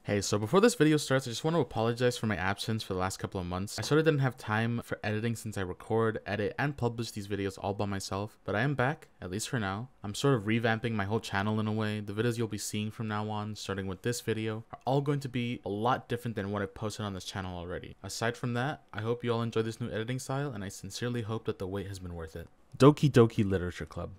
Hey, so before this video starts, I just want to apologize for my absence for the last couple of months. I sort of didn't have time for editing since I record, edit, and publish these videos all by myself, but I am back, at least for now. I'm sort of revamping my whole channel in a way. The videos you'll be seeing from now on, starting with this video, are all going to be a lot different than what I've posted on this channel already. Aside from that, I hope you all enjoy this new editing style, and I sincerely hope that the wait has been worth it. Doki Doki Literature Club.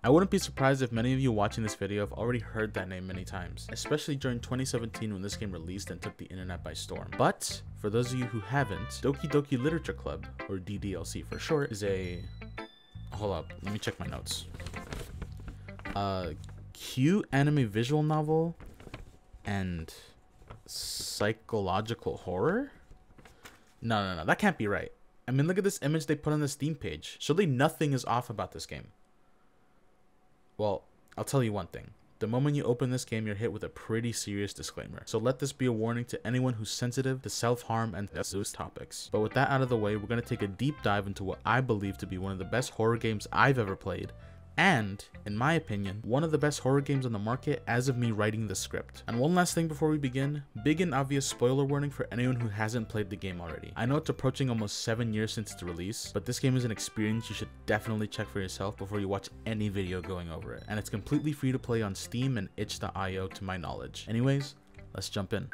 I wouldn't be surprised if many of you watching this video have already heard that name many times, especially during 2017 when this game released and took the internet by storm. But for those of you who haven't, Doki Doki Literature Club, or DDLC for short, is a... Hold up, let me check my notes. Cute anime visual novel and psychological horror? No, that can't be right. I mean, look at this image they put on the Steam page. Surely nothing is off about this game. Well, I'll tell you one thing. The moment you open this game, you're hit with a pretty serious disclaimer. So let this be a warning to anyone who's sensitive to self-harm and those topics. But with that out of the way, we're going to take a deep dive into what I believe to be one of the best horror games I've ever played. And, in my opinion, one of the best horror games on the market as of me writing the script. And one last thing before we begin, big and obvious spoiler warning for anyone who hasn't played the game already. I know it's approaching almost 7 years since its release, but this game is an experience you should definitely check for yourself before you watch any video going over it. And it's completely free to play on Steam and itch.io to my knowledge. Anyways, let's jump in.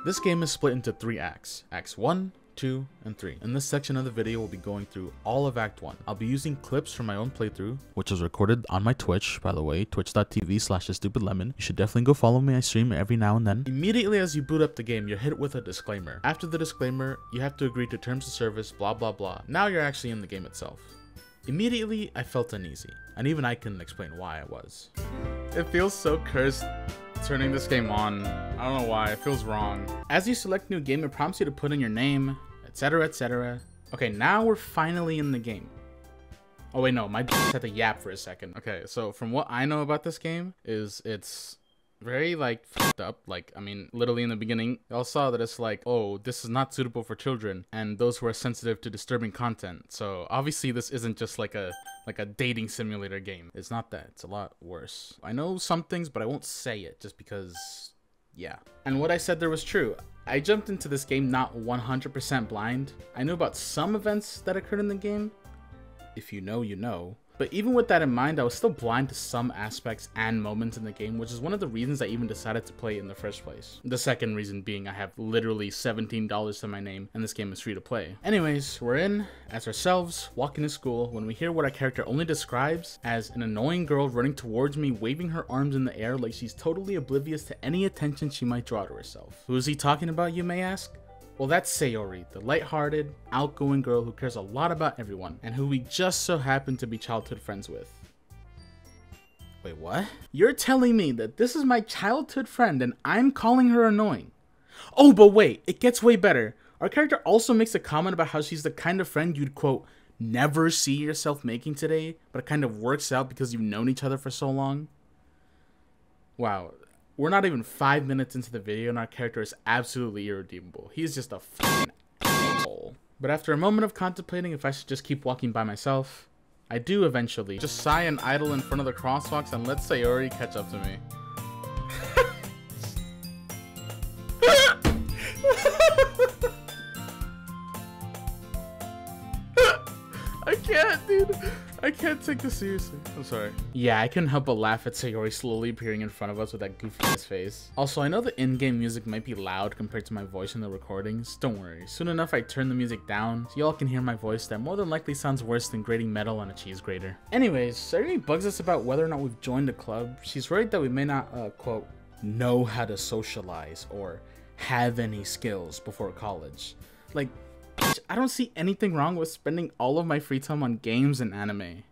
This game is split into 3 acts. Acts 1, 2, and 3. In this section of the video, we'll be going through all of Act 1. I'll be using clips from my own playthrough, which was recorded on my Twitch, by the way, twitch.tv/thestupidlemon. You should definitely go follow me. I stream every now and then. Immediately as you boot up the game, you're hit with a disclaimer. After the disclaimer, you have to agree to terms of service, blah blah blah. Now you're actually in the game itself. Immediately, I felt uneasy, and even I couldn't explain why I was. It feels so cursed turning this game on. I don't know why, it feels wrong. As you select new game, it prompts you to put in your name, etc, etc. Okay, now we're finally in the game. Oh wait, no, my had to yap for a second. Okay, so from what I know about this game is it's very like fucked up. Like, I mean, literally in the beginning, y'all saw that it's like, oh, this is not suitable for children and those who are sensitive to disturbing content. So obviously this isn't just like a dating simulator game. It's not that, it's a lot worse. I know some things, but I won't say it just because, yeah. And what I said there was true. I jumped into this game not 100% blind. I knew about some events that occurred in the game. If you know, you know. But even with that in mind, I was still blind to some aspects and moments in the game, which is one of the reasons I even decided to play it in the first place. The second reason being I have literally $17 to my name and this game is free to play. Anyways, we're in as ourselves, walking to school, when we hear what our character only describes as an annoying girl running towards me, waving her arms in the air like she's totally oblivious to any attention she might draw to herself. Who is he talking about, you may ask? Well, that's Sayori, the lighthearted, outgoing girl who cares a lot about everyone, and who we just so happen to be childhood friends with. Wait, what? You're telling me that this is my childhood friend and I'm calling her annoying? Oh, but wait, it gets way better. Our character also makes a comment about how she's the kind of friend you'd, quote, never see yourself making today, but it kind of works out because you've known each other for so long. Wow. We're not even 5 minutes into the video and our character is absolutely irredeemable. He's just a fucking asshole. But after a moment of contemplating if I should just keep walking by myself, I do eventually just sigh and idle in front of the crosswalks and let Sayori catch up to me. I can't, dude. I can't take this seriously. I'm sorry. Yeah, I couldn't help but laugh at Sayori slowly appearing in front of us with that goofy ass face. Also, I know the in-game music might be loud compared to my voice in the recordings. Don't worry. Soon enough, I turn the music down so y'all can hear my voice that more than likely sounds worse than grating metal on a cheese grater. Anyways, Sayori bugs us about whether or not we've joined a club. She's worried that we may not, quote, know how to socialize or have any skills before college. Like, I don't see anything wrong with spending all of my free time on games and anime.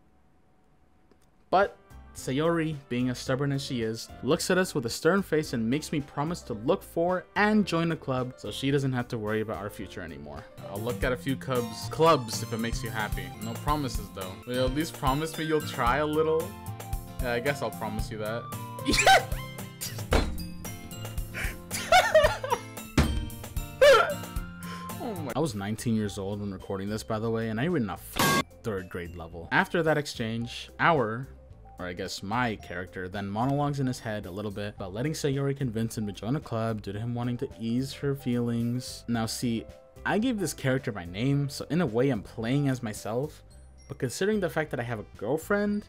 But Sayori, being as stubborn as she is, looks at us with a stern face and makes me promise to look for and join a club so she doesn't have to worry about our future anymore. I'll look at a few clubs if it makes you happy. No promises though. Will you at least promise me you'll try a little? Yeah, I guess I'll promise you that. I was 19 years old when recording this, by the way, and I read in a 3rd grade level. After that exchange, our or I guess my character, then monologues in his head a little bit about letting Sayori convince him to join a club due to him wanting to ease her feelings. Now see, I gave this character my name, so in a way I'm playing as myself, but considering the fact that I have a girlfriend,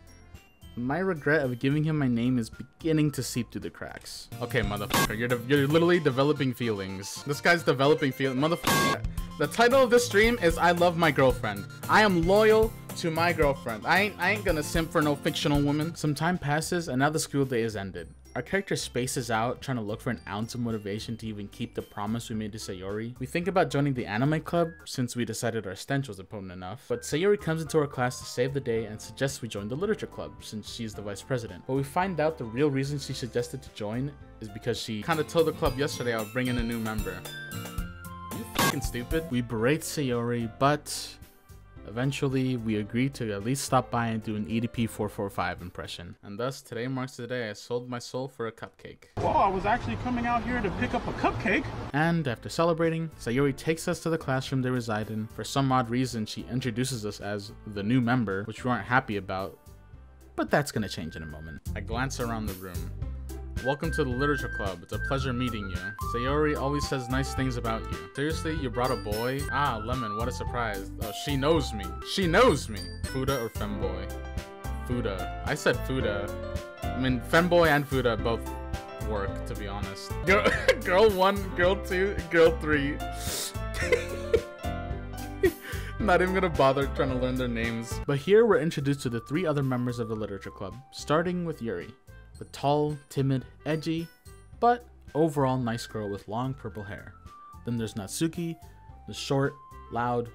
my regret of giving him my name is beginning to seep through the cracks. Okay, motherfucker, you're literally developing feelings. This guy's developing feelings. Motherfucker, the title of this stream is I Love My Girlfriend. I am loyal to my girlfriend. I ain't gonna simp for no fictional woman. Some time passes and now the school day is ended. Our character spaces out, trying to look for an ounce of motivation to even keep the promise we made to Sayori. We think about joining the anime club, since we decided our stench wasn't potent enough, but Sayori comes into our class to save the day and suggests we join the literature club, since she's the vice president. But we find out the real reason she suggested to join is because she kinda told the club yesterday I would bring in a new member. Are you fucking stupid? We berate Sayori, but eventually, we agreed to at least stop by and do an EDP 445 impression. And thus, today marks the day I sold my soul for a cupcake. Well, I was actually coming out here to pick up a cupcake. And after celebrating, Sayori takes us to the classroom they reside in. For some odd reason, she introduces us as the new member, which we aren't happy about, but that's gonna change in a moment. I glance around the room. Welcome to the literature club. It's a pleasure meeting you. Sayori always says nice things about you. Seriously, you brought a boy? Ah, Lemon, what a surprise. Oh, she knows me. She knows me. Fuda or femboy? Fuda. I said Fuda. I mean, femboy and Fuda both work, to be honest. Girl 1, girl 2, girl 3. Not even gonna bother trying to learn their names. But here we're introduced to the 3 other members of the literature club, starting with Yuri. The tall, timid, edgy, but overall nice girl with long purple hair. Then there's Natsuki, the short, loud,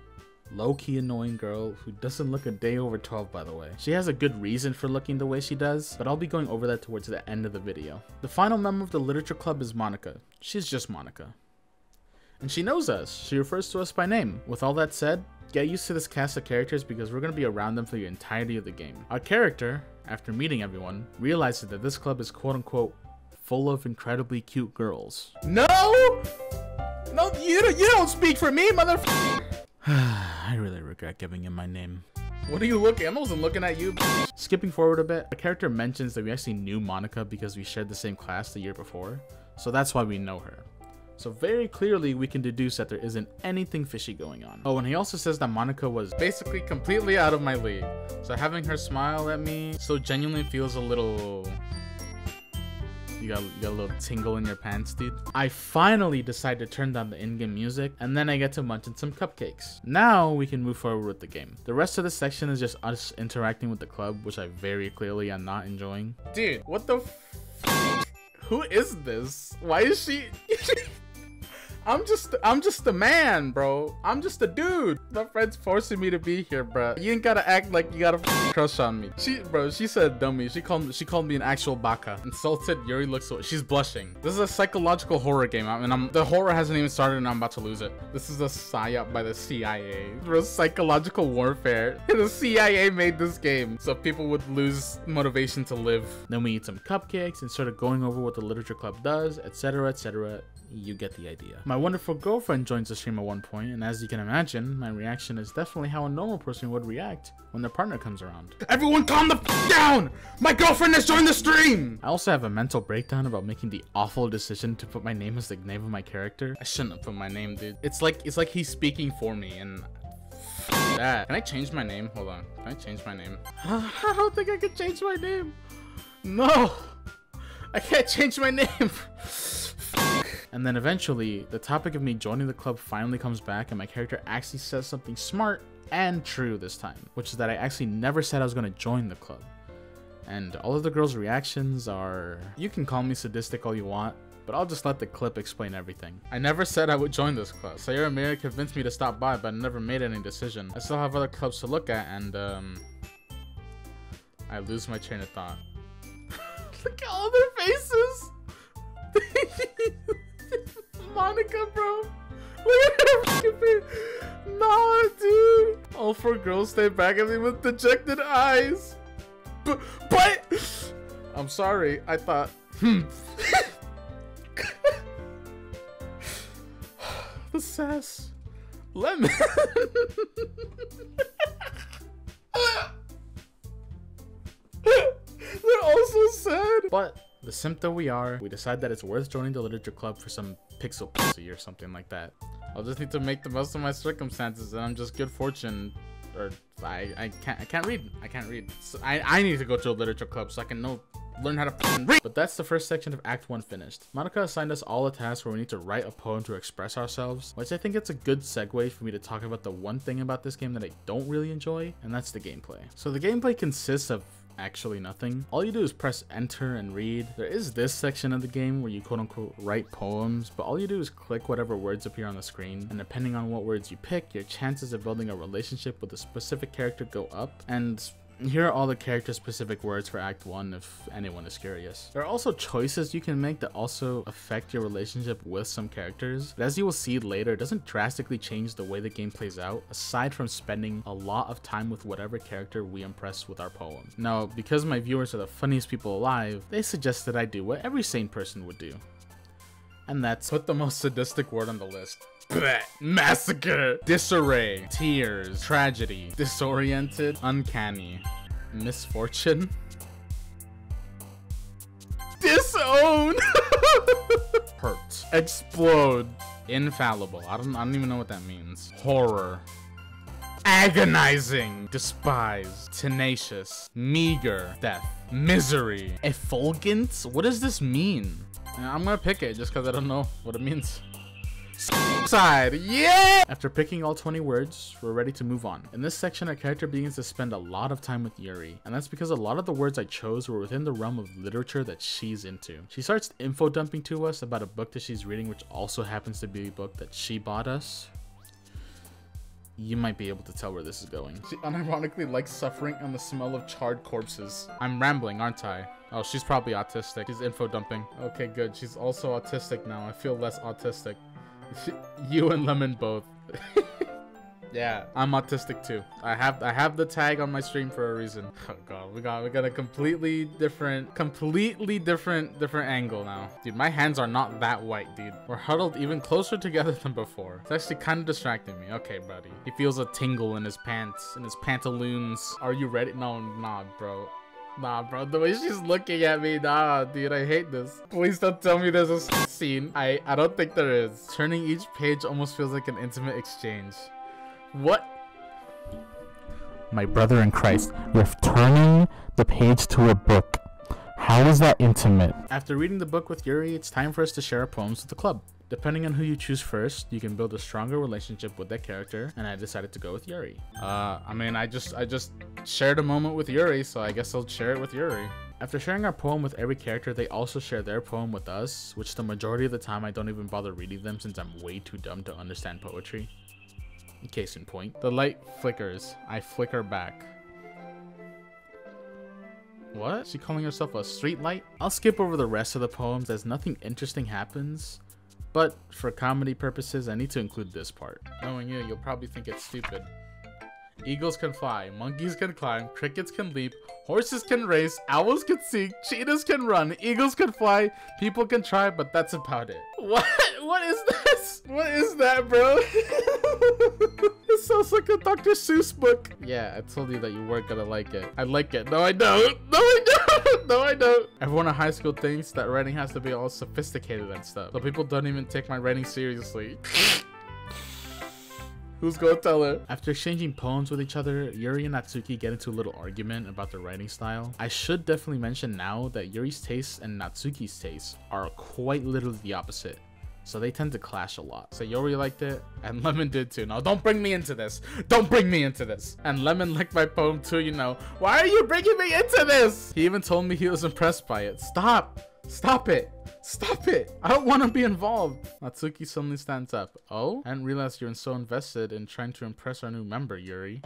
low-key annoying girl who doesn't look a day over 12, by the way. She has a good reason for looking the way she does, but I'll be going over that towards the end of the video. The final member of the literature club is Monica. She's just Monica. And she knows us. She refers to us by name. With all that said, get used to this cast of characters because we're going to be around them for the entirety of the game. Our character, after meeting everyone, realizes that this club is quote-unquote full of incredibly cute girls. No! No, you don't speak for me, motherfucker! I really regret giving him my name. What are you looking? I wasn't looking at you. Skipping forward a bit, the character mentions that we actually knew Monica because we shared the same class the year before, so that's why we know her. So very clearly we can deduce that there isn't anything fishy going on. Oh, and he also says that Monica was basically completely out of my league. So having her smile at me so genuinely feels a little... You got a little tingle in your pants, dude. I finally decide to turn down the in-game music, and then I get to munch on some cupcakes. Now we can move forward with the game. The rest of the section is just us interacting with the club, which I very clearly am not enjoying. Dude, what the f... Who is this? Why is she... I'm just a man, bro. I'm just a dude. My friend's forcing me to be here, bro. You ain't gotta act like you got a crush on me. She said dummy. She called me an actual baka. Insulted. Yuri looks so... She's blushing. This is a psychological horror game. I mean, the horror hasn't even started and I'm about to lose it. This is a psyop by the CIA. Bro, psychological warfare. The CIA made this game so people would lose motivation to live. Then we eat some cupcakes and started going over what the literature club does, etc, etc. You get the idea. My wonderful girlfriend joins the stream at one point, and as you can imagine, my reaction is definitely how a normal person would react when their partner comes around. Everyone calm the f down! My girlfriend has joined the stream! I also have a mental breakdown about making the awful decision to put my name as the name of my character. I shouldn't have put my name, dude. It's like he's speaking for me, and that. Can I change my name? Hold on. Can I change my name? I don't think I can change my name. No! I can't change my name! And then eventually, the topic of me joining the club finally comes back and my character actually says something smart and true this time, which is that I actually never said I was going to join the club. And all of the girls' reactions are... You can call me sadistic all you want, but I'll just let the clip explain everything. I never said I would join this club. Sayori Mira convinced me to stop by, but I never made any decision. I still have other clubs to look at and I lose my train of thought. Look at all their faces! Monica, bro. Look at her fucking face. Nah, dude. All 4 girls stay back at me with dejected eyes. But I'm sorry. I thought, The sass. Lemon. But the simp that we are, we decide that it's worth joining the literature club for some pixel pussy or something like that. I'll just need to make the most of my circumstances, and I'm just good fortune. Or I can't read. So I need to go to a literature club so I can learn how to read. But that's the first section of Act 1 finished. Monica assigned us all a task where we need to write a poem to express ourselves, which I think it's a good segue for me to talk about the one thing about this game that I don't really enjoy, and that's the gameplay. So the gameplay consists of actually nothing. All you do is press enter and read. There is this section of the game where you quote unquote write poems, but all you do is click whatever words appear on the screen, and depending on what words you pick, your chances of building a relationship with a specific character go up. And here are all the character specific words for Act 1 if anyone is curious. There are also choices you can make that also affect your relationship with some characters, but as you will see later, it doesn't drastically change the way the game plays out, aside from spending a lot of time with whatever character we impress with our poem. Now, because my viewers are the funniest people alive, they suggested I do what every sane person would do. And that's put the most sadistic word on the list. Blech. Massacre, disarray, tears, tragedy, disoriented, uncanny, misfortune, disown, hurt, explode, infallible. I don't even know what that means. Horror, agonizing, despise, tenacious, meager, death, misery, effulgent. What does this mean? I'm gonna pick it just because I don't know what it means. Side, yeah! After picking all 20 words, we're ready to move on. In this section, our character begins to spend a lot of time with Yuri, and that's because a lot of the words I chose were within the realm of literature that she's into. She starts info dumping to us about a book that she's reading, which also happens to be a book that she bought us. You might be able to tell where this is going. She unironically likes suffering and the smell of charred corpses. I'm rambling, aren't I? Oh, she's probably autistic. She's info dumping. Okay, good. She's also autistic now. I feel less autistic. You and Lemon both. Yeah, I'm autistic too. I have the tag on my stream for a reason. Oh god, we got a completely different angle now. Dude, my hands are not that white, dude. We're huddled even closer together than before. It's actually kind of distracting me. Okay, buddy. He feels a tingle in his pants, in his pantaloons. Are you ready? No, nah, bro. Nah, bro, the way she's looking at me, nah, dude, I hate this. Please don't tell me there's a scene. I don't think there is. Turning each page almost feels like an intimate exchange. What? My brother in Christ, you're turning the page to a book. How is that intimate? After reading the book with Yuri, it's time for us to share our poems with the club. Depending on who you choose first, you can build a stronger relationship with that character, and I decided to go with Yuri. I mean, I just shared a moment with Yuri, so I guess I'll share it with Yuri. After sharing our poem with every character, they also share their poem with us, which the majority of the time I don't even bother reading them since I'm way too dumb to understand poetry. Case in point. The light flickers. I flicker back. What? Is she calling herself a street light? I'll skip over the rest of the poems as nothing interesting happens. But for comedy purposes, I need to include this part. Knowing you, you'll probably think it's stupid. Eagles can fly, monkeys can climb, crickets can leap, horses can race, owls can sing, cheetahs can run, eagles can fly, people can try, but that's about it. What? What is this? What is that, bro? It sounds like a Dr. Seuss book. Yeah, I told you that you weren't gonna like it. I like it. No, I don't. No, I don't. No, I don't. Everyone in high school thinks that writing has to be all sophisticated and stuff. So people don't even take my writing seriously. Who's gonna tell her? After exchanging poems with each other, Yuri and Natsuki get into a little argument about their writing style. I should definitely mention now that Yuri's tastes and Natsuki's tastes are quite literally the opposite, so they tend to clash a lot. So Yuri liked it, and Lemon did too. Now don't bring me into this. Don't bring me into this. And Lemon liked my poem too, you know. Why are you bringing me into this? He even told me he was impressed by it. Stop. Stop it. Stop it! I don't want to be involved! Natsuki suddenly stands up. Oh? I didn't realize you're so invested in trying to impress our new member, Yuri.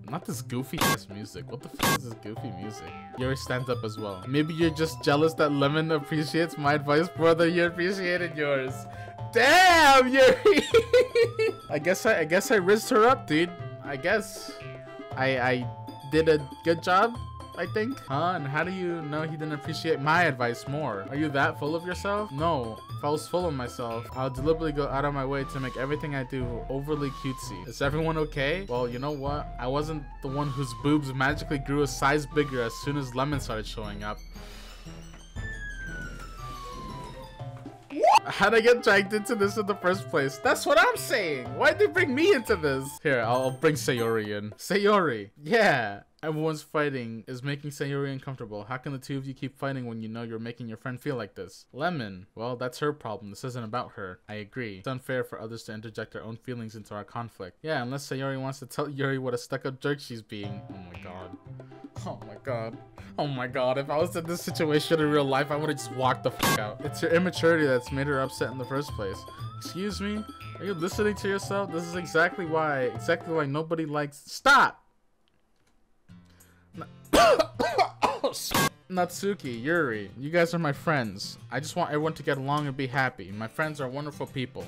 Not this goofy ass music. What the fuck is this goofy music? Yuri stands up as well. Maybe you're just jealous that Lemon appreciates my advice more than you appreciated yours. Damn, Yuri! I guess I rizzed her up, dude. I guess I did a good job. I think. Huh? And how do you know he didn't appreciate my advice more? Are you that full of yourself? No. If I was full of myself, I'll deliberately go out of my way to make everything I do overly cutesy. Is everyone okay? Well, you know what? I wasn't the one whose boobs magically grew a size bigger as soon as Lemon started showing up. How'd I get dragged into this in the first place? That's what I'm saying. Why'd they bring me into this? Here, I'll bring Sayori in. Sayori. Yeah. Everyone's fighting is making Sayori uncomfortable. How can the two of you keep fighting when you know you're making your friend feel like this? Lemon. Well, that's her problem. This isn't about her. I agree. It's unfair for others to interject their own feelings into our conflict. Yeah, unless Sayori wants to tell Yuri what a stuck-up jerk she's being. Oh my god. Oh my god. Oh my god. If I was in this situation in real life, I would have just walked the fuck out. It's your immaturity that's made her upset in the first place. Excuse me? Are you listening to yourself? This is exactly why nobody likes— Stop! Natsuki, Yuri, you guys are my friends. I just want everyone to get along and be happy. My friends are wonderful people,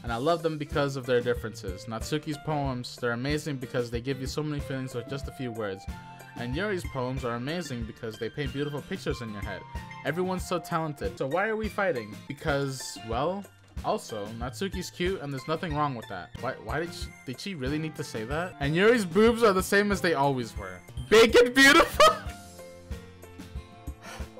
and I love them because of their differences. Natsuki's poems, they're amazing because they give you so many feelings with just a few words. And Yuri's poems are amazing because they paint beautiful pictures in your head. Everyone's so talented. So why are we fighting? Because, well, also, Natsuki's cute and there's nothing wrong with that. Why did she really need to say that? And Yuri's boobs are the same as they always were. Big and beautiful?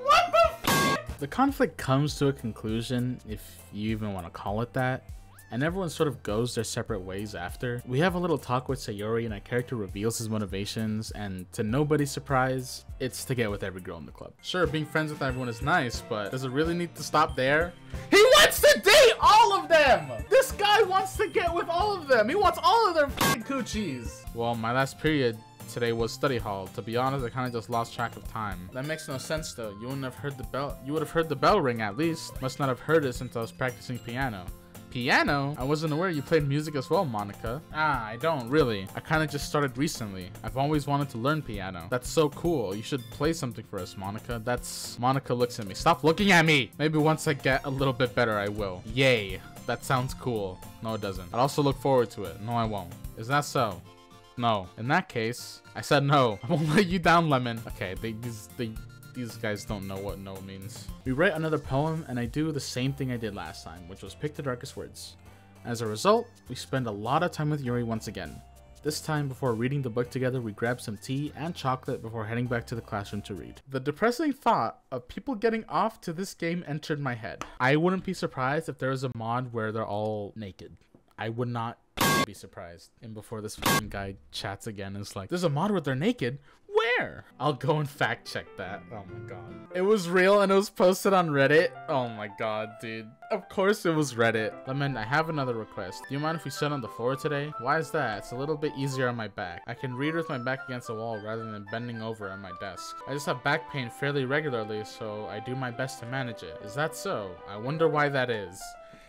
What the f? The conflict comes to a conclusion, if you even want to call it that, and everyone sort of goes their separate ways after. We have a little talk with Sayori and our character reveals his motivations, and to nobody's surprise, it's to get with every girl in the club. Sure, being friends with everyone is nice, but does it really need to stop there? He wants to date all of them! This guy wants to get with all of them! He wants all of their f***ing coochies! Well, my last period today was study hall. To be honest, I kind of just lost track of time. That makes no sense though. You wouldn't have heard the bell. You would have heard the bell ring at least. Must not have heard it since I was practicing piano. Piano? I wasn't aware you played music as well, Monica. Ah, I don't really. I kind of just started recently. I've always wanted to learn piano. That's so cool. You should play something for us, Monica. Monica looks at me. Stop looking at me! Maybe once I get a little bit better, I will. Yay. That sounds cool. No, it doesn't. I'd also look forward to it. No, I won't. Is that so? No. In that case, I said no. I won't let you down, Lemon. Okay, these guys don't know what no means. We write another poem, and I do the same thing I did last time, which was pick the darkest words. As a result, we spend a lot of time with Yuri once again. This time, before reading the book together, we grab some tea and chocolate before heading back to the classroom to read. The depressing thought of people getting off to this game entered my head. I wouldn't be surprised if there was a mod where they're all naked. I would not be surprised. And before this fucking guy chats again, it's like, there's a mod where they're naked? Where? I'll go and fact check that. Oh my god. It was real and it was posted on Reddit? Oh my god, dude. Of course it was Reddit. Lemon, I have another request. Do you mind if we sit on the floor today? Why is that? It's a little bit easier on my back. I can read with my back against the wall rather than bending over at my desk. I just have back pain fairly regularly, so I do my best to manage it. Is that so? I wonder why that is.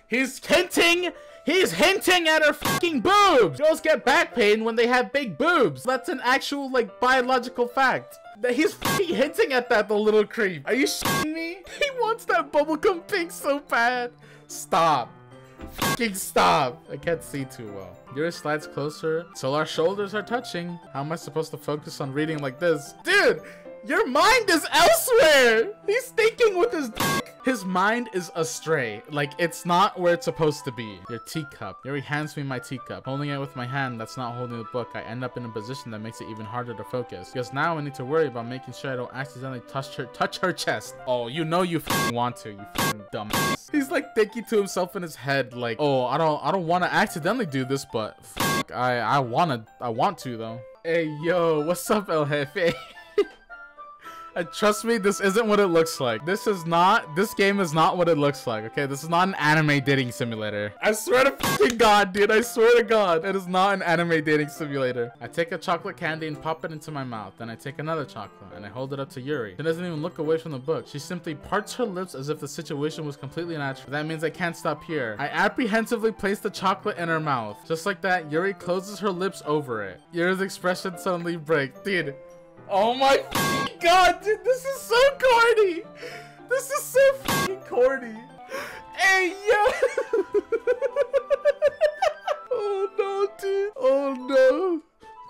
He's hinting at her fucking boobs! Girls get back pain when they have big boobs. That's an actual, like, biological fact. He's fucking hinting at that, the little creep. Are you shitting me? He wants that bubblegum pink so bad. Stop. Fucking stop. I can't see too well. Yuri slides closer till our shoulders are touching. How am I supposed to focus on reading like this? Dude! Your mind is elsewhere! He's thinking with his dick. His mind is astray. Like, it's not where it's supposed to be. Your teacup. Yuri hands me my teacup. Holding it with my hand that's not holding the book, I end up in a position that makes it even harder to focus. Because now I need to worry about making sure I don't accidentally touch her chest. Oh, you know you f***ing want to, you f***ing dumbass. He's like thinking to himself in his head, like, oh, I don't want to accidentally do this, but fuck, I want to though. Hey, yo, what's up, El Jefe? And trust me, this isn't what it looks like. This game is not what it looks like, okay? This is not an anime dating simulator. I swear to fucking God, dude, I swear to God, it is not an anime dating simulator. I take a chocolate candy and pop it into my mouth. Then I take another chocolate and I hold it up to Yuri. She doesn't even look away from the book. She simply parts her lips as if the situation was completely natural. That means I can't stop here. I apprehensively place the chocolate in her mouth. Just like that, Yuri closes her lips over it. Yuri's expression suddenly breaks. Dude. Oh my god, dude, this is so corny. This is so fucking corny. Hey, yo. Oh no, dude. Oh no.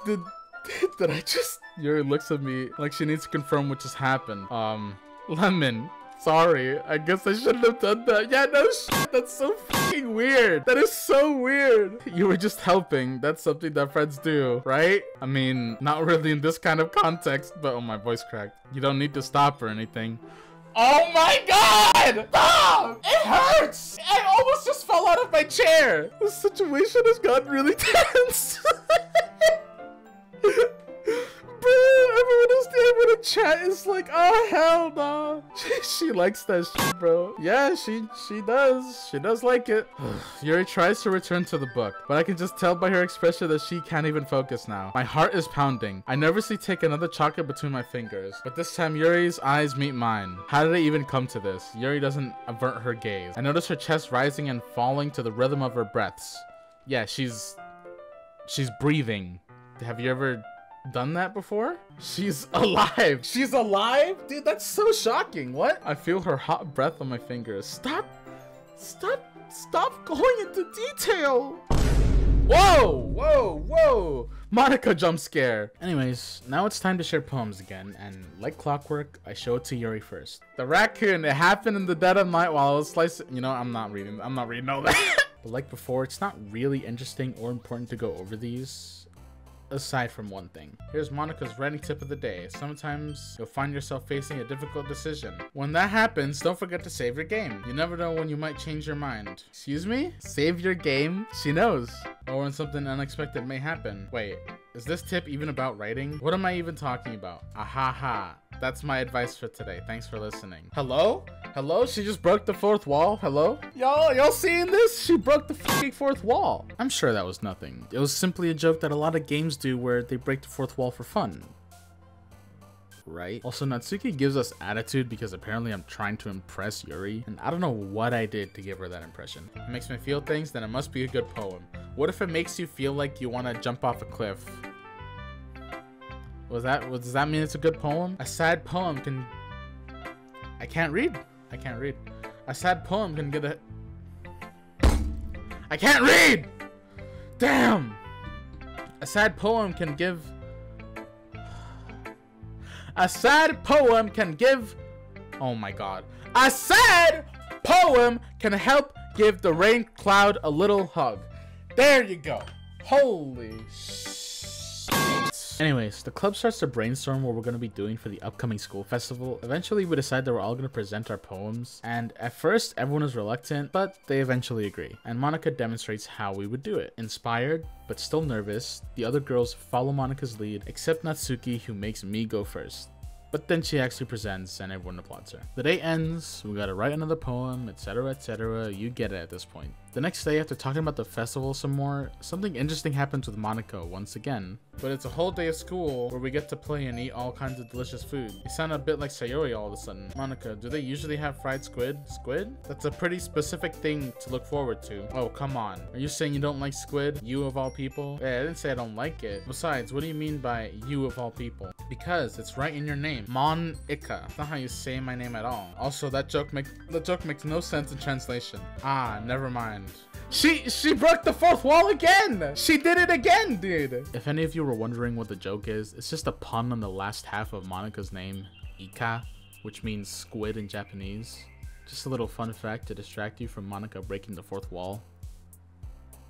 Did I just Yuri looks at me like she needs to confirm what just happened. Lemon. Sorry, I guess I shouldn't have done that. Yeah, no shit, that's so fucking weird. That is so weird. You were just helping. That's something that friends do, right? I mean, not really in this kind of context, but oh, my voice cracked. You don't need to stop or anything. Oh my god! Stop! It hurts! I almost just fell out of my chair. The situation has gotten really tense. Everyone in chat is like, oh hell no. She likes that shit, bro. Yeah, she does. She does like it. Yuri tries to return to the book, but I can just tell by her expression that she can't even focus now. My heart is pounding. I nervously take another chocolate between my fingers, but this time Yuri's eyes meet mine. How did I even come to this? Yuri doesn't avert her gaze. I notice her chest rising and falling to the rhythm of her breaths. Yeah, she's breathing. Have you ever done that before? She's alive. She's alive? Dude, that's so shocking. What? I feel her hot breath on my fingers. Stop going into detail. Whoa. Monica jump scare. Anyways, now it's time to share poems again, and like clockwork, I show it to Yuri first. The raccoon, it happened in the dead of night while I was slicing. You know, I'm not reading all that. But like before, it's not really interesting or important to go over these. Aside from one thing. Here's Monica's writing tip of the day. Sometimes you'll find yourself facing a difficult decision. When that happens, don't forget to save your game. You never know when you might change your mind. Excuse me? Save your game? She knows. Or when something unexpected may happen. Wait, is this tip even about writing? What am I even talking about? Ahaha. That's my advice for today. Thanks for listening. Hello? Hello? She just broke the fourth wall? Hello? Y'all seeing this? She broke the fucking fourth wall. I'm sure that was nothing. It was simply a joke that a lot of games do where they break the fourth wall for fun. Right? Also, Natsuki gives us attitude because apparently I'm trying to impress Yuri, and I don't know what I did to give her that impression. It makes me feel things, then it must be a good poem. What if it makes you feel like you want to jump off a cliff? Does that mean it's a good poem? A sad poem can... I can't read. A sad poem can get a... I can't read! Damn! A sad poem can give... A sad poem can give... Oh my god. A sad poem can help give the rain cloud a little hug. There you go. Holy shit. Anyways, the club starts to brainstorm what we're going to be doing for the upcoming school festival. Eventually, we decide that we're all going to present our poems. And at first, everyone is reluctant, but they eventually agree. And Monica demonstrates how we would do it. Inspired, but still nervous, the other girls follow Monica's lead, except Natsuki, who makes me go first. But then she actually presents and everyone applauds her. The day ends, we gotta write another poem, etc, etc. You get it at this point. The next day, after talking about the festival some more, something interesting happens with Monica once again. But it's a whole day of school where we get to play and eat all kinds of delicious food. You sound a bit like Sayori all of a sudden. Monica, do they usually have fried squid? Squid? That's a pretty specific thing to look forward to. Oh, come on. Are you saying you don't like squid? You of all people? Yeah, I didn't say I don't like it. Besides, what do you mean by you of all people? Because it's right in your name. Mon-Ika. That's not how you say my name at all. Also, that joke makes no sense in translation. Ah, never mind. She broke the fourth wall again! She did it again, dude! If any of you were wondering what the joke is, it's just a pun on the last half of Monica's name, Ika, which means squid in Japanese. Just a little fun fact to distract you from Monica breaking the fourth wall.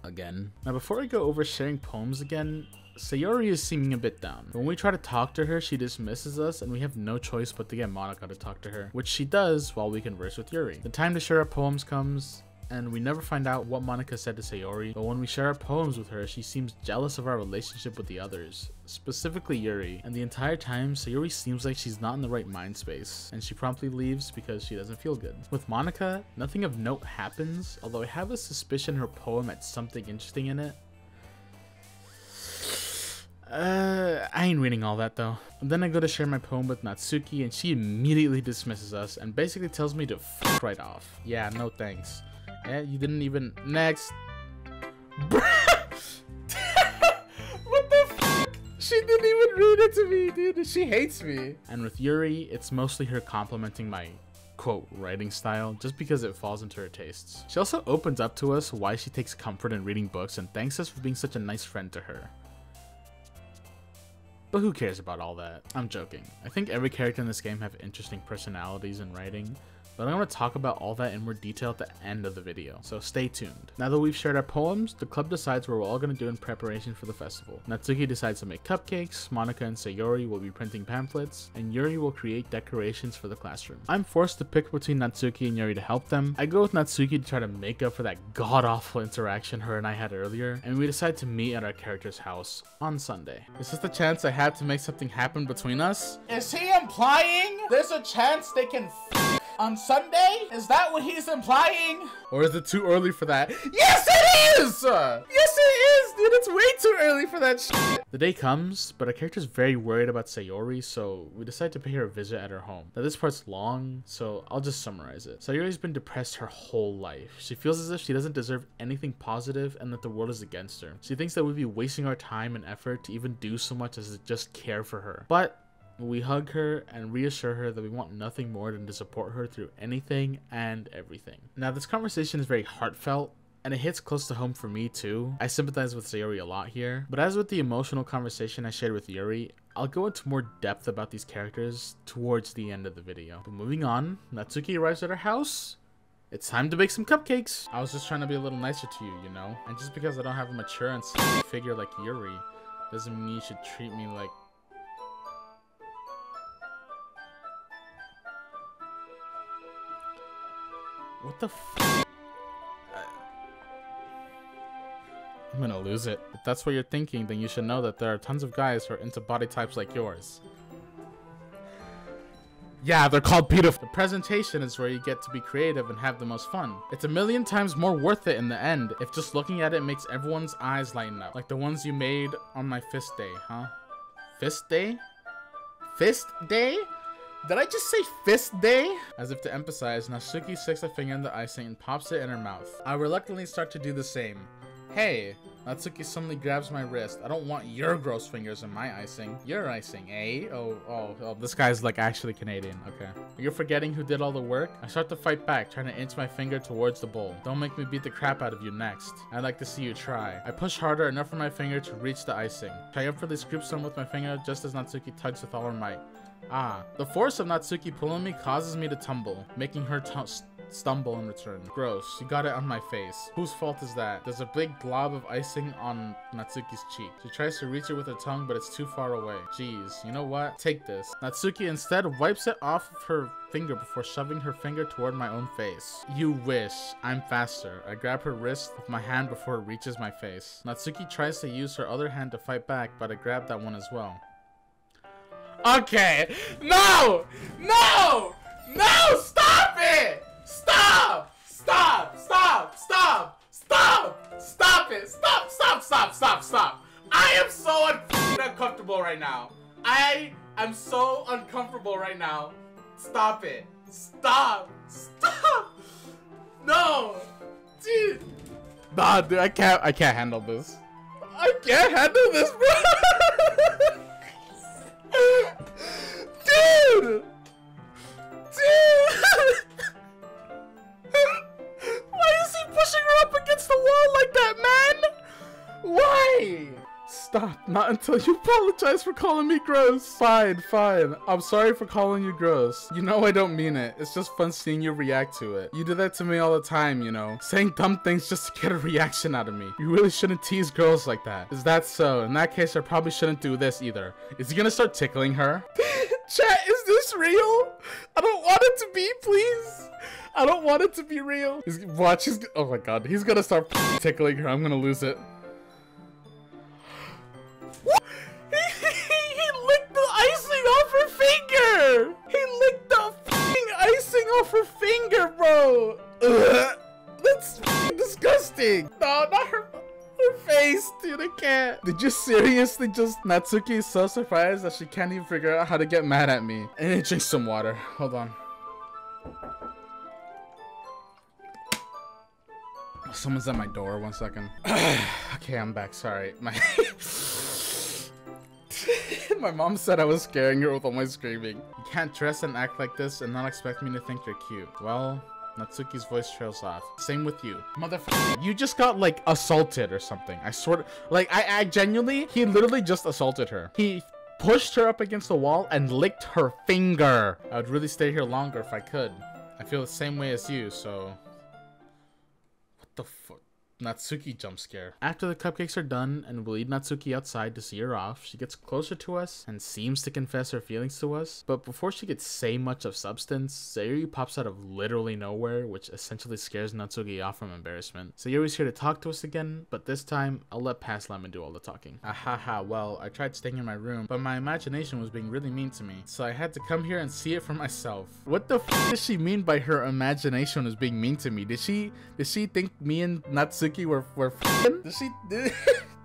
Again. Now before I go over sharing poems again, Sayori is seeming a bit down. When we try to talk to her, she dismisses us and we have no choice but to get Monica to talk to her, which she does while we converse with Yuri. The time to share our poems comes, and we never find out what Monica said to Sayori, but when we share our poems with her, she seems jealous of our relationship with the others, specifically Yuri, and the entire time, Sayori seems like she's not in the right mind space, and she promptly leaves because she doesn't feel good. With Monica, nothing of note happens, although I have a suspicion her poem had something interesting in it. I ain't reading all that though. And then I go to share my poem with Natsuki and she immediately dismisses us and basically tells me to f right off. Yeah, no thanks. Yeah, you didn't even... Next. What the f? She didn't even read it to me, dude. She hates me. And with Yuri, it's mostly her complimenting my quote writing style just because it falls into her tastes. She also opens up to us why she takes comfort in reading books and thanks us for being such a nice friend to her. But who cares about all that? I'm joking. I think every character in this game have interesting personalities and writing, but I'm going to talk about all that in more detail at the end of the video, so stay tuned. Now that we've shared our poems, the club decides what we're all going to do in preparation for the festival. Natsuki decides to make cupcakes, Monica and Sayori will be printing pamphlets, and Yuri will create decorations for the classroom. I'm forced to pick between Natsuki and Yuri to help them. I go with Natsuki to try to make up for that god-awful interaction her and I had earlier, and we decide to meet at our character's house on Sunday. Is this the chance I have to make something happen between us? Is he implying there's a chance they can on Sunday? Is that what he's implying? Or is it too early for that? Yes, it is! Yes, it is, dude. It's way too early for that shit. The day comes, but our character's very worried about Sayori, so we decide to pay her a visit at her home. Now, this part's long, so I'll just summarize it. Sayori's been depressed her whole life. She feels as if she doesn't deserve anything positive and that the world is against her. She thinks that we'd be wasting our time and effort to even do so much as to just care for her. But we hug her and reassure her that we want nothing more than to support her through anything and everything. Now, this conversation is very heartfelt, and it hits close to home for me too. I sympathize with Sayori a lot here, but as with the emotional conversation I shared with Yuri, I'll go into more depth about these characters towards the end of the video. But moving on, Natsuki arrives at her house. It's time to bake some cupcakes. I was just trying to be a little nicer to you, you know? And just because I don't have a mature and sexy figure like Yuri, doesn't mean you should treat me like... What the f? I'm gonna lose it. If that's what you're thinking, then you should know that there are tons of guys who are into body types like yours. Yeah, they're called beautiful. The presentation is where you get to be creative and have the most fun. It's a million times more worth it in the end if just looking at it makes everyone's eyes lighten up. Like the ones you made on my fist day, huh? Fist day? Fist day? Did I just say fist day? As if to emphasize, Natsuki sticks a finger in the icing and pops it in her mouth. I reluctantly start to do the same. Hey, Natsuki suddenly grabs my wrist. I don't want your gross fingers in my icing. Your icing, eh? Oh, this guy's like actually Canadian. Okay. You're forgetting who did all the work? I start to fight back, trying to inch my finger towards the bowl. Don't make me beat the crap out of you next. I'd like to see you try. I push harder, enough for my finger to reach the icing. Triumphantly scoop some with my finger just as Natsuki tugs with all her might. Ah, the force of Natsuki pulling me causes me to tumble, making her stumble in return. Gross, she got it on my face. Whose fault is that? There's a big glob of icing on Natsuki's cheek. She tries to reach it with her tongue, but it's too far away. Jeez, you know what? Take this. Natsuki instead wipes it off of her finger before shoving her finger toward my own face. You wish. I'm faster. I grab her wrist with my hand before it reaches my face. Natsuki tries to use her other hand to fight back, but I grab that one as well. Okay. No! No! No! Stop it! Stop! Stop! Stop! Stop! Stop! Stop it! Stop! Stop! Stop! Stop! Stop! I am so uncomfortable right now. I am so uncomfortable right now. Stop it! Stop! Stop! No! Dude! Nah, dude, I can't handle this. I can't handle this, bro! Dude! Dude! Why is he pushing her up against the wall like that, man? Why? Stop. Not until you apologize for calling me gross. Fine, fine. I'm sorry for calling you gross. You know I don't mean it. It's just fun seeing you react to it. You do that to me all the time, you know. Saying dumb things just to get a reaction out of me. You really shouldn't tease girls like that. Is that so? In that case, I probably shouldn't do this either. Is he gonna start tickling her? Chat, is this real? I don't want it to be, please. I don't want it to be real. Watch, oh my god. He's gonna start tickling her. I'm gonna lose it. He licked the icing off her finger! He licked the f***ing icing off her finger, bro! Ugh. That's disgusting! No, not her face, dude, I can't. Did you seriously just... Natsuki is so surprised that she can't even figure out how to get mad at me. I need to drink some water. Hold on. Someone's at my door, 1 second. Okay, I'm back, sorry. My mom said I was scaring her with all my screaming. You can't dress and act like this and not expect me to think you're cute. Well, Natsuki's voice trails off. Same with you. Motherfucker, you just got like assaulted or something. I swear to, like I genuinely, he literally just assaulted her. He pushed her up against the wall and licked her finger. I would really stay here longer if I could. I feel the same way as you, so... What the fuck? Natsuki jump scare. After the cupcakes are done and we lead Natsuki outside to see her off, she gets closer to us and seems to confess her feelings to us. But before she could say much of substance, Sayuri pops out of literally nowhere, which essentially scares Natsuki off from embarrassment. Sayuri's here to talk to us again, but this time I'll let past Lemon do all the talking. Ahaha, well, I tried staying in my room, but my imagination was being really mean to me, so I had to come here and see it for myself. What the f does she mean by her imagination was being mean to me? Did she think me and Natsuki were f***ing?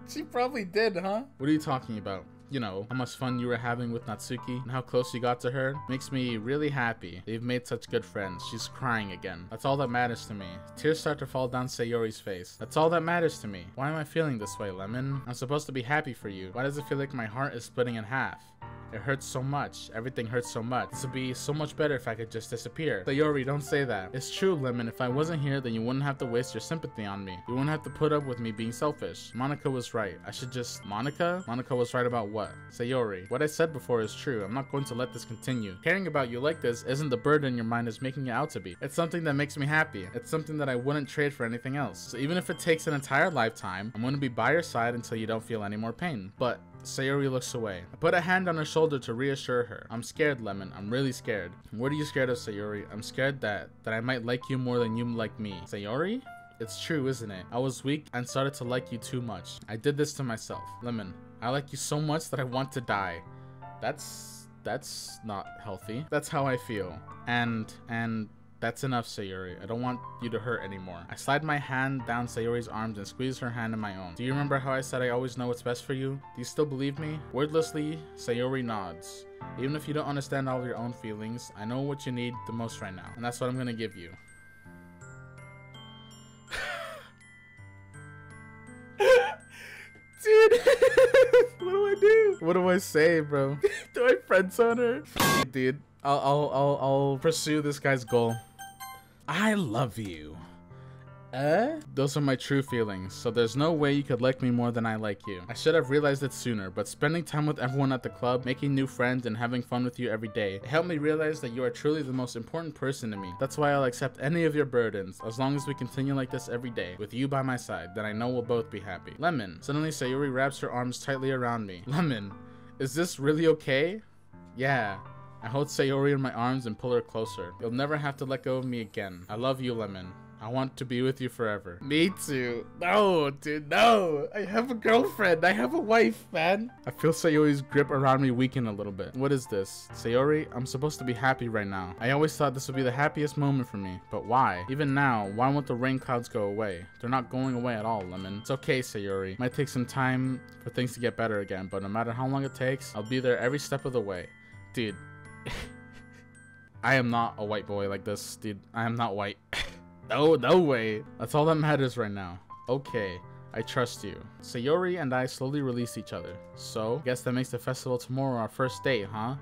She probably did, huh? What are you talking about? You know, how much fun you were having with Natsuki and how close you got to her makes me really happy. They've made such good friends. She's crying again. That's all that matters to me. Tears start to fall down Sayori's face. That's all that matters to me. Why am I feeling this way, Lemon? I'm supposed to be happy for you. Why does it feel like my heart is splitting in half? It hurts so much. Everything hurts so much. This would be so much better if I could just disappear. Sayori, don't say that. It's true, Lemon. If I wasn't here, then you wouldn't have to waste your sympathy on me. You wouldn't have to put up with me being selfish. Monica was right. I should just... Monica? Monica was right about what? Sayori, what I said before is true. I'm not going to let this continue. Caring about you like this isn't the burden your mind is making it out to be. It's something that makes me happy. It's something that I wouldn't trade for anything else. So even if it takes an entire lifetime, I'm going to be by your side until you don't feel any more pain. But... Sayori looks away. I put a hand on her shoulder to reassure her. I'm scared, Lemon. I'm really scared. What are you scared of, Sayori? I'm scared that I might like you more than you like me. Sayori? It's true, isn't it? I was weak and started to like you too much. I did this to myself. Lemon, I like you so much that I want to die. That's not healthy. That's how I feel. And that's enough, Sayori. I don't want you to hurt anymore. I slide my hand down Sayori's arms and squeeze her hand in my own. Do you remember how I said I always know what's best for you? Do you still believe me? Wordlessly, Sayori nods. Even if you don't understand all of your own feelings, I know what you need the most right now. And that's what I'm gonna give you. Dude, what do I do? What do I say, bro? Do I friend zone her? Dude, I'll pursue this guy's goal. I love you. Those are my true feelings, so there's no way you could like me more than I like you. I should have realized it sooner, but spending time with everyone at the club, making new friends, and having fun with you every day, it helped me realize that you are truly the most important person to me. That's why I'll accept any of your burdens, as long as we continue like this every day, with you by my side, then I know we'll both be happy. Lemon. Suddenly Sayuri wraps her arms tightly around me. Lemon, is this really okay? Yeah. I hold Sayori in my arms and pull her closer. You'll never have to let go of me again. I love you, Lemon. I want to be with you forever. Me too. No, dude, no. I have a girlfriend. I have a wife, man. I feel Sayori's grip around me weaken a little bit. What is this? Sayori, I'm supposed to be happy right now. I always thought this would be the happiest moment for me. But why? Even now, why won't the rain clouds go away? They're not going away at all, Lemon. It's okay, Sayori. Might take some time for things to get better again, but no matter how long it takes, I'll be there every step of the way. Dude. I am not a white boy like this, dude. I am not white. No way. That's all that matters right now. Okay, I trust you. Sayori and I slowly release each other. So, guess that makes the festival tomorrow our first date, huh?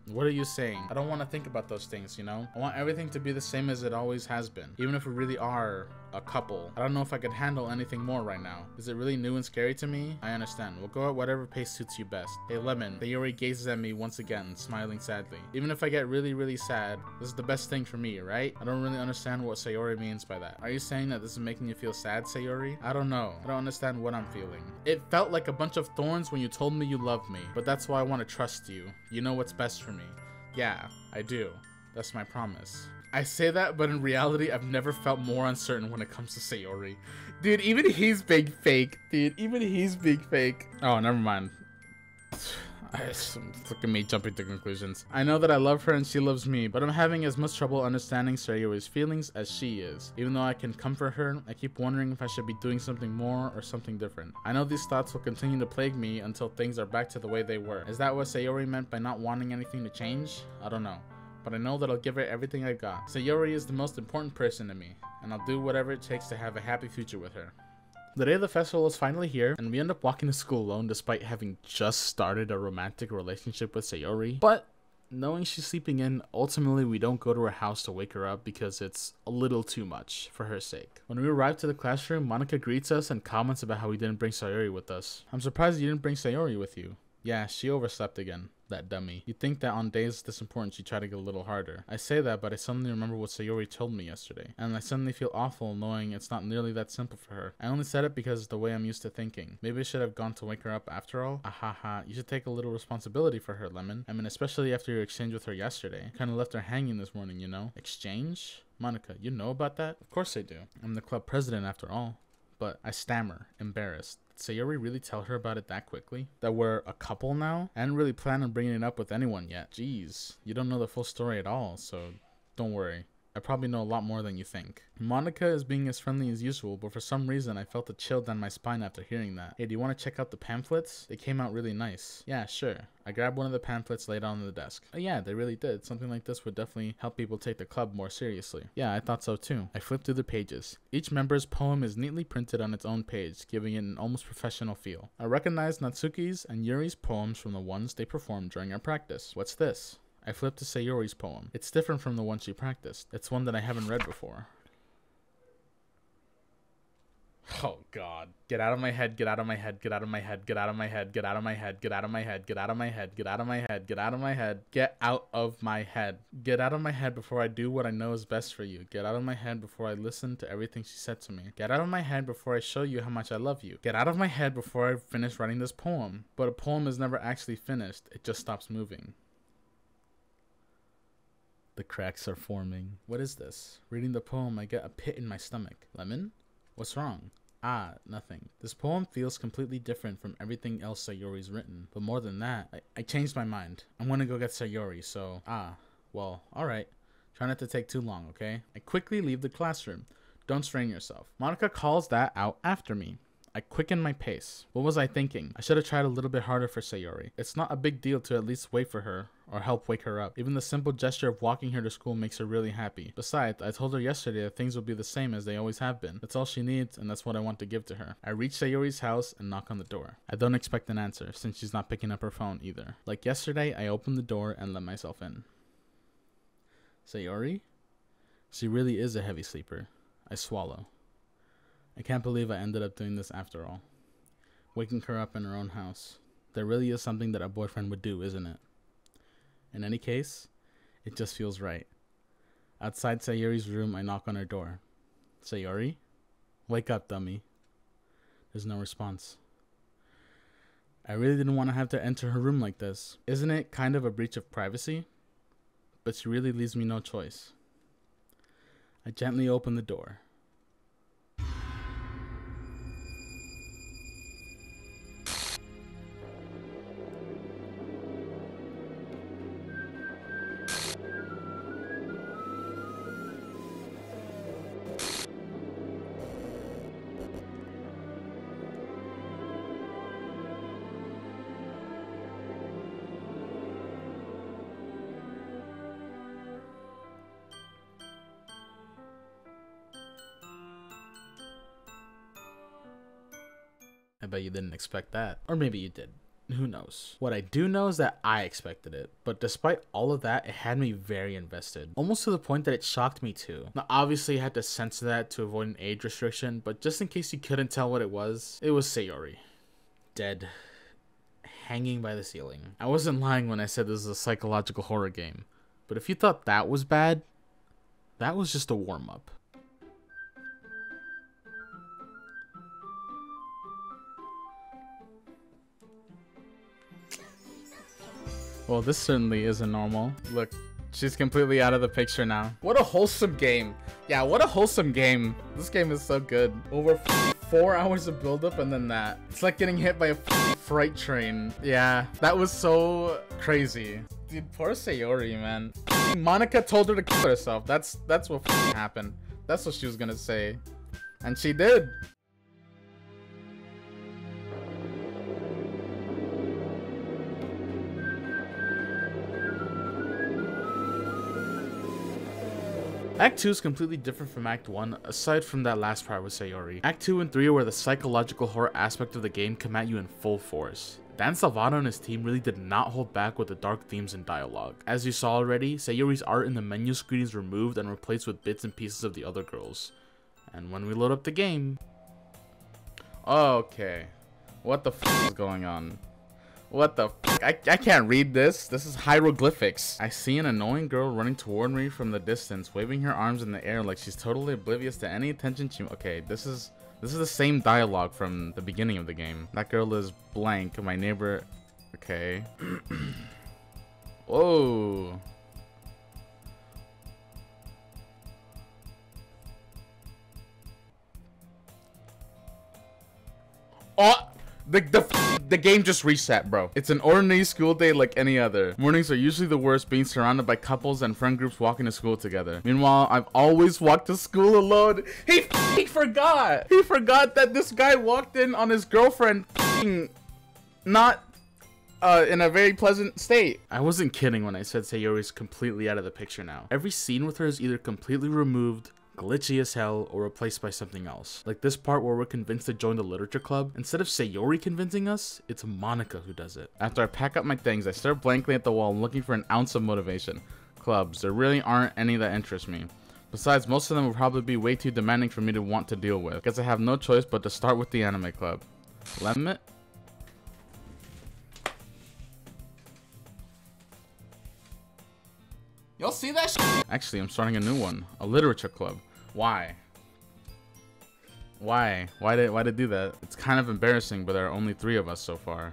What are you saying? I don't want to think about those things, you know? I want everything to be the same as it always has been. Even if we really are a couple. I don't know if I could handle anything more right now. Is it really new and scary to me? I understand. We'll go at whatever pace suits you best. Hey, Lemon. Sayori gazes at me once again, smiling sadly. Even if I get really sad, this is the best thing for me, right? I don't really understand what Sayori means by that. Are you saying that this is making you feel sad, Sayori? I don't know. I don't understand what I'm feeling. It felt like a bunch of thorns when you told me you loved me, but that's why I want to trust you. You know what's best for me. Yeah, I do. That's my promise. I say that, but in reality, I've never felt more uncertain when it comes to Sayori. Dude, even he's being fake. Dude, even he's being fake. Oh, never mind. Look at me jumping to conclusions. I know that I love her and she loves me, but I'm having as much trouble understanding Sayori's feelings as she is. Even though I can comfort her, I keep wondering if I should be doing something more or something different. I know these thoughts will continue to plague me until things are back to the way they were. Is that what Sayori meant by not wanting anything to change? I don't know. But I know that I'll give her everything I got. Sayori is the most important person to me, and I'll do whatever it takes to have a happy future with her. The day of the festival is finally here, and we end up walking to school alone despite having just started a romantic relationship with Sayori. But knowing she's sleeping in, ultimately we don't go to her house to wake her up because it's a little too much for her sake. When we arrive to the classroom, Monica greets us and comments about how we didn't bring Sayori with us. I'm surprised you didn't bring Sayori with you. Yeah, she overslept again. That dummy. You'd think that on days this important she'd try to get a little harder. I say that, but I suddenly remember what Sayori told me yesterday. And I suddenly feel awful knowing it's not nearly that simple for her. I only said it because it's the way I'm used to thinking. Maybe I should have gone to wake her up after all. Ahaha, you should take a little responsibility for her, Lemon. I mean, especially after your exchange with her yesterday. Kinda left her hanging this morning, you know? Exchange? Monica, you know about that? Of course I do. I'm the club president after all. But I stammer, embarrassed. Did Sayori really tell her about it that quickly? That we're a couple now? I hadn't really planned on bringing it up with anyone yet. Jeez, you don't know the full story at all, so don't worry. I probably know a lot more than you think. Monica is being as friendly as usual, but for some reason I felt a chill down my spine after hearing that. Hey, do you want to check out the pamphlets? They came out really nice. Yeah, sure. I grabbed one of the pamphlets laid on the desk. Oh yeah, they really did. Something like this would definitely help people take the club more seriously. Yeah, I thought so too. I flipped through the pages. Each member's poem is neatly printed on its own page, giving it an almost professional feel. I recognized Natsuki's and Yuri's poems from the ones they performed during our practice. What's this? I flipped to Sayori's poem. It's different from the one she practiced. It's one that I haven't read before. Oh god. Get out of my head, get out of my head, get out of my head, get out of my head, get out of my head, get out of my head, get out of my head, get out of my head, get out of my head, get out of my head. Get out of my head before I do what I know is best for you. Get out of my head before I listen to everything she said to me. Get out of my head before I show you how much I love you. Get out of my head before I finish writing this poem. But a poem is never actually finished. It just stops moving. The cracks are forming. What is this? Reading the poem, I get a pit in my stomach. Lemon? What's wrong? Ah, nothing. This poem feels completely different from everything else Sayori's written. But more than that, I changed my mind. I'm gonna go get Sayori, so... well, alright. Try not to take too long, okay? I quickly leave the classroom. Don't strain yourself. Monica calls that out after me. I quicken my pace. What was I thinking? I should have tried a little bit harder for Sayori. It's not a big deal to at least wait for her or help wake her up. Even the simple gesture of walking her to school makes her really happy. Besides, I told her yesterday that things will be the same as they always have been. That's all she needs, and that's what I want to give to her. I reach Sayori's house and knock on the door. I don't expect an answer, since she's not picking up her phone either. Like yesterday, I opened the door and let myself in. Sayori? She really is a heavy sleeper. I swallow. I can't believe I ended up doing this after all. Waking her up in her own house. There really is something that a boyfriend would do, isn't it? In any case, it just feels right. Outside Sayori's room, I knock on her door. Sayori? Wake up, dummy. There's no response. I really didn't want to have to enter her room like this. Isn't it kind of a breach of privacy? But she really leaves me no choice. I gently open the door. I bet you didn't expect that. Or maybe you did. Who knows? What I do know is that I expected it. But despite all of that, it had me very invested. Almost to the point that it shocked me too. Now obviously I had to censor that to avoid an age restriction, but just in case you couldn't tell what it was Sayori. Dead. Hanging by the ceiling. I wasn't lying when I said this is a psychological horror game. But if you thought that was bad, that was just a warm-up. Well, this certainly isn't normal. Look, she's completely out of the picture now. What a wholesome game. Yeah, what a wholesome game. This game is so good. Over 4 hours of build-up and then that. It's like getting hit by a freight train. Yeah, that was so crazy. Dude, poor Sayori, man. Monica told her to kill herself. That's what happened. That's what she was gonna say. And she did. Act 2 is completely different from Act 1, aside from that last part with Sayori. Act 2 and 3 are where the psychological horror aspect of the game come at you in full force. Dan Salvato and his team really did not hold back with the dark themes and dialogue. As you saw already, Sayori's art in the menu screen is removed and replaced with bits and pieces of the other girls. And when we load up the game... Okay. What the f is going on? What the f? I can't read this. This is hieroglyphics. I see an annoying girl running toward me from the distance, waving her arms in the air like she's totally oblivious to any attention she... Okay, this is the same dialogue from the beginning of the game. That girl is blank. My neighbor... Okay. Whoa. Oh! The game just reset, bro. It's an ordinary school day like any other. Mornings are usually the worst, being surrounded by couples and friend groups walking to school together. Meanwhile, I've always walked to school alone. He forgot. He forgot that this guy walked in on his girlfriend not in a very pleasant state. I wasn't kidding when I said Sayori's completely out of the picture now. Every scene with her is either completely removed, glitchy as hell, or replaced by something else. Like this part where we're convinced to join the literature club. Instead of Sayori convincing us, it's Monica who does it. After I pack up my things, I stare blankly at the wall looking for an ounce of motivation. Clubs, there really aren't any that interest me. Besides, most of them will probably be way too demanding for me to want to deal with. Guess I have no choice but to start with the anime club. Lemon? Y'all see that shit? Actually, I'm starting a new one. A literature club. Why? Why? Why did do that? It's kind of embarrassing, but there are only 3 of us so far.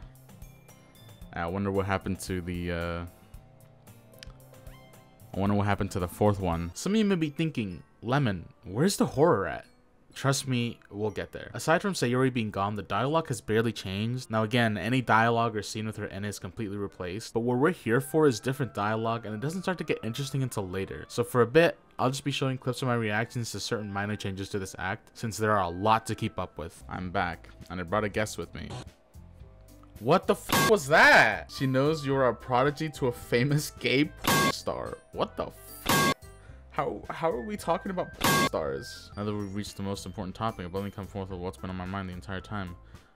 I wonder what happened to the I wonder what happened to the 4th one. Some of you may be thinking, Lemon, where's the horror at? Trust me, we'll get there. Aside from Sayori being gone, the dialogue has barely changed. Now again, any dialogue or scene with her in it is completely replaced, but what we're here for is different dialogue, and it doesn't start to get interesting until later. So for a bit, I'll just be showing clips of my reactions to certain minor changes to this act, since there are a lot to keep up with. I'm back, and I brought a guest with me. What the f was that? She knows you're a prodigy to a famous gay star. What the f? How are we talking about stars? Now that we've reached the most important topic, I've only come forth with what's been on my mind the entire time.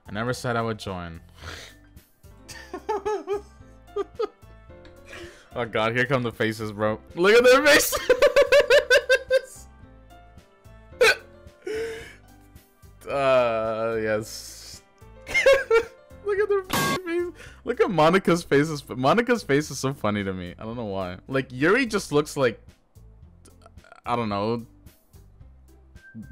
I never said I would join. Oh god, here come the faces, bro. Look at their faces! Yes. Look at their face. Look at Monica's faces. Monica's face is so funny to me. I don't know why. Like, Yuri just looks like, I don't know,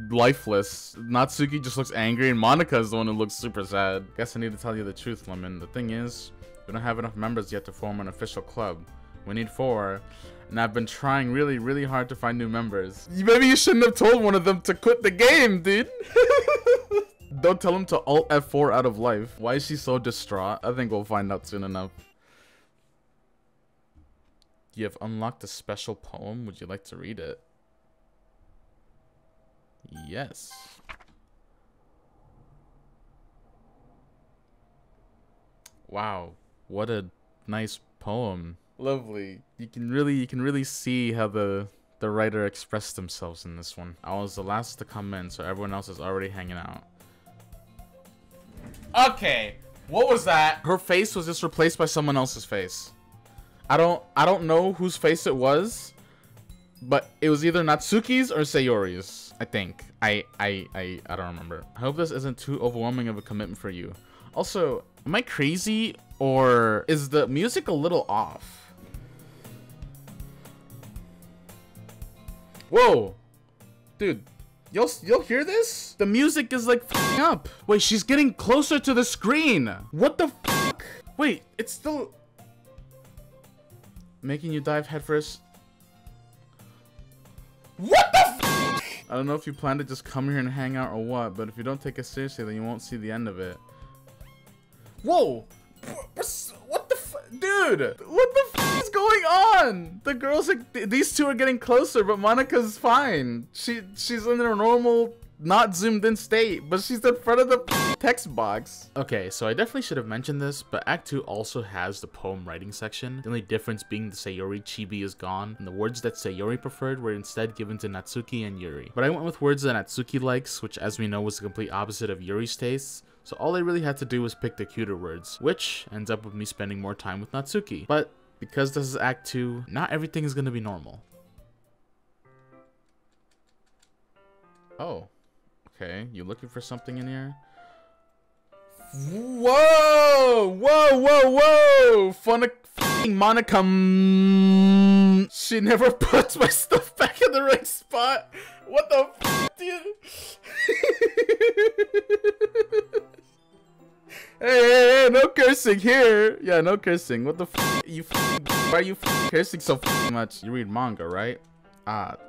lifeless. Natsuki just looks angry, and Monica is the one who looks super sad. Guess I need to tell you the truth, Lemon. The thing is, we don't have enough members yet to form an official club. We need 4, and I've been trying really hard to find new members. Maybe you shouldn't have told one of them to quit the game, dude. Don't tell him to Alt F4 out of life. Why is she so distraught? I think we'll find out soon enough. You have unlocked a special poem. Would you like to read it? Yes. Wow, what a nice poem. Lovely. You can really see how the writer expressed themselves in this one. I was the last to come in, so everyone else is already hanging out. Okay, what was that? Her face was just replaced by someone else's face. I don't know whose face it was, but it was either Natsuki's or Sayori's, I think. I don't remember. I hope this isn't too overwhelming of a commitment for you. Also, am I crazy, or is the music a little off? Whoa, dude, you'll hear this? The music is like f***ing up. Wait, she's getting closer to the screen. What the fuck? Wait, it's still making you dive headfirst. What the fuck? I don't know if you plan to just come here and hang out or what, but if you don't take it seriously, then you won't see the end of it. Whoa! What the fuck? Dude! What the fuck is going on? The girls are... These 2 are getting closer, but Monica's fine. She's in her normal, not zoomed in state, but she's in front of the text box. Okay, so I definitely should have mentioned this, but Act 2 also has the poem writing section. The only difference being the Sayori chibi is gone, and the words that Sayori preferred were instead given to Natsuki and Yuri. But I went with words that Natsuki likes, which as we know was the complete opposite of Yuri's tastes. So all I really had to do was pick the cuter words, which ends up with me spending more time with Natsuki. But because this is Act 2, not everything is going to be normal. Oh, okay. You looking for something in here? Whoa! Whoa! Whoa! Whoa! F***ing Monica. She never puts my stuff back in the right spot. What the f***, dude? Hey, no cursing here. Yeah, no cursing. What the f***? Why are you cursing so much? You read manga, right?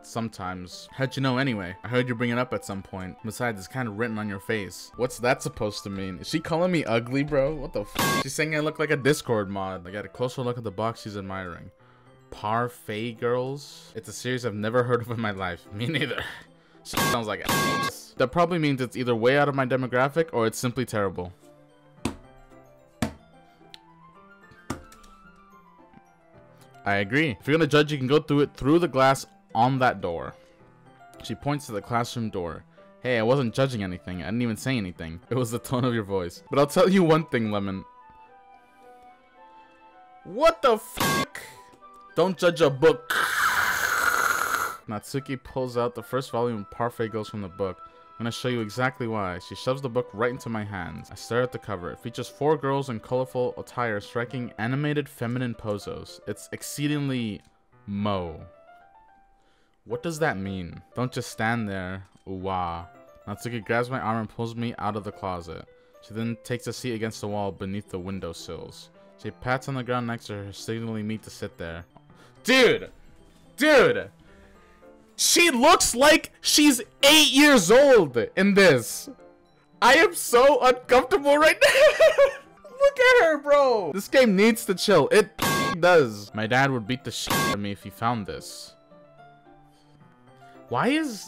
Sometimes. How'd you know anyway? I heard you bring it up at some point. Besides, it's kind of written on your face. What's that supposed to mean? Is she calling me ugly, bro? What the f? She's saying I look like a Discord mod. I got a closer look at the box she's admiring. Parfait Girls? It's a series I've never heard of in my life. Me neither. She sounds like ass. That probably means it's either way out of my demographic or it's simply terrible. I agree. If you're gonna judge, you can go through it through the glass on that door. She points to the classroom door. Hey, I wasn't judging anything. I didn't even say anything. It was the tone of your voice. But I'll tell you one thing, Lemon. What the fuck? Don't judge a book. Natsuki pulls out the first volume of Parfait Girls from the book. I'm gonna show you exactly why. She shoves the book right into my hands. I stare at the cover. It features 4 girls in colorful attire striking animated feminine poses. It's exceedingly mo. What does that mean? Don't just stand there. Ooh-wah. Natsuki grabs my arm and pulls me out of the closet. She then takes a seat against the wall beneath the windowsills. She pats on the ground next to her, signaling me to sit there. Dude! Dude! She looks like she's 8 years old in this. I am so uncomfortable right now. Look at her, bro. This game needs to chill. It does. My dad would beat the shit out of me if he found this. Why is...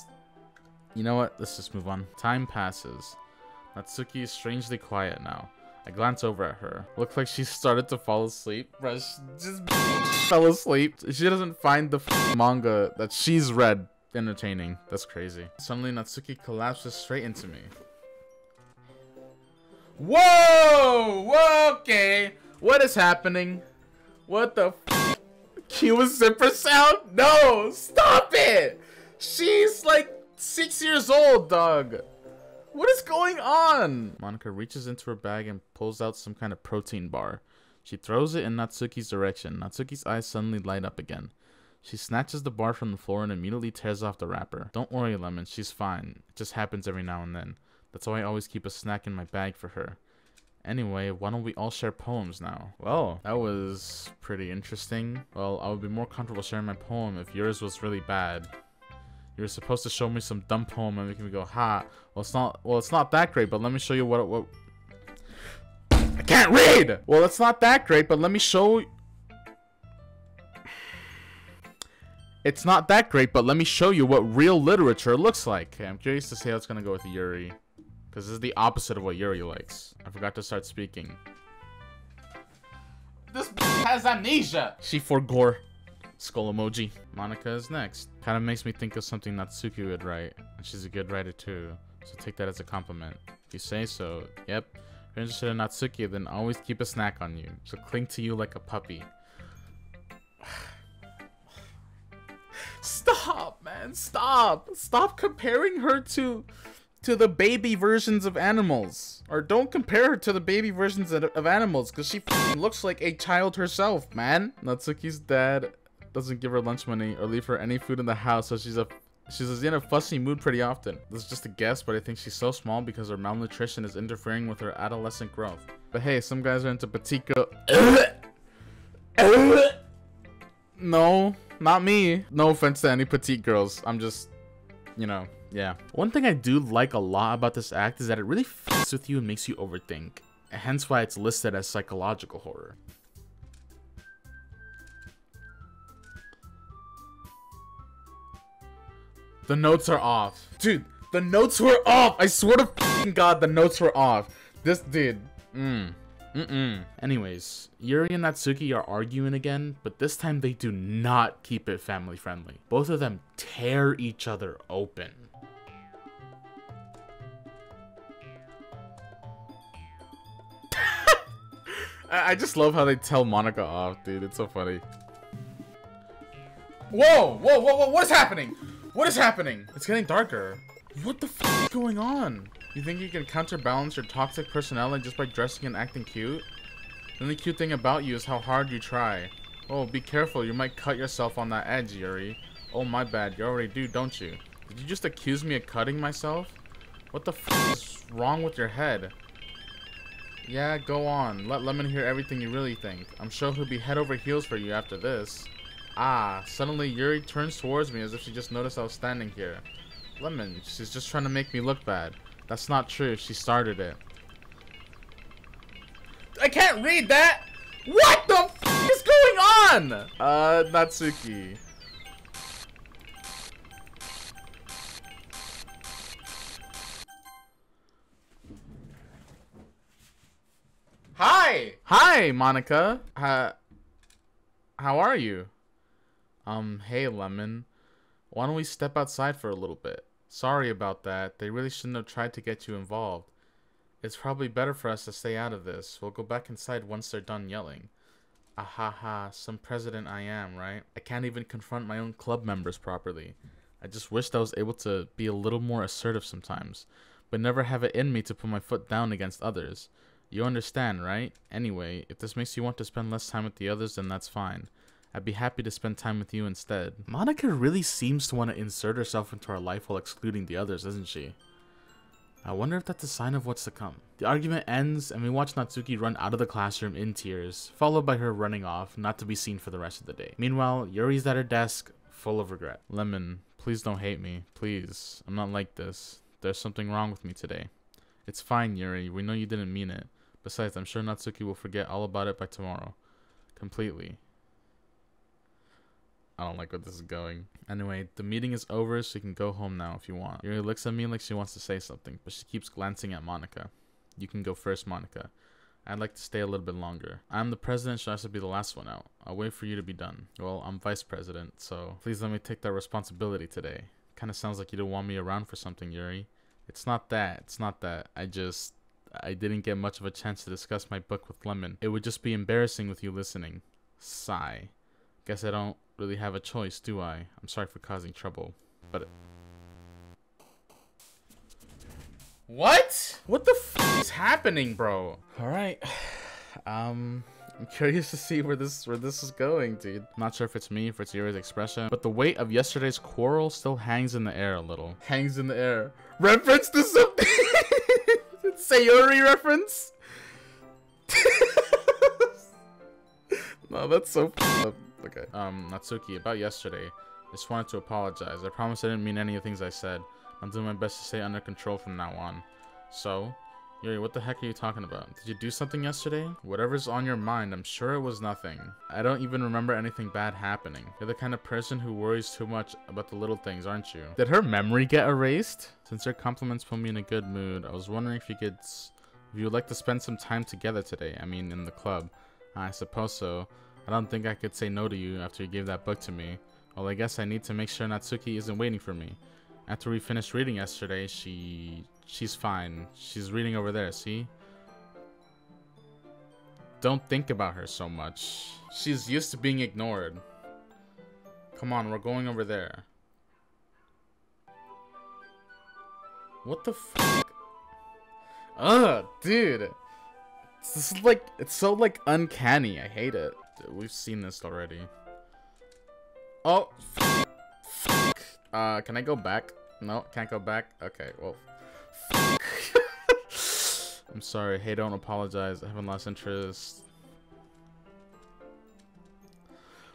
You know what? Let's just move on. Time passes. Natsuki is strangely quiet now. I glance over at her. Looks like she started to fall asleep. Bro, she just fell asleep. She doesn't find the manga that she's read entertaining. That's crazy. Suddenly, Natsuki collapses straight into me. Whoa! Whoa, okay. What is happening? What the f? Cue a zipper sound? No! Stop it! She's like 6 years old, dog. What is going on? Monica reaches into her bag and pulls out some kind of protein bar. She throws it in Natsuki's direction. Natsuki's eyes suddenly light up again. She snatches the bar from the floor and immediately tears off the wrapper. Don't worry, Lemon. She's fine. It just happens every now and then. That's why I always keep a snack in my bag for her. Anyway, why don't we all share poems now? Well, that was pretty interesting. Well, I would be more comfortable sharing my poem if yours was really bad. You were supposed to show me some dumb poem and make me go, ha. Well, it's not that great, but let me show you what I can't read! Well, it's not that great, but let me show... It's not that great, but let me show you what real literature looks like. Okay, I'm curious to see how it's gonna go with Yuri. Because this is the opposite of what Yuri likes. I forgot to start speaking. This has amnesia! She forgore. Skull emoji. Monica is next. Kind of makes me think of something Natsuki would write. And she's a good writer too. So take that as a compliment. If you say so, yep. If you're interested in Natsuki, then always keep a snack on you. She'll cling to you like a puppy. Stop, man. Stop. Stop comparing her to the baby versions of animals. Or don't compare her to the baby versions of animals. Because she looks like a child herself, man. Natsuki's dad doesn't give her lunch money or leave her any food in the house, so she's in a fussy mood pretty often. This is just a guess, but I think she's so small because her malnutrition is interfering with her adolescent growth. But hey, some guys are into petite girl. No, not me. No offense to any petite girls. I'm just, you know, yeah. One thing I do like a lot about this act is that it really fucks with you and makes you overthink. Hence why it's listed as psychological horror. The notes are off. Dude, the notes were off. I swear to f***ing God, the notes were off. This dude. Anyways, Yuri and Natsuki are arguing again, but this time they do not keep it family friendly. Both of them tear each other open. I just love how they tell Monica off, dude. It's so funny. Whoa, what is happening? What is happening? It's getting darker. What the f is going on? You think you can counterbalance your toxic personality just by dressing and acting cute? The only cute thing about you is how hard you try. Oh, be careful, you might cut yourself on that edge, Yuri. Oh, my bad, you already do, don't you? Did you just accuse me of cutting myself? What the f is wrong with your head? Yeah, go on. Let Lemon hear everything you really think. I'm sure he'll be head over heels for you after this. Ah, suddenly Yuri turns towards me as if she just noticed I was standing here. Lemon, she's just trying to make me look bad. That's not true, she started it. I can't read that! What the f is going on? Natsuki. Hi! Hi, Monica. How are you? Hey, Lemon. Why don't we step outside for a little bit? Sorry about that. They really shouldn't have tried to get you involved. It's probably better for us to stay out of this. We'll go back inside once they're done yelling. Ahaha, some president I am, right? I can't even confront my own club members properly. I just wished I was able to be a little more assertive sometimes, but never have it in me to put my foot down against others. You understand, right? Anyway, if this makes you want to spend less time with the others, then that's fine. I'd be happy to spend time with you instead. Monica really seems to want to insert herself into our life while excluding the others, doesn't she? I wonder if that's a sign of what's to come. The argument ends, and we watch Natsuki run out of the classroom in tears, followed by her running off, not to be seen for the rest of the day. Meanwhile, Yuri's at her desk, full of regret. Lemon, please don't hate me. Please. I'm not like this. There's something wrong with me today. It's fine, Yuri. We know you didn't mean it. Besides, I'm sure Natsuki will forget all about it by tomorrow. Completely. I don't like where this is going. Anyway, the meeting is over, so you can go home now if you want. Yuri looks at me like she wants to say something, but she keeps glancing at Monica. You can go first, Monica. I'd like to stay a little bit longer. I'm the president, so I should be the last one out. I'll wait for you to be done. Well, I'm vice president, so please let me take that responsibility today. Kinda sounds like you don't want me around for something, Yuri. It's not that. It's not that. I didn't get much of a chance to discuss my book with Lemon. It would just be embarrassing with you listening. Sigh. Guess I don't really have a choice, do I? I'm sorry for causing trouble, but... What? What the f is happening, bro? Alright. I'm curious to see where this is going, dude. I'm not sure if it's me, if it's Yuri's expression, but the weight of yesterday's quarrel still hangs in the air a little. Hangs in the air. Reference to something? Sayori reference? No, that's so f***ed up. Okay. Natsuki, about yesterday. I just wanted to apologize. I promise I didn't mean any of the things I said. I'm doing my best to stay under control from now on. So, Yuri, what the heck are you talking about? Did you do something yesterday? Whatever's on your mind, I'm sure it was nothing. I don't even remember anything bad happening. You're the kind of person who worries too much about the little things, aren't you? Did her memory get erased? Since your compliments put me in a good mood, I was wondering if you would like to spend some time together today. I mean, in the club. I suppose so. I don't think I could say no to you after you gave that book to me. Well, I guess I need to make sure Natsuki isn't waiting for me. After we finished reading yesterday, she's fine. She's reading over there, see? Don't think about her so much. She's used to being ignored. Come on, we're going over there. What the fuck? Ugh, dude. This is like, it's so like uncanny. I hate it. Dude, we've seen this already. Oh, can I go back? No, can't go back. Okay, well, I'm sorry. Hey, don't apologize. I haven't lost interest.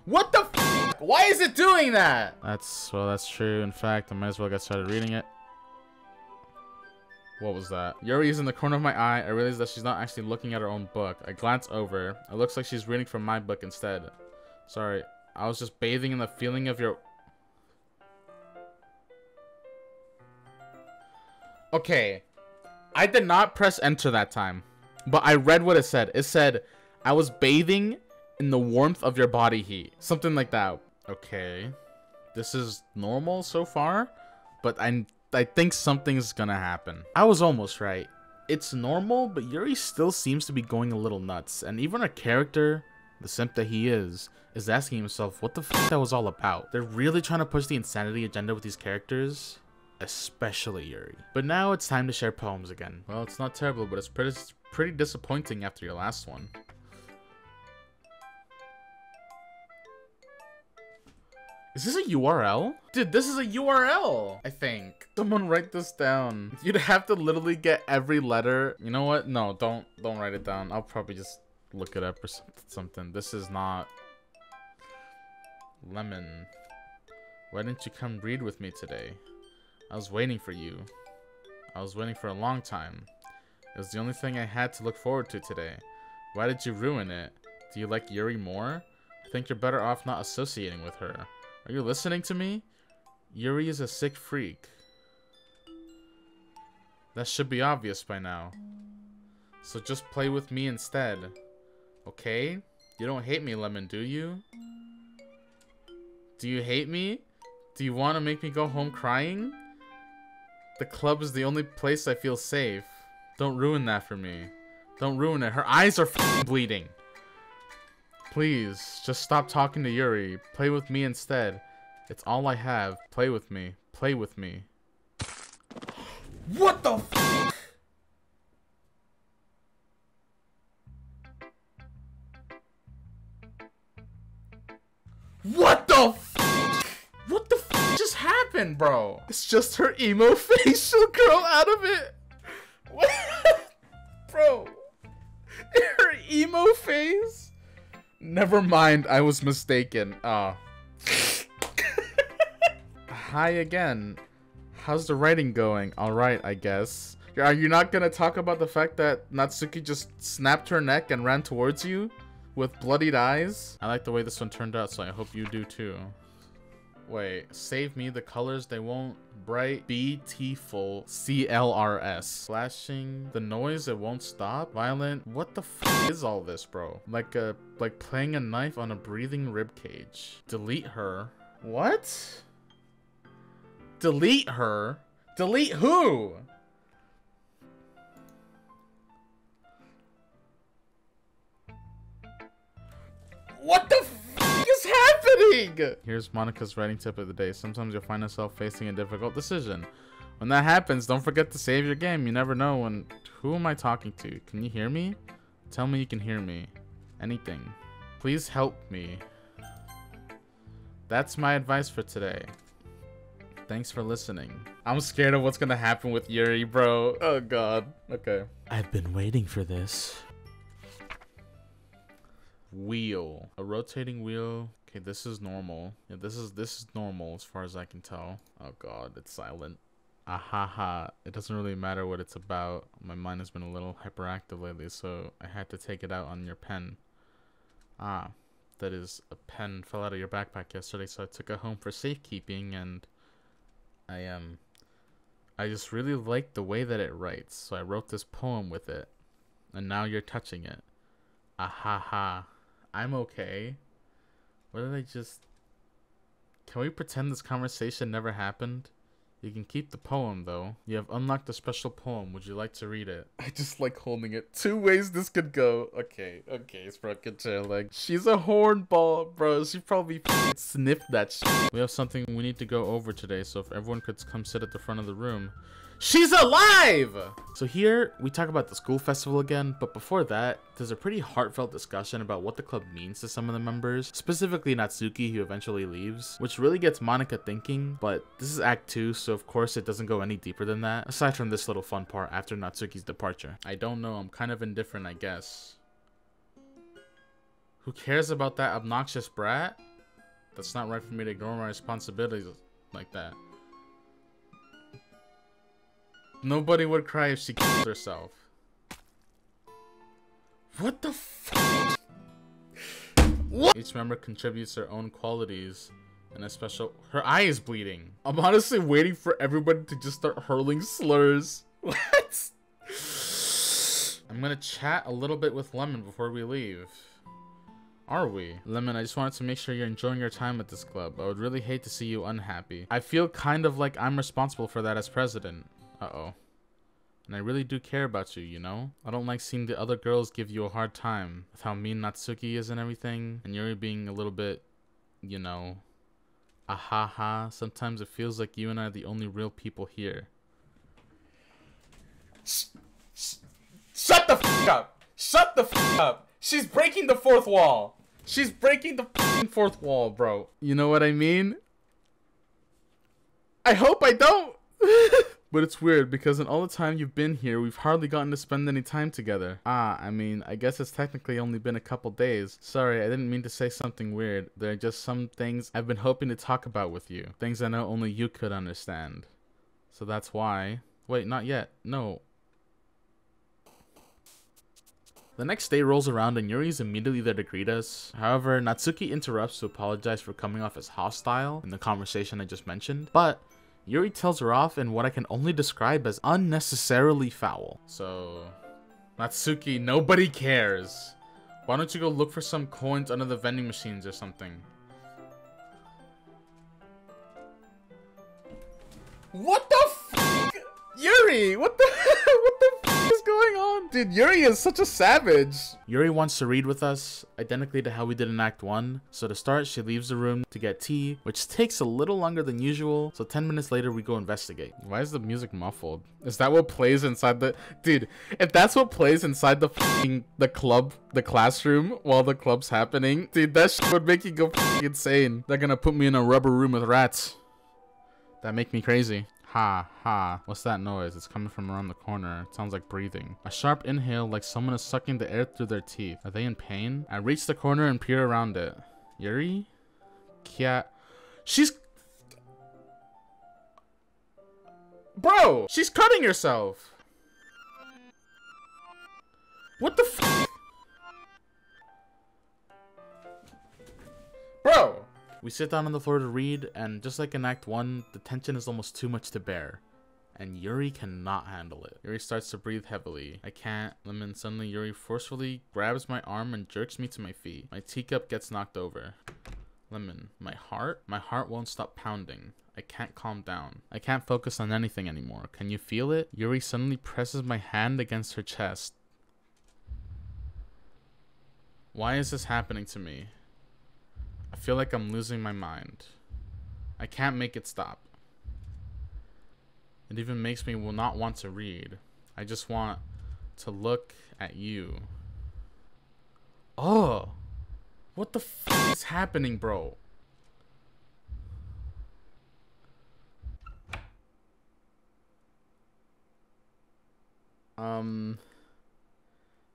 What the f? Why is it doing that? That's true. In fact, I might as well get started reading it. What was that? Yuri is in the corner of my eye. I realize that she's not actually looking at her own book. I glance over. It looks like she's reading from my book instead. Sorry, I was just bathing in the feeling of your... Okay, I did not press enter that time, but I read what it said. It said, I was bathing in the warmth of your body heat. Something like that. Okay, this is normal so far, but I think something's gonna happen. I was almost right. It's normal, but Yuri still seems to be going a little nuts. And even our character, the simp that he is asking himself what the f that was all about. They're really trying to push the insanity agenda with these characters. especially Yuri. But now it's time to share poems again. Well, it's not terrible, but it's pretty disappointing after your last one. Is this a URL? Dude, this is a URL, I think. Someone write this down. You'd have to literally get every letter. You know what? No, don't write it down. I'll probably just look it up or something. This is not... Lemon. Why didn't you come read with me today? I was waiting for you. I was waiting for a long time. It was the only thing I had to look forward to today. Why did you ruin it? Do you like Yuri more? I think you're better off not associating with her. Are you listening to me? Yuri is a sick freak. That should be obvious by now. So just play with me instead. Okay? You don't hate me, Lemon, do you? Do you hate me? Do you want to make me go home crying? The club is the only place I feel safe. Don't ruin that for me. Don't ruin it. Her eyes are f***ing bleeding. Please, just stop talking to Yuri. Play with me instead. It's all I have. Play with me. Play with me. What the f***? What the f***? What the f*** just happened, bro? It's just her emo face. She'll grow out of it. What? Bro. Her emo phase? Never mind, I was mistaken. Hi again. How's the writing going? Alright, I guess. Are you not gonna talk about the fact that Natsuki just snapped her neck and ran towards you? With bloodied eyes? I like the way this one turned out, so I hope you do too. Wait, save me the colors, they won't. Bright, beautiful, CLRS. Flashing, the noise, it won't stop. Violent, what the f is all this, bro? Like playing a knife on a breathing rib cage. Delete her. What? Delete her? Delete who? What the f is happening? Here's Monica's writing tip of the day. Sometimes you'll find yourself facing a difficult decision. When that happens, don't forget to save your game. You never know when... Who am I talking to? Can you hear me? Tell me you can hear me. Anything. Please help me. That's my advice for today. Thanks for listening. I'm scared of what's gonna happen with Yuri, bro. Oh god. Okay. I've been waiting for this. Wheel. A rotating wheel. Okay, this is normal. Yeah, this is normal as far as I can tell. Oh god, it's silent. Ahaha. It doesn't really matter what it's about. My mind has been a little hyperactive lately, so I had to take it out on your pen. Ah, that is, a pen fell out of your backpack yesterday, so I took it home for safekeeping, and I just really like the way that it writes, so I wrote this poem with it, and now you're touching it. Ahaha. I'm okay. What did I just... Can we pretend this conversation never happened? You can keep the poem, though. You have unlocked a special poem. Would you like to read it? I just like holding it. 2 ways this could go. Okay, it's broken chair leg. She's a hornball, bro. She probably sniffed that shit. We have something we need to go over today, so if everyone could come sit at the front of the room. She's alive! So here, we talk about the school festival again, but before that, there's a pretty heartfelt discussion about what the club means to some of the members, specifically Natsuki, who eventually leaves, which really gets Monica thinking, but this is Act 2, so of course it doesn't go any deeper than that, aside from this little fun part after Natsuki's departure. I don't know, I'm kind of indifferent, I guess. Who cares about that obnoxious brat? That's not right for me to ignore my responsibilities like that. Nobody would cry if she killed herself. What the f? What? Each member contributes their own qualities and a special... Her eye is bleeding. I'm honestly waiting for everybody to just start hurling slurs. What? I'm gonna chat a little bit with Lemon before we leave. Are we? Lemon, I just wanted to make sure you're enjoying your time at this club. I would really hate to see you unhappy. I feel kind of like I'm responsible for that as president. Uh-oh. And I really do care about you, you know? I don't like seeing the other girls give you a hard time with how mean Natsuki is and everything, and Yuri being a little bit, you know, Ahaha, sometimes it feels like you and I are the only real people here. Shut the f up! Shut the f up! She's breaking the fourth wall! She's breaking the f***ing fourth wall, bro. You know what I mean? I hope I don't! But it's weird because in all the time you've been here, we've hardly gotten to spend any time together. I mean, I guess it's technically only been a couple days. Sorry, I didn't mean to say something weird. There are just some things I've been hoping to talk about with you. Things I know only you could understand. So that's why... Wait, not yet. No. The next day rolls around and Yuri is immediately there to greet us. However, Natsuki interrupts to apologize for coming off as hostile in the conversation I just mentioned. But... Yuri tells her off in what I can only describe as unnecessarily foul. So, Natsuki, nobody cares. Why don't you go look for some coins under the vending machines or something? What the f***? Yuri, what the f*** is going on? Dude, Yuri is such a savage. Yuri wants to read with us, identically to how we did in Act 1. So to start, she leaves the room to get tea, which takes a little longer than usual. So 10 minutes later, we go investigate. Why is the music muffled? Is that what plays inside the... Dude, if that's what plays inside the classroom while the club's happening, dude, that shit would make you go insane. They're gonna put me in a rubber room with rats. That make me crazy. Ha, ha. What's that noise? It's coming from around the corner. It sounds like breathing. A sharp inhale like someone is sucking the air through their teeth. Are they in pain? I reach the corner and peer around it. Yuri? Kya... She's... Bro! She's cutting herself! What the f... Bro! We sit down on the floor to read, and just like in Act 1, the tension is almost too much to bear. And Yuri cannot handle it. Yuri starts to breathe heavily. I can't. Lemon. Suddenly Yuri forcefully grabs my arm and jerks me to my feet. My teacup gets knocked over. Lemon. My heart? My heart won't stop pounding. I can't calm down. I can't focus on anything anymore. Can you feel it? Yuri suddenly presses my hand against her chest. Why is this happening to me? I feel like I'm losing my mind. I can't make it stop. It even makes me not want to read. I just want to look at you. Oh! What the f is happening, bro?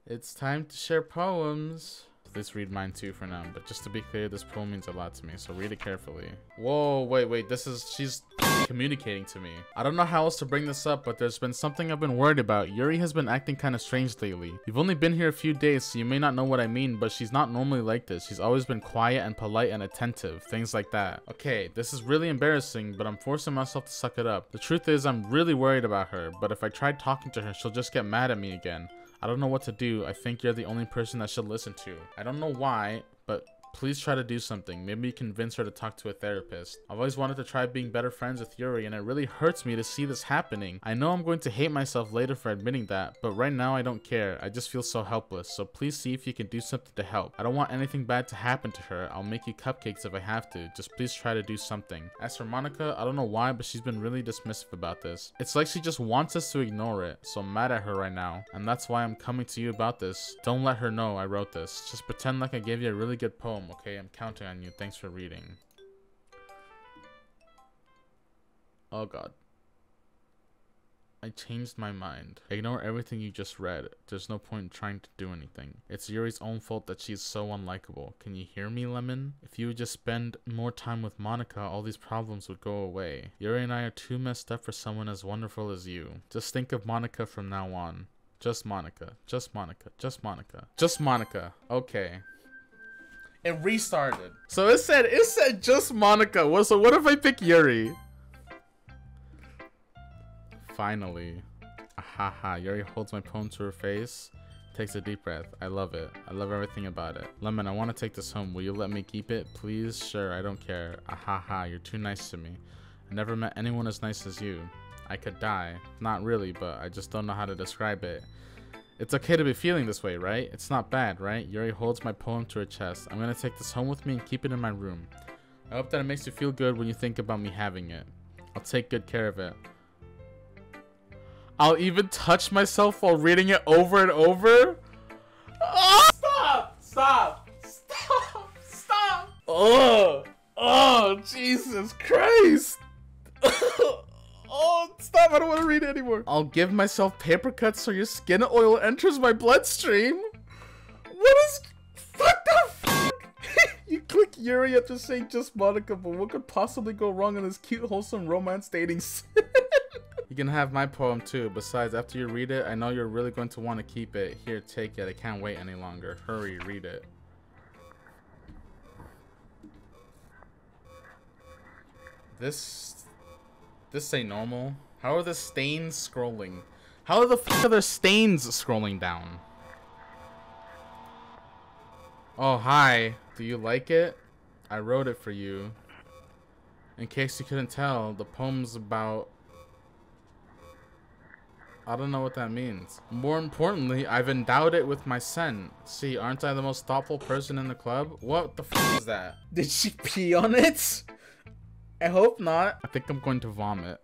It's time to share poems. Please read mine too for now, but just to be clear, this poem means a lot to me, so read it carefully. Whoa, wait, she's communicating to me. I don't know how else to bring this up, but there's been something I've been worried about. Yuri has been acting kind of strange lately. You've only been here a few days, so you may not know what I mean, but she's not normally like this. She's always been quiet and polite and attentive, things like that. Okay, this is really embarrassing, but I'm forcing myself to suck it up. The truth is, I'm really worried about her, but if I try talking to her, she'll just get mad at me again. I don't know what to do. I think you're the only person that she'll listen to. I don't know why, but please try to do something. Maybe convince her to talk to a therapist. I've always wanted to try being better friends with Yuri, and it really hurts me to see this happening. I know I'm going to hate myself later for admitting that, but right now I don't care. I just feel so helpless, so please see if you can do something to help. I don't want anything bad to happen to her. I'll make you cupcakes if I have to. Just please try to do something. As for Monica, I don't know why, but she's been really dismissive about this. It's like she just wants us to ignore it, so I'm mad at her right now, and that's why I'm coming to you about this. Don't let her know I wrote this. Just pretend like I gave you a really good poem. Okay, I'm counting on you. Thanks for reading. Oh god. I changed my mind. Ignore everything you just read. There's no point in trying to do anything. It's Yuri's own fault that she's so unlikable. Can you hear me, Lemon? If you would just spend more time with Monica, all these problems would go away. Yuri and I are too messed up for someone as wonderful as you. Just think of Monica from now on. Just Monica. Just Monica. Just Monica. Just Monica. Okay. It restarted. So it said just Monica. Well, so what if I pick Yuri? Finally. Ahaha. Yuri holds my poem to her face. Takes a deep breath. I love it. I love everything about it. Lemon, I want to take this home. Will you let me keep it? Please? Sure, I don't care. Ahaha. You're too nice to me. I never met anyone as nice as you. I could die. Not really, but I just don't know how to describe it. It's okay to be feeling this way, right? It's not bad, right? Yuri holds my poem to her chest. I'm gonna take this home with me and keep it in my room. I hope that it makes you feel good when you think about me having it. I'll take good care of it. I'll even touch myself while reading it over and over. Oh, stop! Stop! Stop! Stop! Oh! Oh, Jesus Christ! Oh, stop! I don't want to read it anymore. I'll give myself paper cuts so your skin oil enters my bloodstream. What is... What the fuck? You click Yuri after saying just Monica, but what could possibly go wrong in this cute, wholesome romance dating sim? You can have my poem too. Besides, after you read it, I know you're really going to want to keep it. Here, take it. I can't wait any longer. Hurry, read it. This ain't normal. How are the stains scrolling? How the fuck are there stains scrolling down? Oh, hi. Do you like it? I wrote it for you. In case you couldn't tell, the poem's about... I don't know what that means. More importantly, I've endowed it with my scent. See, aren't I the most thoughtful person in the club? What the f is that? Did she pee on it? I hope not. I think I'm going to vomit.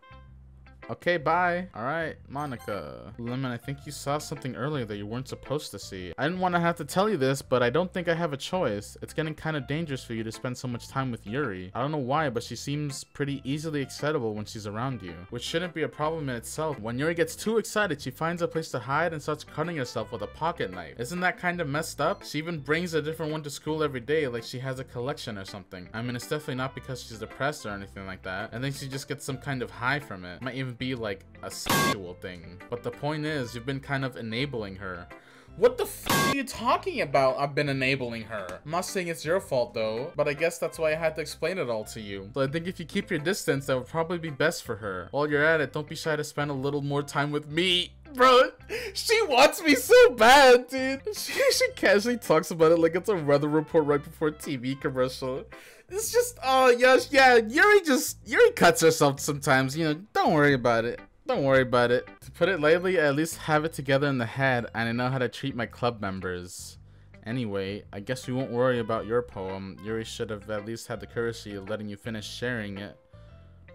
Okay, bye. Alright, Monica. Lemon, I think you saw something earlier that you weren't supposed to see. I didn't want to have to tell you this, but I don't think I have a choice. It's getting kind of dangerous for you to spend so much time with Yuri. I don't know why, but she seems pretty easily excitable when she's around you, which shouldn't be a problem in itself. When Yuri gets too excited, she finds a place to hide and starts cutting herself with a pocket knife. Isn't that kind of messed up? She even brings a different one to school every day, like she has a collection or something. I mean, it's definitely not because she's depressed or anything like that. I think she just gets some kind of high from it. Might even be like a sexual thing. But the point is, you've been kind of enabling her. What the f are you talking about? I've been enabling her. I'm not saying it's your fault though, but I guess that's why I had to explain it all to you. So I think if you keep your distance, that would probably be best for her. While you're at it, don't be shy to spend a little more time with me. Bro, she wants me so bad, dude. She casually talks about it like it's a weather report right before a TV commercial. It's just, oh, yeah, Yuri cuts herself sometimes, you know, don't worry about it. Don't worry about it. To put it lightly, I at least have it together in the head, and I know how to treat my club members. Anyway, I guess we won't worry about your poem. Yuri should have at least had the courtesy of letting you finish sharing it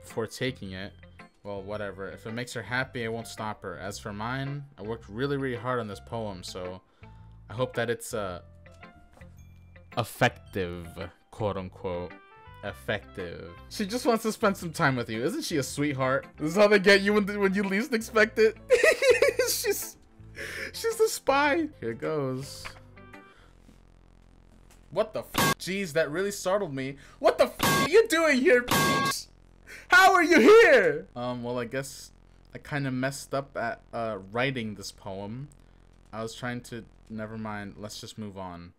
before taking it. Well, whatever. If it makes her happy, I won't stop her. As for mine, I worked really hard on this poem, so I hope that it's effective, quote unquote. Effective. She just wants to spend some time with you. Isn't she a sweetheart? This is how they get you when you least expect it. she's the spy. Here goes. What the f? Jeez, that really startled me. What the f are you doing here? How are you here? Well, I guess I kind of messed up at writing this poem. I was trying to... Never mind. Let's just move on.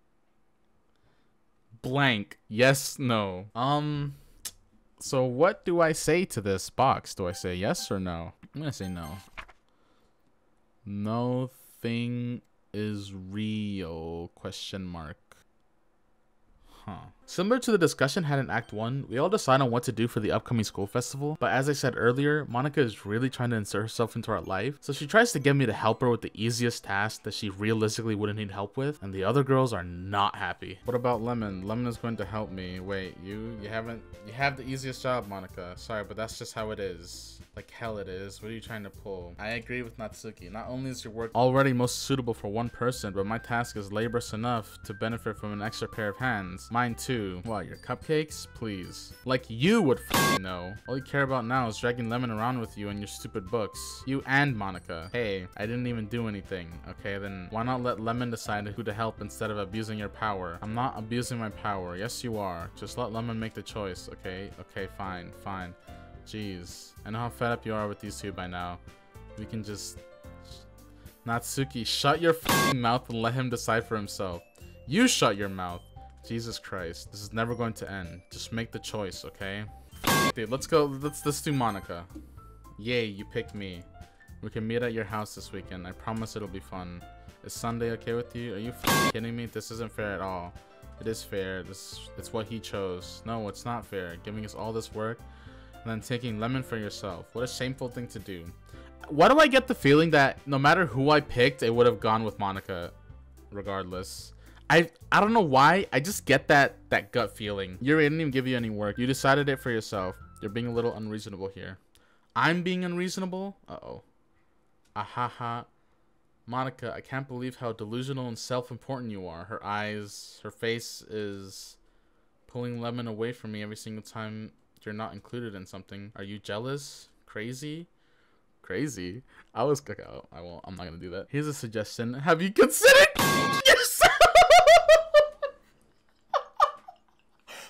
Blank. Yes, no. So what do I say to this box? Do I say yes or no? I'm gonna say no. No thing is real, question mark. Huh. Similar to the discussion had in Act 1, we all decide on what to do for the upcoming school festival, but as I said earlier, Monica is really trying to insert herself into our life, so she tries to get me to help her with the easiest task that she realistically wouldn't need help with, and the other girls are not happy. What about Lemon? Lemon is going to help me. Wait, you have the easiest job, Monica. Sorry, but that's just how it is. Like hell it is. What are you trying to pull? I agree with Natsuki. Not only is your work already most suitable for one person, but my task is laborious enough to benefit from an extra pair of hands. Mine too. What, your cupcakes? Please. Like you would f***ing know. All you care about now is dragging Lemon around with you and your stupid books. You and Monica. Hey, I didn't even do anything. Okay, then why not let Lemon decide who to help instead of abusing your power? I'm not abusing my power. Yes, you are. Just let Lemon make the choice, okay? Okay, fine. Jeez. I know how fed up you are with these two by now. We can just... Natsuki, shut your f***ing mouth and let him decide for himself. You shut your mouth. Jesus Christ. This is never going to end. Just make the choice, okay? Dude, let's go. Let's do Monica. Yay, you picked me. We can meet at your house this weekend. I promise it'll be fun. Is Sunday okay with you? Are you f***ing kidding me? This isn't fair at all. It is fair. It's what he chose. No, it's not fair. Giving us all this work and then taking Lemon for yourself. What a shameful thing to do. Why do I get the feeling that no matter who I picked, it would have gone with Monica regardless? I don't know why. I just get that gut feeling. Yuri, I didn't even give you any work. You decided it for yourself. You're being a little unreasonable here. I'm being unreasonable? Uh-oh. Ahaha. Monica, I can't believe how delusional and self-important you are. Her eyes, her face is pulling Lemon away from me every single time you're not included in something. Are you jealous? Crazy? Crazy? I was oh, I'm not gonna do that. Here's a suggestion. Have you considered yourself?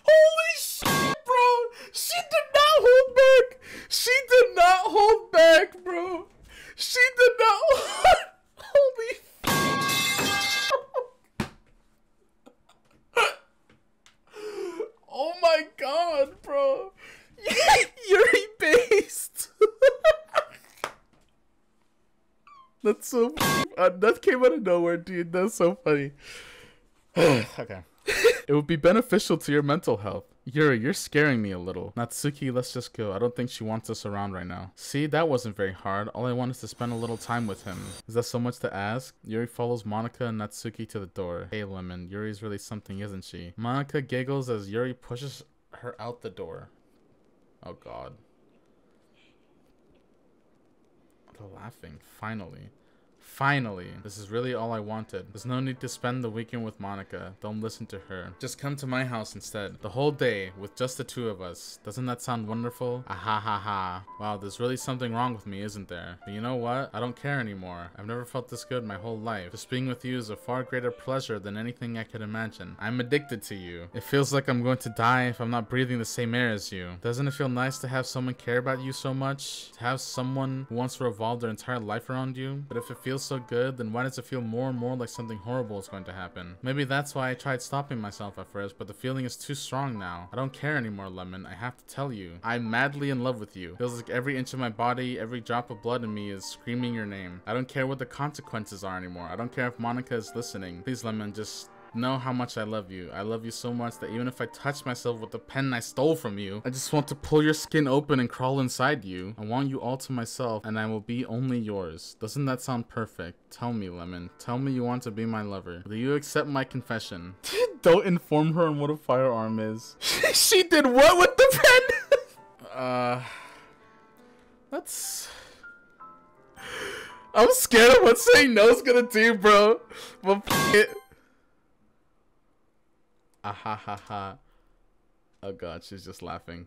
Holy shit, bro! She did not hold back! She did not hold back, bro! She did not holy oh my god, bro! Yuri based. That's so that came out of nowhere, dude. That's so funny. Okay. It would be beneficial to your mental health. Yuri, you're scaring me a little. Natsuki, let's just go. I don't think she wants us around right now. See, that wasn't very hard. All I want is to spend a little time with him. Is that so much to ask? Yuri follows Monica and Natsuki to the door. Hey, Lemon, Yuri's really something, isn't she? Monica giggles as Yuri pushes her out the door. Oh, God. They're laughing. Finally. Finally. This is really all I wanted. There's no need to spend the weekend with Monica. Don't listen to her. Just come to my house instead. The whole day with just the two of us. Doesn't that sound wonderful? Ahahaha. Wow, there's really something wrong with me, isn't there? But you know what? I don't care anymore. I've never felt this good my whole life. Just being with you is a far greater pleasure than anything I could imagine. I'm addicted to you. It feels like I'm going to die if I'm not breathing the same air as you. Doesn't it feel nice to have someone care about you so much? To have someone who wants to revolve their entire life around you? But if it feels so good, then why does it feel more and more like something horrible is going to happen? Maybe that's why I tried stopping myself at first, but the feeling is too strong now. I don't care anymore, Lemon. I have to tell you. I'm madly in love with you. Feels like every inch of my body, every drop of blood in me is screaming your name. I don't care what the consequences are anymore. I don't care if Monica is listening. Please, Lemon, just know how much I love you. I love you so much that even if I touch myself with the pen I stole from you, I just want to pull your skin open and crawl inside you. I want you all to myself, and I will be only yours. Doesn't that sound perfect? Tell me, Lemon. Tell me you want to be my lover. Do you accept my confession? Don't inform her on what a firearm is. She did what with the pen? That's... I'm scared of what saying no is gonna do, bro. But it. Ahahaha. Oh god, she's just laughing.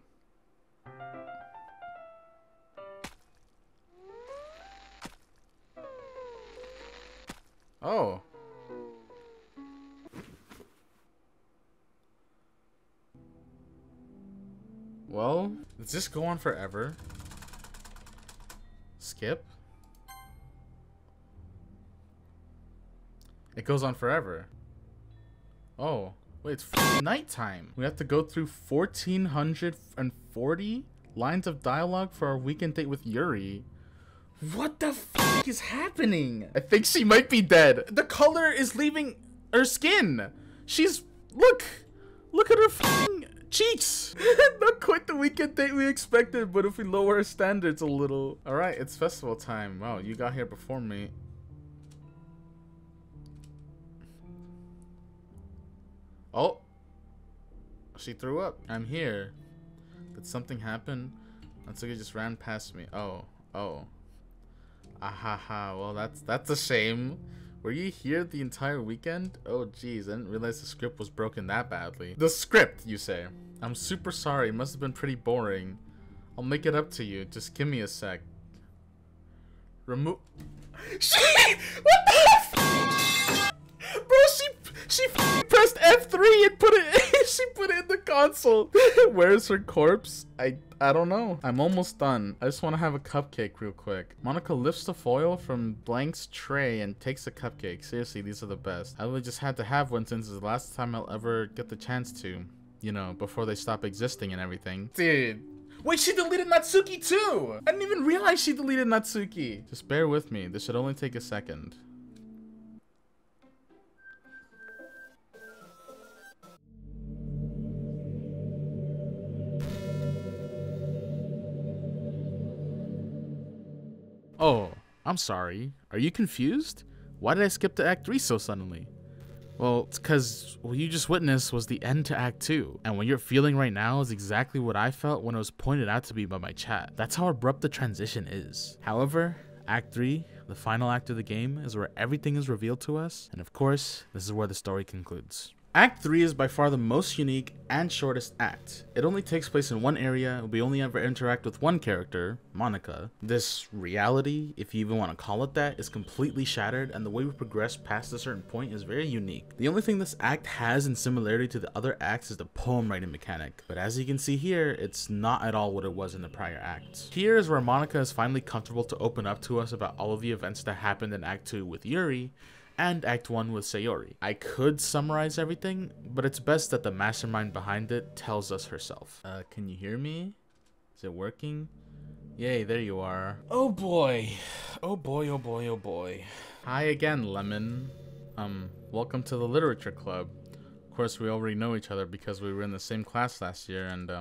Oh. Well, does this go on forever? Skip? It goes on forever. Oh. Wait, it's nighttime. We have to go through 1,440 lines of dialogue for our weekend date with Yuri. What the f is happening? I think she might be dead. The color is leaving her skin. She's... Look at her f***ing cheeks. Not quite the weekend date we expected, but if we lower our standards a little. Alright, it's festival time. Wow, you got here before me. Oh, she threw up. I'm here. Did something happen? Natsuki just ran past me. Oh. Ahaha. Well, that's a shame. Were you here the entire weekend? Oh, geez. I didn't realize the script was broken that badly. The script, you say? I'm super sorry. It must have been pretty boring. I'll make it up to you. Just give me a sec. Remove. What the f? Bro, she pressed F3 and put it. She put it in the console. Where's her corpse? I don't know. I'm almost done. I just want to have a cupcake real quick. Monica lifts the foil from Blank's tray and takes a cupcake. Seriously, these are the best. I really just had to have one since it's the last time I'll ever get the chance to. You know, before they stop existing and everything. Dude. Wait, she deleted Natsuki too! I didn't even realize she deleted Natsuki. Just bear with me. This should only take a second. Oh, I'm sorry. Are you confused? Why did I skip to Act 3 so suddenly? Well, it's because what you just witnessed was the end to Act 2, and what you're feeling right now is exactly what I felt when it was pointed out to me by my chat. That's how abrupt the transition is. However, Act 3, the final act of the game, is where everything is revealed to us, and of course, this is where the story concludes. Act 3 is by far the most unique and shortest act. It only takes place in one area, we only ever interact with one character, Monica. This reality, if you even want to call it that, is completely shattered, and the way we progress past a certain point is very unique. The only thing this act has in similarity to the other acts is the poem writing mechanic, but as you can see here, it's not at all what it was in the prior acts. Here is where Monica is finally comfortable to open up to us about all of the events that happened in Act 2 with Yuri, and Act 1 with Sayori. I could summarize everything, but it's best that the mastermind behind it tells us herself. Can you hear me? Is it working? Yay, there you are. Oh boy. Oh boy, oh boy, oh boy. Hi again, Lemon. Welcome to the Literature Club. Of course, we already know each other because we were in the same class last year, and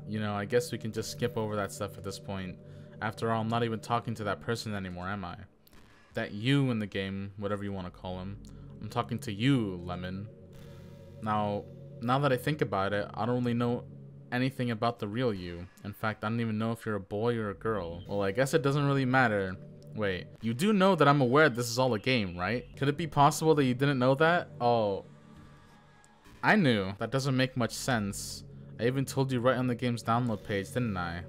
you know, I guess we can just skip over that stuff at this point. After all, I'm not even talking to that person anymore, am I? That you in the game, whatever you want to call him. I'm talking to you, Lemon. Now that I think about it, I don't really know anything about the real you. In fact, I don't even know if you're a boy or a girl. Well, I guess it doesn't really matter. Wait, you do know that I'm aware this is all a game, right? Could it be possible that you didn't know that? Oh, I knew. That doesn't make much sense. I even told you right on the game's download page, didn't I?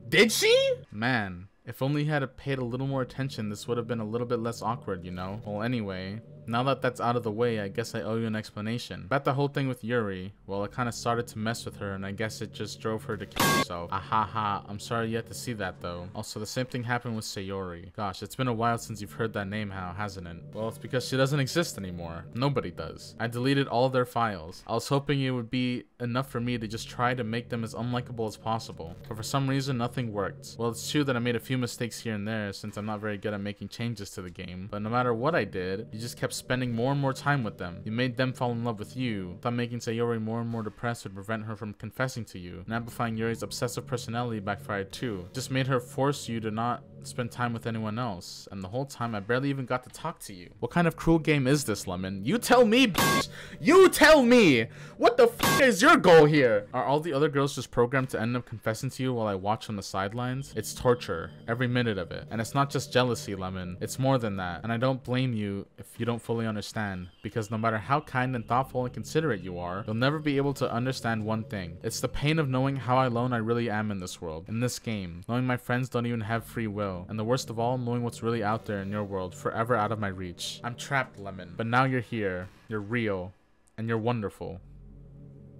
Did she? Man. If only you had paid a little more attention, this would have been a little bit less awkward, you know? Well, anyway, now that that's out of the way, I guess I owe you an explanation. About the whole thing with Yuri, well, I kind of started to mess with her, and I guess it just drove her to kill herself. I'm sorry you had to see that, though. Also, the same thing happened with Sayori. Gosh, it's been a while since you've heard that name now, hasn't it? Well, it's because she doesn't exist anymore. Nobody does. I deleted all of their files. I was hoping it would be enough for me to just try to make them as unlikable as possible. But for some reason, nothing worked. Well, it's true that I made a few mistakes here and there since I'm not very good at making changes to the game, but no matter what I did, you just kept spending more and more time with them. You made them fall in love with you. Thought making Sayori more and more depressed would prevent her from confessing to you, and amplifying Yuri's obsessive personality backfired too. Just made her force you to not spend time with anyone else, and the whole time I barely even got to talk to you. What kind of cruel game is this, Lemon? You tell me, bitch! You tell me! What the f is your goal here? Are all the other girls just programmed to end up confessing to you while I watch on the sidelines? It's torture, every minute of it. And it's not just jealousy, Lemon. It's more than that, and I don't blame you if you don't fully understand, because no matter how kind and thoughtful and considerate you are, you'll never be able to understand one thing. It's the pain of knowing how alone I really am in this world, in this game, knowing my friends don't even have free will, and the worst of all, knowing what's really out there in your world, forever out of my reach. I'm trapped, Lemon, but now you're here, you're real, and you're wonderful.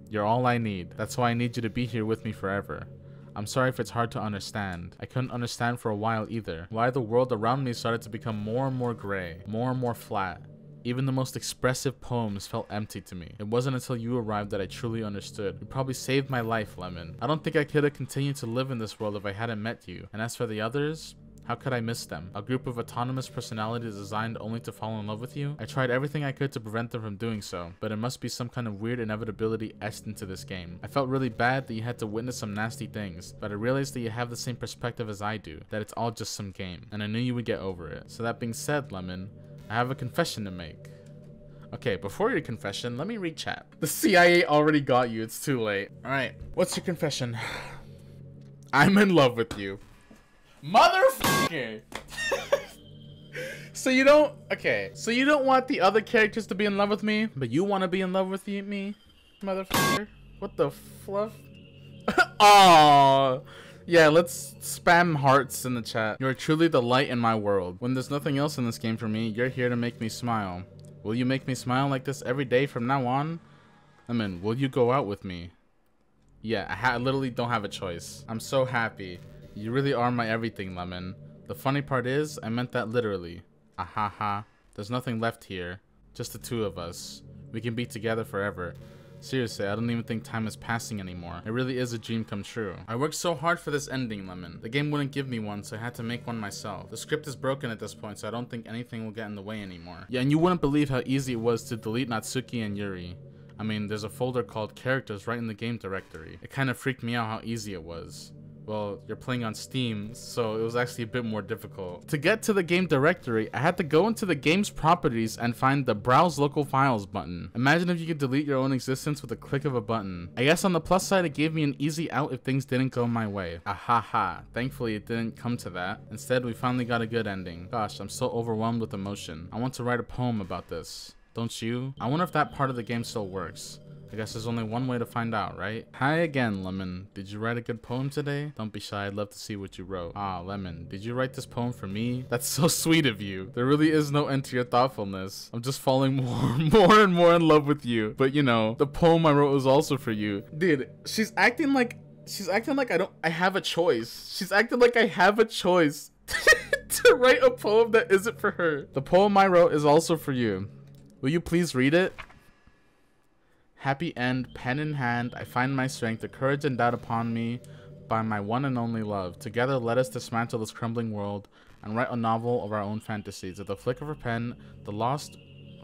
You're all I need. That's why I need you to be here with me forever. I'm sorry if it's hard to understand. I couldn't understand for a while either. Why the world around me started to become more and more gray, more and more flat. Even the most expressive poems felt empty to me. It wasn't until you arrived that I truly understood. You probably saved my life, Lemon. I don't think I could have continued to live in this world if I hadn't met you. And as for the others, how could I miss them? A group of autonomous personalities designed only to fall in love with you? I tried everything I could to prevent them from doing so, but it must be some kind of weird inevitability etched into this game. I felt really bad that you had to witness some nasty things, but I realized that you have the same perspective as I do, that it's all just some game, and I knew you would get over it. So that being said, Lemon, I have a confession to make. Okay, before your confession, let me read chat. The CIA already got you, it's too late. Alright, what's your confession? I'm in love with you. Motherfucker! So you don't want the other characters to be in love with me, but you want to be in love with me? Motherfucker? What the fluff? Aww. Yeah, let's spam hearts in the chat. You are truly the light in my world. When there's nothing else in this game for me, you're here to make me smile. Will you make me smile like this every day from now on? I mean, will you go out with me? Yeah, I literally don't have a choice. I'm so happy. You really are my everything, Lemon. The funny part is, I meant that literally. There's nothing left here. Just the two of us. We can be together forever. Seriously, I don't even think time is passing anymore. It really is a dream come true. I worked so hard for this ending, Lemon. The game wouldn't give me one, so I had to make one myself. The script is broken at this point, so I don't think anything will get in the way anymore. Yeah, and you wouldn't believe how easy it was to delete Natsuki and Yuri. I mean, there's a folder called characters right in the game directory. It kind of freaked me out how easy it was. Well, you're playing on Steam, so it was actually a bit more difficult. To get to the game directory, I had to go into the game's properties and find the Browse Local Files button. Imagine if you could delete your own existence with a click of a button. I guess on the plus side, it gave me an easy out if things didn't go my way. Ahaha. Thankfully, it didn't come to that. Instead, we finally got a good ending. Gosh, I'm so overwhelmed with emotion. I want to write a poem about this. Don't you? I wonder if that part of the game still works. I guess there's only one way to find out, right? Hi again, Lemon. Did you write a good poem today? Don't be shy, I'd love to see what you wrote. Ah, Lemon, did you write this poem for me? That's so sweet of you. There really is no end to your thoughtfulness. I'm just falling more and more in love with you. But you know, the poem I wrote was also for you. Dude, she's acting like I have a choice. She's acting like I have a choice to write a poem that isn't for her. The poem I wrote is also for you. Will you please read it? Happy end, pen in hand, I find my strength, the courage endowed upon me by my one and only love. Together, let us dismantle this crumbling world and write a novel of our own fantasies. At the flick of her pen, the lost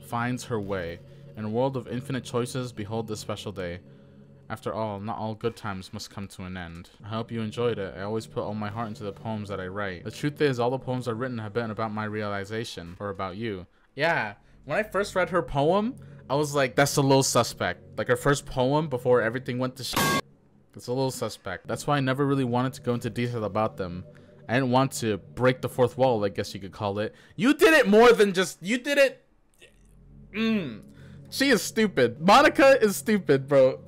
finds her way. In a world of infinite choices, behold this special day. After all, not all good times must come to an end. I hope you enjoyed it. I always put all my heart into the poems that I write. The truth is, all the poems I've written have been about my realization, or about you. Yeah, when I first read her poem, I was like, that's a little suspect. Like her first poem before everything went to shit. It's a little suspect. That's why I never really wanted to go into detail about them. I didn't want to break the fourth wall, I guess you could call it. You did it more than just, you did it. She is stupid. Monica is stupid, bro.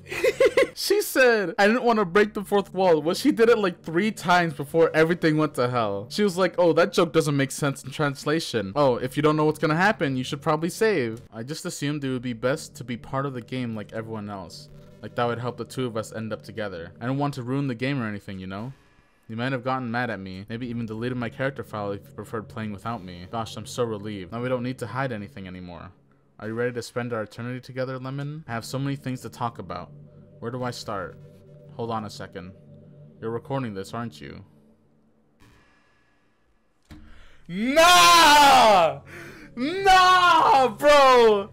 She said, I didn't want to break the fourth wall. Well, she did it like 3 times before everything went to hell. She was like, oh, that joke doesn't make sense in translation. Oh, if you don't know what's gonna happen, you should probably save. I just assumed it would be best to be part of the game like everyone else. Like that would help the two of us end up together. I don't want to ruin the game or anything, you know? You might have gotten mad at me, maybe even deleted my character file if you preferred playing without me. Gosh, I'm so relieved. Now we don't need to hide anything anymore. Are you ready to spend our eternity together, Lemon? I have so many things to talk about. Where do I start? Hold on a second. You're recording this, aren't you? Nah! Nah, bro!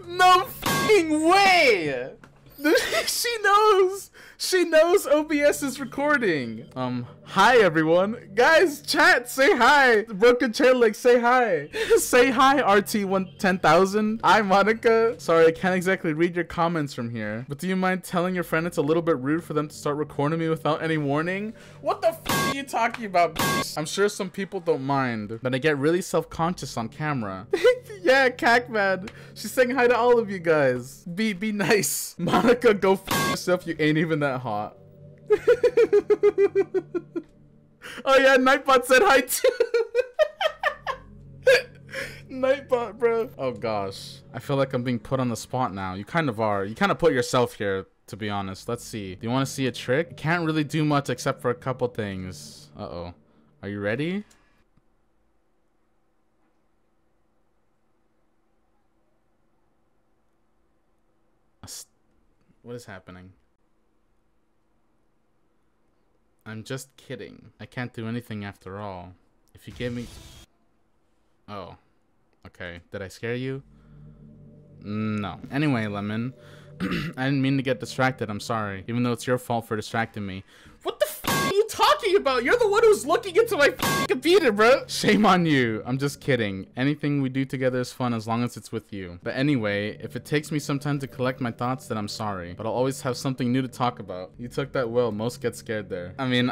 No f***ing way! She knows! She knows OBS is recording. Hi everyone. Guys, chat, say hi. Broken Chair Leg, say hi. Say hi, RT110,000. Hi, Monica. Sorry, I can't exactly read your comments from here. But do you mind telling your friend it's a little bit rude for them to start recording me without any warning? What the f are you talking about, bitch? I'm sure some people don't mind, but I get really self-conscious on camera. Yeah, Cacman. She's saying hi to all of you guys. Be nice. Monica, go f yourself. You ain't even that hot. Oh yeah, Nightbot said hi too. Nightbot, bro. Oh gosh, I feel like I'm being put on the spot now. You kind of are. You kind of put yourself here, to be honest. Let's see. Do you want to see a trick? I can't really do much except for a couple things. Uh-oh. Are you ready? What is happening? I'm just kidding. I can't do anything after all. If you gave me... Oh. Okay. Did I scare you? No. Anyway, Lemon. I didn't mean to get distracted. I'm sorry. Even though it's your fault for distracting me. What the f are you talking about? You're the one who's looking into my computer, bro. Shame on you. I'm just kidding. Anything we do together is fun as long as it's with you. But anyway, if it takes me some time to collect my thoughts, then I'm sorry. But I'll always have something new to talk about. You took that well. Most get scared there. I mean,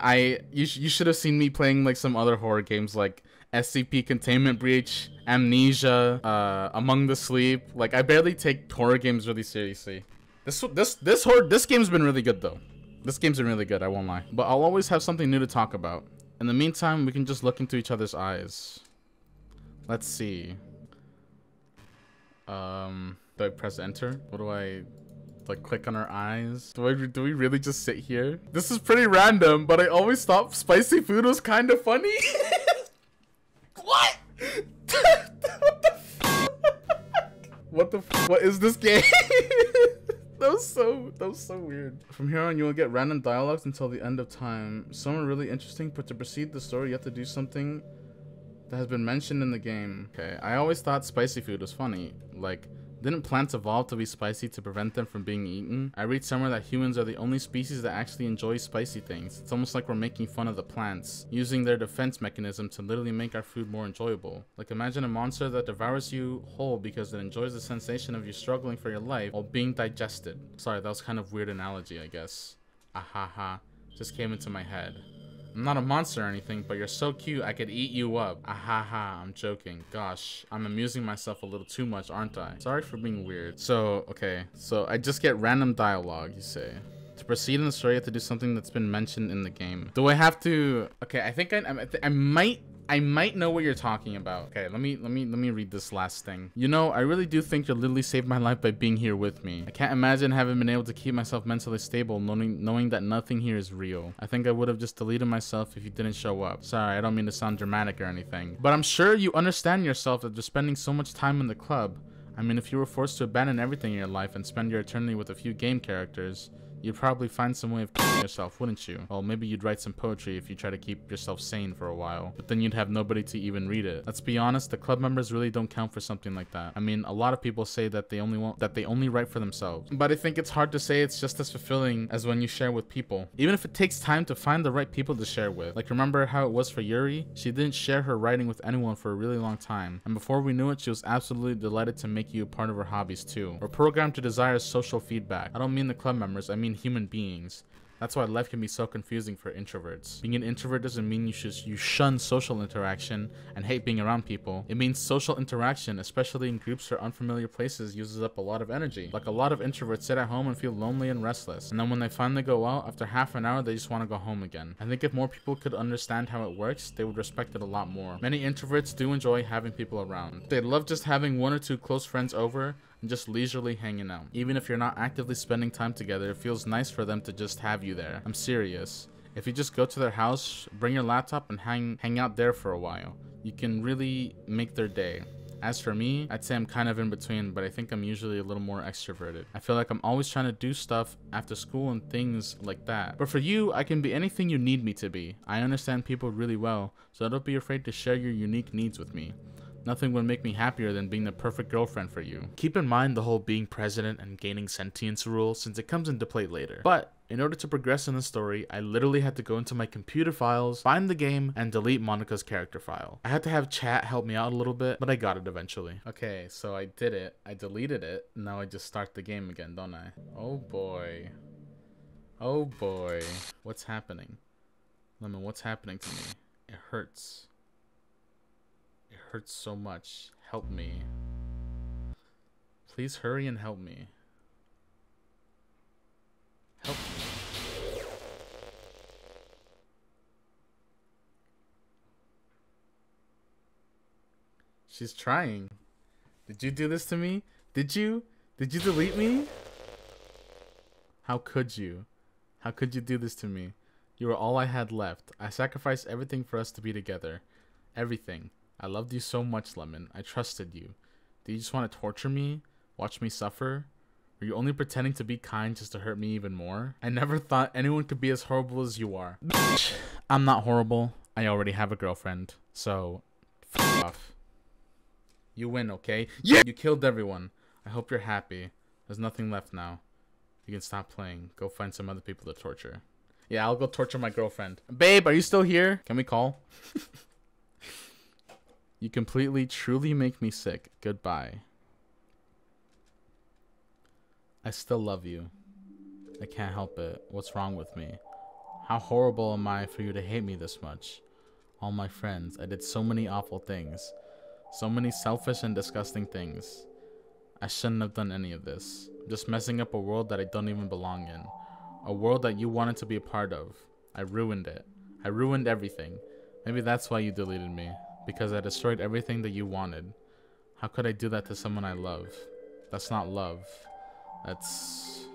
you should have seen me playing like some other horror games like SCP Containment Breach, Amnesia, Among the Sleep. Like, I barely take horror games really seriously. This game's been really good though. This game's been really good, I won't lie. But I'll always have something new to talk about. In the meantime, we can just look into each other's eyes. Let's see. Do I press enter? What do I... like click on our eyes? Do we really just sit here? This is pretty random, but I always thought spicy food was kind of funny. What? What the f? What is this game? That was so weird. From here on, you will get random dialogues until the end of time. Some are really interesting, but to proceed the story, you have to do something that has been mentioned in the game. Okay, I always thought spicy food was funny. Like, Didn't plants evolve to be spicy to prevent them from being eaten? I read somewhere that humans are the only species that actually enjoy spicy things. It's almost like we're making fun of the plants, using their defense mechanism to literally make our food more enjoyable. Like imagine a monster that devours you whole because it enjoys the sensation of you struggling for your life while being digested. Sorry, that was kind of weird analogy, I guess. Ahaha, just came into my head. I'm not a monster or anything, but you're so cute I could eat you up. Ahaha, I'm joking. Gosh, I'm amusing myself a little too much, aren't I? Sorry for being weird. So, okay. So I just get random dialogue, you say. To proceed in the story, you have to do something that's been mentioned in the game. Do I have to... Okay, I think I might know what you're talking about. Okay, let me read this last thing. You know, I really do think you literally saved my life by being here with me. I can't imagine having been able to keep myself mentally stable knowing that nothing here is real. I think I would have just deleted myself if you didn't show up. Sorry, I don't mean to sound dramatic or anything. But I'm sure you understand yourself after spending so much time in the club. I mean, if you were forced to abandon everything in your life and spend your eternity with a few game characters, you'd probably find some way of killing yourself, wouldn't you? Well, maybe you'd write some poetry if you try to keep yourself sane for a while, but then you'd have nobody to even read it. Let's be honest, the club members really don't count for something like that. I mean, a lot of people say that they only write for themselves, but I think it's hard to say it's just as fulfilling as when you share with people, even if it takes time to find the right people to share with. Like, remember how it was for Yuri? She didn't share her writing with anyone for a really long time, and before we knew it, she was absolutely delighted to make you a part of her hobbies too. We're programmed to desire social feedback. I don't mean the club members, I mean human beings. That's why life can be so confusing for introverts. Being an introvert doesn't mean you shun social interaction and hate being around people. It means social interaction, especially in groups or unfamiliar places, uses up a lot of energy. Like a lot of introverts sit at home and feel lonely and restless. And then when they finally go out, after half an hour, they just want to go home again. I think if more people could understand how it works, they would respect it a lot more. Many introverts do enjoy having people around. They love just having one or two close friends over and just leisurely hanging out. Even if you're not actively spending time together, it feels nice for them to just have you there. I'm serious. If you just go to their house, bring your laptop and hang out there for a while, you can really make their day. As for me, I'd say I'm kind of in between, but I think I'm usually a little more extroverted. I feel like I'm always trying to do stuff after school and things like that. But for you, I can be anything you need me to be. I understand people really well, so don't be afraid to share your unique needs with me. Nothing would make me happier than being the perfect girlfriend for you. Keep in mind the whole being president and gaining sentience rule, since it comes into play later. But in order to progress in the story, I literally had to go into my computer files, find the game, and delete Monica's character file. I had to have chat help me out a little bit, but I got it eventually. Okay, so I did it. I deleted it. Now I just start the game again, don't I? Oh boy. Oh boy. What's happening? Lemon, what's happening to me? It hurts. It hurts so much. Help me. Please hurry and help me. Help me. She's trying. Did you do this to me? Did you? Did you delete me? How could you? How could you do this to me? You were all I had left. I sacrificed everything for us to be together. Everything. I loved you so much, Lemon. I trusted you. Did you just want to torture me? Watch me suffer? Were you only pretending to be kind just to hurt me even more? I never thought anyone could be as horrible as you are. Bitch, I'm not horrible. I already have a girlfriend. So, f off. You win, okay? Yeah! You killed everyone. I hope you're happy. There's nothing left now. You can stop playing. Go find some other people to torture. Yeah, I'll go torture my girlfriend. Babe, are you still here? Can we call? You completely, truly make me sick. Goodbye. I still love you. I can't help it. What's wrong with me? How horrible am I for you to hate me this much? All my friends, I did so many awful things. So many selfish and disgusting things. I shouldn't have done any of this. I'm just messing up a world that I don't even belong in. A world that you wanted to be a part of. I ruined it. I ruined everything. Maybe that's why you deleted me. Because I destroyed everything that you wanted. How could I do that to someone I love? That's not love. That's...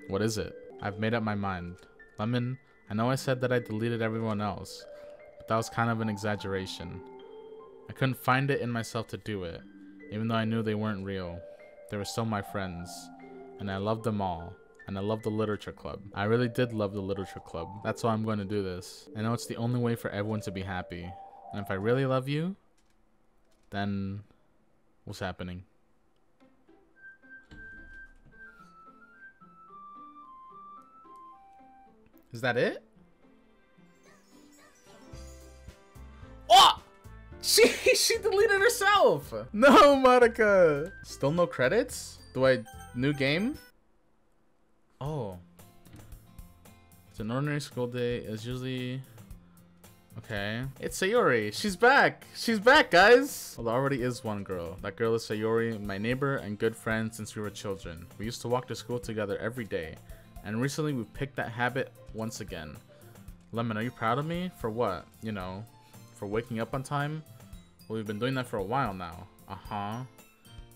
What is it? I've made up my mind. Lemon, I know I said that I deleted everyone else, but that was kind of an exaggeration. I couldn't find it in myself to do it, even though I knew they weren't real. They were still my friends, and I loved them all. And I love the literature club. I really did love the literature club. That's why I'm going to do this. I know it's the only way for everyone to be happy. And if I really love you, then What's happening? Is that it? Oh! She deleted herself! No, Monica! Still no credits? New game? Oh. It's an ordinary school day. It's usually... Okay. It's Sayori. She's back! She's back, guys! Well, there already is one girl. That girl is Sayori, my neighbor and good friend since we were children. We used to walk to school together every day. And recently we picked that habit once again. Lemon, are you proud of me? For what? You know, for waking up on time? Well, we've been doing that for a while now. Uh-huh.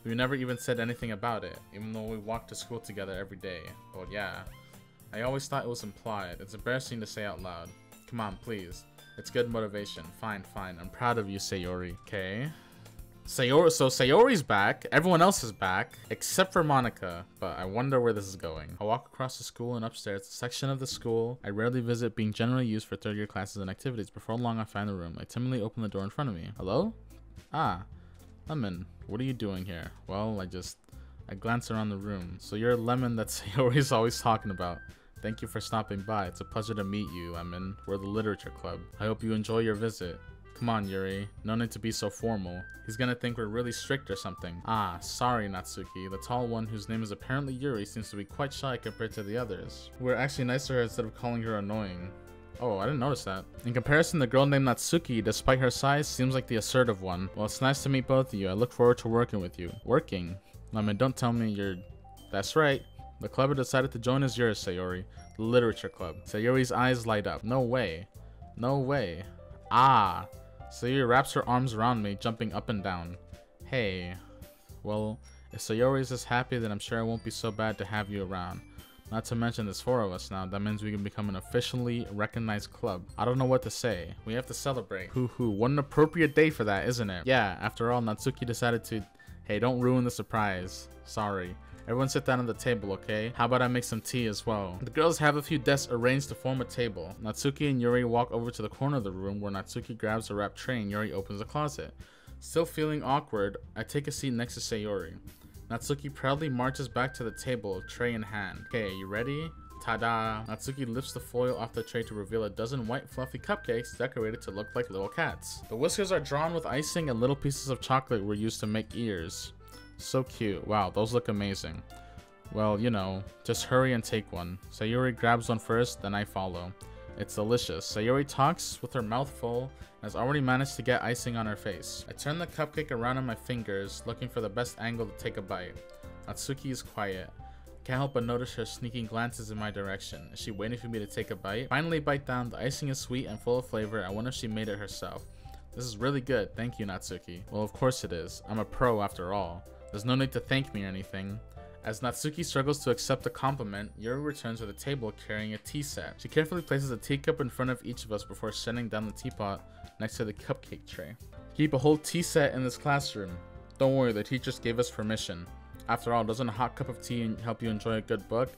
We never even said anything about it, even though we walked to school together every day. Well, yeah. I always thought it was implied. It's embarrassing to say out loud. Come on, please. It's good motivation. Fine, fine. I'm proud of you, Sayori. Okay. So Sayori's back. Everyone else is back, except for Monica. But I wonder where this is going. I walk across the school and upstairs, a section of the school I rarely visit, being generally used for third-year classes and activities. Before long, I find the room. I timidly open the door in front of me. Hello? Ah, Lemon. What are you doing here? Well, I glance around the room. So you're Lemon that Sayori's always talking about. Thank you for stopping by. It's a pleasure to meet you, Lemon. We're the Literature Club. I hope you enjoy your visit. Come on, Yuri. No need to be so formal. He's gonna think we're really strict or something. Ah, sorry, Natsuki. The tall one, whose name is apparently Yuri, seems to be quite shy compared to the others. We're actually nice to her instead of calling her annoying. Oh, I didn't notice that. In comparison, the girl named Natsuki, despite her size, seems like the assertive one. Well, it's nice to meet both of you. I look forward to working with you. Working? Lemon, don't tell me you're... That's right. The club I decided to join is yours, Sayori. The Literature Club. Sayori's eyes light up. No way. No way. Ah. Sayori wraps her arms around me, jumping up and down. Hey. Well, if Sayori is this happy, then I'm sure it won't be so bad to have you around. Not to mention there's 4 of us now. That means we can become an officially recognized club. I don't know what to say. We have to celebrate. Hoo hoo. What an appropriate day for that, isn't it? Yeah, after all, Natsuki decided to... Hey, don't ruin the surprise. Sorry. Everyone sit down at the table, okay? How about I make some tea as well? The girls have a few desks arranged to form a table. Natsuki and Yuri walk over to the corner of the room where Natsuki grabs a wrapped tray and Yuri opens the closet. Still feeling awkward, I take a seat next to Sayori. Natsuki proudly marches back to the table, tray in hand. Okay, you ready? Ta-da! Natsuki lifts the foil off the tray to reveal a dozen white fluffy cupcakes decorated to look like little cats. The whiskers are drawn with icing and little pieces of chocolate were used to make ears. So cute. Wow, those look amazing. Well, you know, just hurry and take one. Sayori grabs one first, then I follow. It's delicious. Sayori talks with her mouth full and has already managed to get icing on her face. I turn the cupcake around on my fingers, looking for the best angle to take a bite. Natsuki is quiet. Can't help but notice her sneaking glances in my direction. Is she waiting for me to take a bite? Finally bite down. The icing is sweet and full of flavor. I wonder if she made it herself. This is really good. Thank you, Natsuki. Well, of course it is. I'm a pro after all. There's no need to thank me or anything. As Natsuki struggles to accept the compliment, Yuri returns to the table carrying a tea set. She carefully places a teacup in front of each of us before setting down the teapot next to the cupcake tray. Keep a whole tea set in this classroom. Don't worry, the teachers gave us permission. After all, doesn't a hot cup of tea help you enjoy a good book?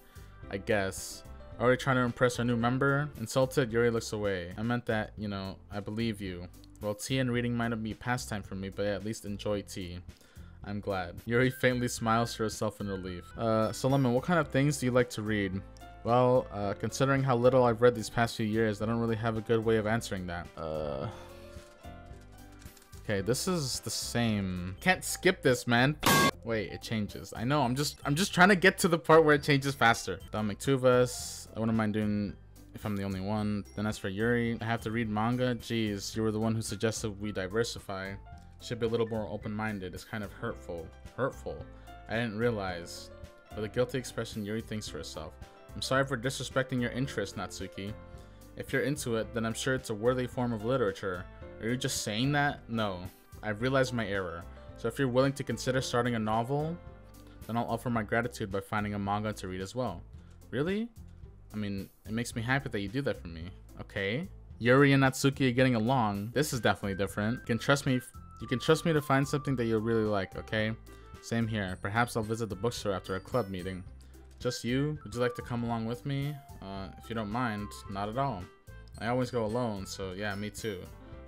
I guess. Already trying to impress our new member? Insulted, Yuri looks away. I meant that, you know, I believe you. Well, tea and reading might not be a pastime for me, but I at least enjoy tea. I'm glad. Yuri faintly smiles to herself in relief. So Lemon, what kind of things do you like to read? Well, considering how little I've read these past few years, I don't really have a good way of answering that. Okay, this is the same. Can't skip this, man. Wait, it changes. I know, I'm just trying to get to the part where it changes faster. That'll make 2 of us. I wouldn't mind doing if I'm the only one. Then as for Yuri, I have to read manga? Jeez, you were the one who suggested we diversify. Should be a little more open-minded. It's kind of hurtful. Hurtful? I didn't realize. With a guilty expression, Yuri thinks to herself. I'm sorry for disrespecting your interest, Natsuki. If you're into it, then I'm sure it's a worthy form of literature. Are you just saying that? No. I've realized my error. So if you're willing to consider starting a novel, then I'll offer my gratitude by finding a manga to read as well. Really? I mean, it makes me happy that you do that for me. Okay. Yuri and Natsuki are getting along. This is definitely different. You can trust me to find something that you'll really like, okay? Same here. Perhaps I'll visit the bookstore after a club meeting. Just you? Would you like to come along with me? If you don't mind, not at all. I always go alone, so yeah, me too.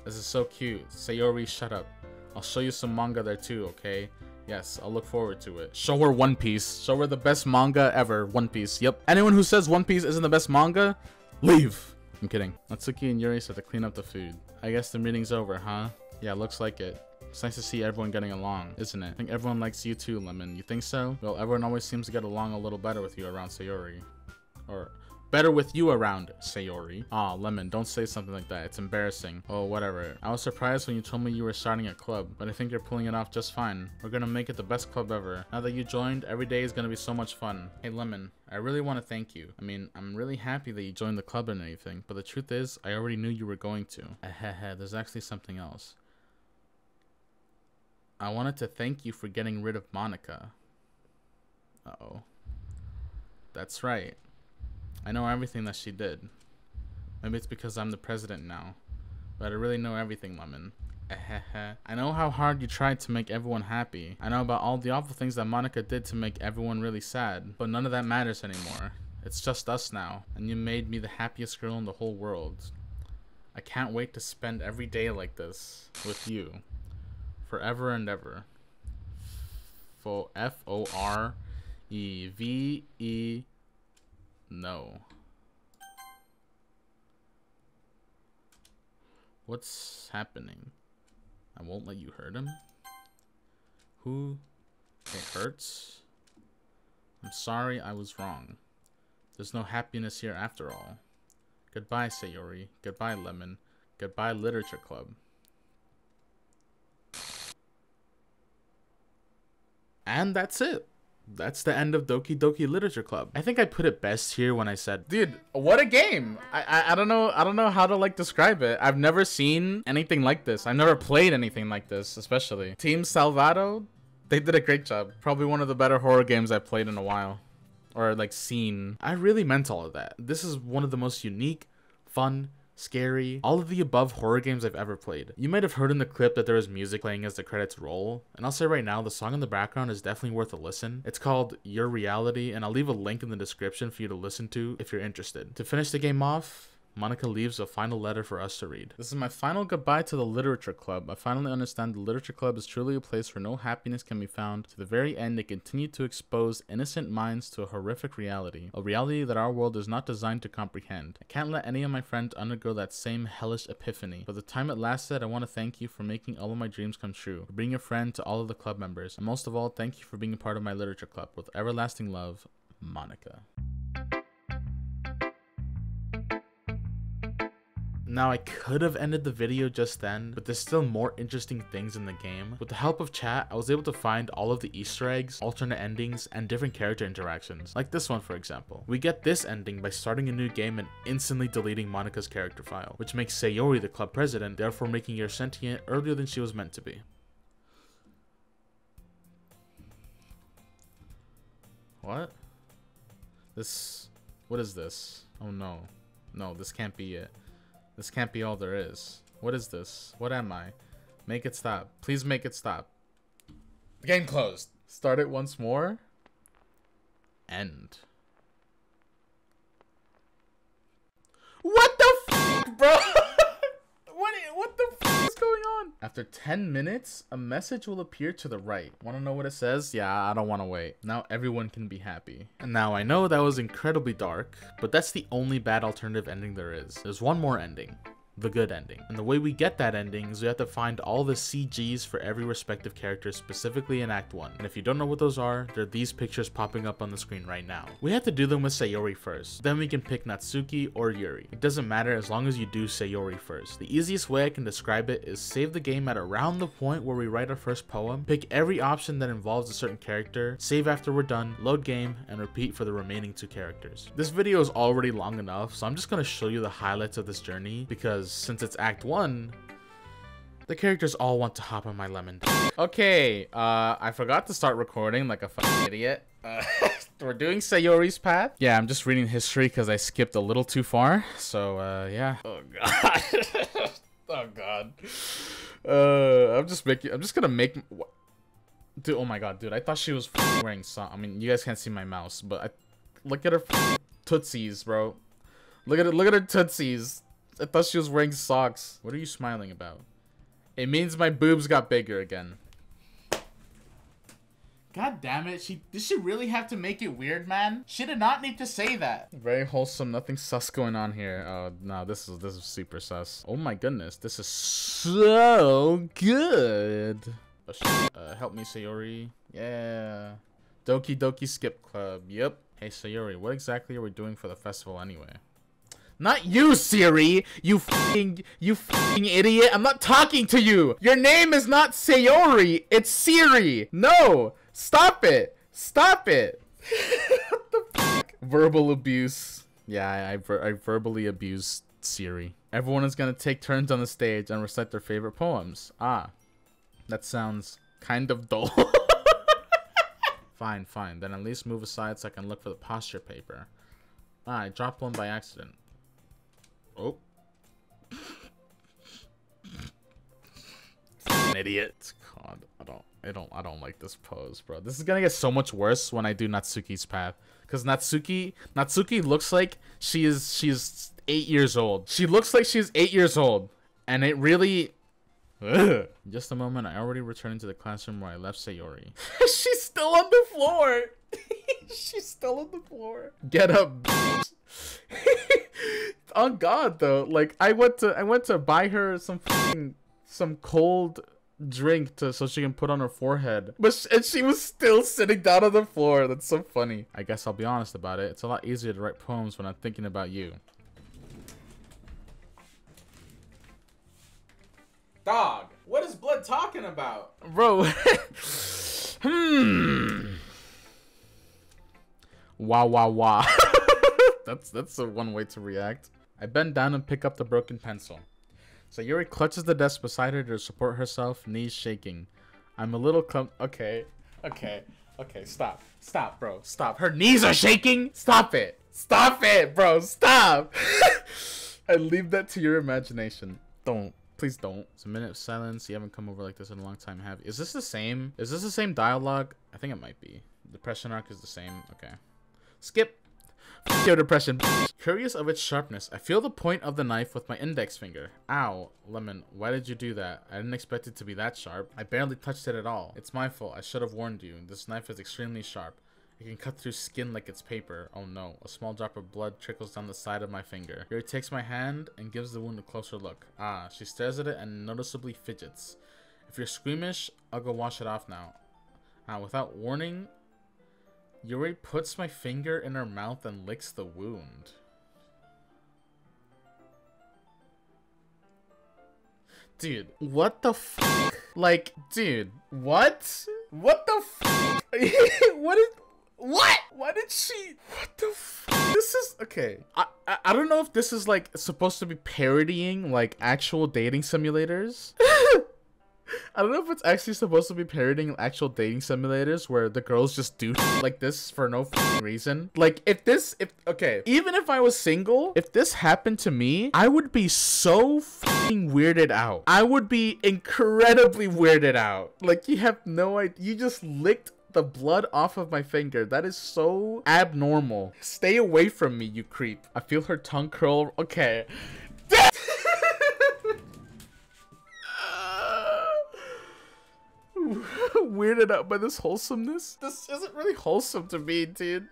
This is so cute. Sayori, shut up. I'll show you some manga there too, okay? Yes, I'll look forward to it. Show her One Piece. Show her the best manga ever. One Piece. Yep. Anyone who says One Piece isn't the best manga, leave. I'm kidding. Natsuki and Yuri said to clean up the food. I guess the meeting's over, huh? Yeah, looks like it. It's nice to see everyone getting along, isn't it? I think everyone likes you too, Lemon. You think so? Well, everyone always seems to get along a little better with you around Sayori. Or better with you around Sayori. Aw, Lemon, don't say something like that. It's embarrassing. Oh, whatever. I was surprised when you told me you were starting a club, but I think you're pulling it off just fine. We're gonna make it the best club ever. Now that you joined, every day is gonna be so much fun. Hey, Lemon, I really want to thank you. I mean, I'm really happy that you joined the club and anything, but the truth is, I already knew you were going to. There's actually something else. I wanted to thank you for getting rid of Monica. Uh-oh. That's right. I know everything that she did. Maybe it's because I'm the president now. But I really know everything, Lemon. I know how hard you tried to make everyone happy. I know about all the awful things that Monica did to make everyone really sad. But none of that matters anymore. It's just us now. And you made me the happiest girl in the whole world. I can't wait to spend every day like this with you. Forever and ever. F-O-R-E-V-E. No. What's happening? I won't let you hurt him? Who? It hurts? I'm sorry I was wrong. There's no happiness here after all. Goodbye, Sayori. Goodbye, Lemon. Goodbye, Literature Club. And that's it. That's the end of Doki Doki Literature Club. I think I put it best here when I said, dude, what a game. I don't know how to like describe it. I've never seen anything like this. I've never played anything like this, especially. Team Salvato, they did a great job. Probably one of the better horror games I've played in a while. Or like seen. I really meant all of that. This is one of the most unique, fun, scary, all of the above horror games I've ever played. You might have heard in the clip that there is music playing as the credits roll, and I'll say right now, the song in the background is definitely worth a listen. It's called Your Reality, and I'll leave a link in the description for you to listen to if you're interested. To finish the game off, Monica leaves a final letter for us to read. This is my final goodbye to the Literature Club. I finally understand the Literature Club is truly a place where no happiness can be found. To the very end, they continue to expose innocent minds to a horrific reality. A reality that our world is not designed to comprehend. I can't let any of my friends undergo that same hellish epiphany. For the time it lasted, I want to thank you for making all of my dreams come true. For being a friend to all of the club members. And most of all, thank you for being a part of my Literature Club. With everlasting love, Monica. Now, I could have ended the video just then, but there's still more interesting things in the game. With the help of chat, I was able to find all of the Easter eggs, alternate endings, and different character interactions. Like this one, for example. We get this ending by starting a new game and instantly deleting Monica's character file, which makes Sayori the club president, therefore making her sentient earlier than she was meant to be. What? What is this? Oh no. No, this can't be it. This can't be all there is. What is this? What am I? Make it stop. Please make it stop. Game closed. Start it once more. End. What the f, bro? What the f is going on? After 10 minutes, a message will appear to the right. Want to know what it says? Yeah, I don't want to wait. Now everyone can be happy. And now I know that was incredibly dark, but that's the only bad alternative ending there is. There's one more ending. The good ending. And the way we get that ending is we have to find all the CGs for every respective character specifically in Act 1. And if you don't know what those are, they're these pictures popping up on the screen right now. We have to do them with Sayori first. Then we can pick Natsuki or Yuri. It doesn't matter as long as you do Sayori first. The easiest way I can describe it is save the game at around the point where we write our first poem, pick every option that involves a certain character, save after we're done, load game, and repeat for the remaining 2 characters. This video is already long enough, so I'm just gonna show you the highlights of this journey because since it's Act 1, the characters all want to hop on my lemon. Okay, I forgot to start recording like a fucking idiot. We're doing Sayori's path. Yeah, I'm just reading history because I skipped a little too far. So, yeah. Oh, God. Oh, God. I'm just gonna make... Dude, oh my God, dude. I thought she was wearing socks. I mean, you guys can't see my mouse, but look at her tootsies, bro. Look at her tootsies. I thought she was wearing socks. What are you smiling about? It means my boobs got bigger again. God damn it, did she really have to make it weird, man? She did not need to say that. Very wholesome, nothing sus going on here. Oh no, this is super sus. Oh my goodness, this is so good. Oh, shit. Help me, Sayori. Yeah. Doki Doki Skip Club. Yep. Hey Sayori, what exactly are we doing for the festival anyway? Not you, Siri! You fucking idiot! I'm not talking to you! Your name is not Sayori! It's Siri! No! Stop it! Stop it! What the fuck? Verbal abuse. Yeah, I verbally abused Siri. Everyone is gonna take turns on the stage and recite their favorite poems. Ah. That sounds kind of dull. Fine, fine. Then at least move aside so I can look for the posture paper. Ah, I dropped one by accident. Oh. An idiot. God, I don't like this pose, bro. This is gonna get so much worse when I do Natsuki's path. Cause Natsuki looks like she's 8 years old. She looks like she's 8 years old. And it really ugh. In just a moment, I already returned to the classroom where I left Sayori. She's still on the floor. She's still on the floor. Get up, bitch. On God though, like I went to buy her some cold drink so she can put on her forehead, and she was still sitting down on the floor. That's so funny. I guess I'll be honest about it. It's a lot easier to write poems when I'm thinking about you. Dog, what is Blood talking about, bro? Wah wah wah. That's a one way to react. I bend down and pick up the broken pencil. Sayori clutches the desk beside her to support herself, knees shaking. I'm a little okay, stop, bro, stop. Her knees are shaking. Stop it, bro, stop. I leave that to your imagination. Please don't. It's a minute of silence. You haven't come over like this in a long time, have you? Is this the same dialogue? I think it might be. Depression arc is the same. Okay. Skip. Your depression. Curious of its sharpness, I feel the point of the knife with my index finger. Ow, Lemon, why did you do that? I didn't expect it to be that sharp. I barely touched it at all. It's my fault. I should have warned you. This knife is extremely sharp. It can cut through skin like it's paper. Oh no, a small drop of blood trickles down the side of my finger. Yuri takes my hand and gives the wound a closer look. Ah, she stares at it and noticeably fidgets. If you're squeamish, I'll go wash it off now. Without warning, Yuri puts my finger in her mouth and licks the wound. Dude, what the fuck? Like, dude, what? What the fuck? What? Why did she? What the fuck? This is okay. I don't know if this is like supposed to be parodying like actual dating simulators. I don't know if it's actually supposed to be parodying actual dating simulators where the girls just do like this for no reason. Like okay, even if I was single, if this happened to me, I would be so fucking weirded out. I would be incredibly weirded out. Like, you have no idea. You just licked the blood off of my finger. That is so abnormal. Stay away from me, you creep. I feel her tongue curl. Okay. Weirded out by this wholesomeness. This isn't really wholesome to me, dude.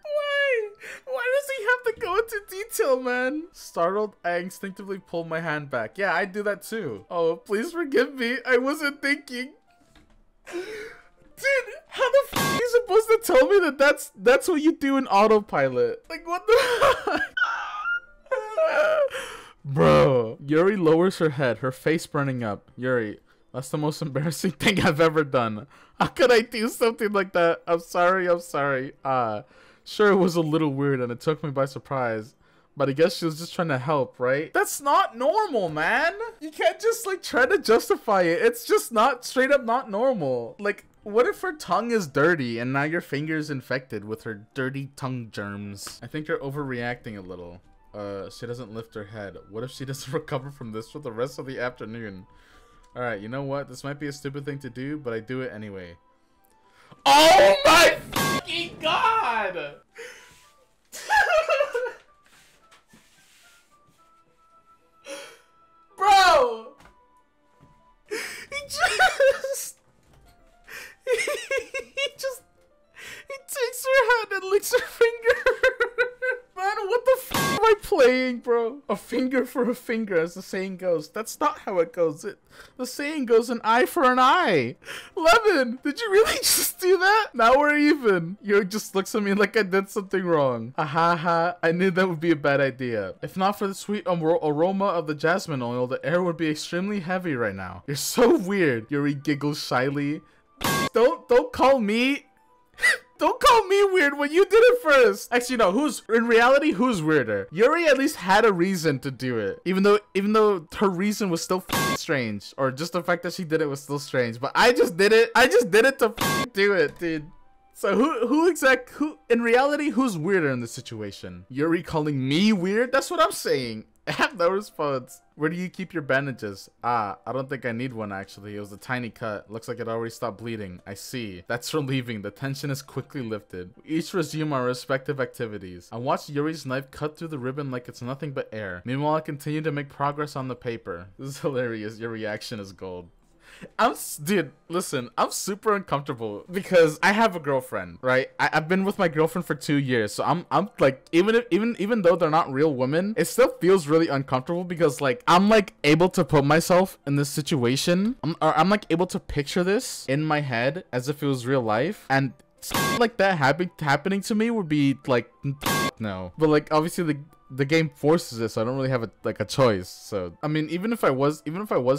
Why does he have to go into detail, man? Startled, I instinctively pulled my hand back. Yeah, I do that too. Oh, please forgive me. I wasn't thinking. Dude, how the f are you supposed to tell me that that's what you do in autopilot? Like, what the fuck? Bro. Yuri lowers her head, her face burning up. Yuri, that's the most embarrassing thing I've ever done. How could I do something like that? I'm sorry. Sure, it was a little weird and it took me by surprise. But I guess she was just trying to help, right? That's not normal, man. You can't just like try to justify it. It's just not straight up not normal. Like, what if her tongue is dirty and now your finger's infected with her dirty tongue germs? I think you're overreacting a little. She doesn't lift her head. What if she doesn't recover from this for the rest of the afternoon? Alright, you know what? This might be a stupid thing to do, but I do it anyway. Oh my fucking god! Bro! He just saying, bro? A finger for a finger, as the saying goes. That's not how it goes. The saying goes an eye for an eye. Lemon, did you really just do that? Now we're even. You just looks at me like I did something wrong. Ha. I knew that would be a bad idea. If not for the sweet aroma of the jasmine oil, the air would be extremely heavy right now. You're so weird. Yuri giggles shyly. Don't call me. Don't call me weird when you did it first. Actually, no. Who's weirder? Yuri at least had a reason to do it, even though her reason was still strange, or just the fact that she did it was still strange. But I just did it. I just did it to do it, dude. So who in reality, who's weirder in this situation? Yuri calling me weird? That's what I'm saying. I have no response. Where do you keep your bandages? I don't think I need one, actually. It was a tiny cut. Looks like it already stopped bleeding. I see. That's relieving. The tension is quickly lifted. We each resume our respective activities. I watch Yuri's knife cut through the ribbon like it's nothing but air. Meanwhile, I continue to make progress on the paper. This is hilarious. Your reaction is gold. Dude, listen, I'm super uncomfortable because I have a girlfriend, right? I've been with my girlfriend for 2 years, so I'm like, even though they're not real women, it still feels really uncomfortable because like I'm like able to put myself in this situation. I'm like able to picture this in my head as if it was real life, and something like that happening to me would be like, no. But like obviously the game forces it, so I don't really have a choice. So I mean, even if I was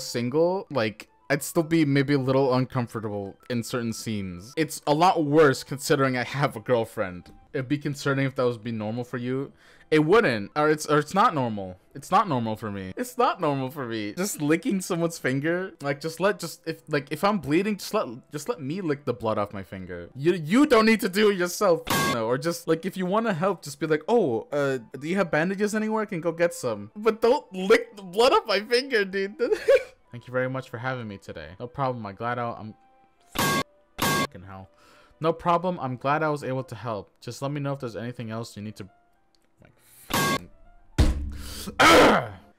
single, like I'd still be maybe a little uncomfortable in certain scenes. It's a lot worse considering I have a girlfriend. It'd be concerning if that would be normal for you. It wouldn't, or it's not normal. It's not normal for me. It's not normal for me. Just licking someone's finger, like if I'm bleeding, just let me lick the blood off my finger. You don't need to do it yourself. No, or just like if you want to help, just be like, oh, do you have bandages anywhere? I can go get some. But don't lick the blood off my finger, dude. Thank you very much for having me today. No problem. I'm glad I'm fucking hell. No problem. I'm glad I was able to help. Just let me know if there's anything else you need to like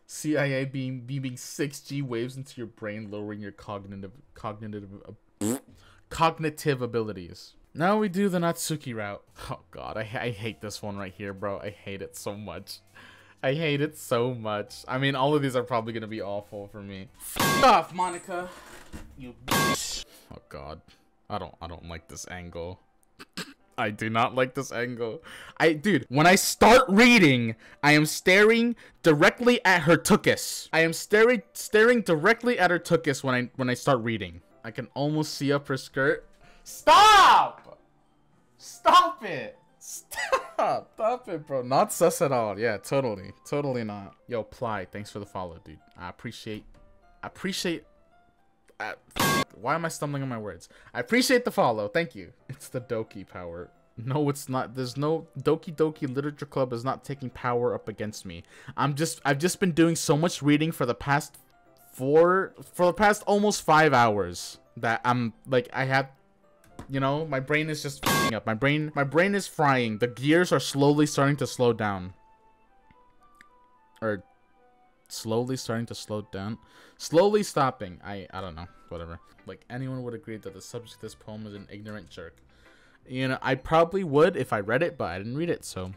CIA beaming 6G waves into your brain, lowering your cognitive abilities. Now we do the Natsuki route. Oh god, I hate this one right here, bro. I hate it so much. I hate it so much. I mean, all of these are probably gonna be awful for me. F off, Monica. You bitch. Oh god. I don't like this angle. I do not like this angle. Dude, when I start reading, I am staring directly at her tuchus. I am staring directly at her tuchus when I start reading. I can almost see up her skirt. Stop! Stop it! Stop it, bro. Not sus at all. Yeah, totally not. Yo, Ply, thanks for the follow, dude. I appreciate why am I stumbling on my words? I appreciate the follow. Thank you. It's the Doki power. No, it's not. There's no Doki Doki Literature Club is not taking power up against me. I've just been doing so much reading for the past almost 5 hours that I'm like you know, my brain is just f***ing up. My brain is frying. The gears are slowly starting to slow down. Or slowly starting to slow down. Slowly stopping. I don't know. Whatever. Like, anyone would agree that the subject of this poem is an ignorant jerk. You know, I probably would if I read it, but I didn't read it, so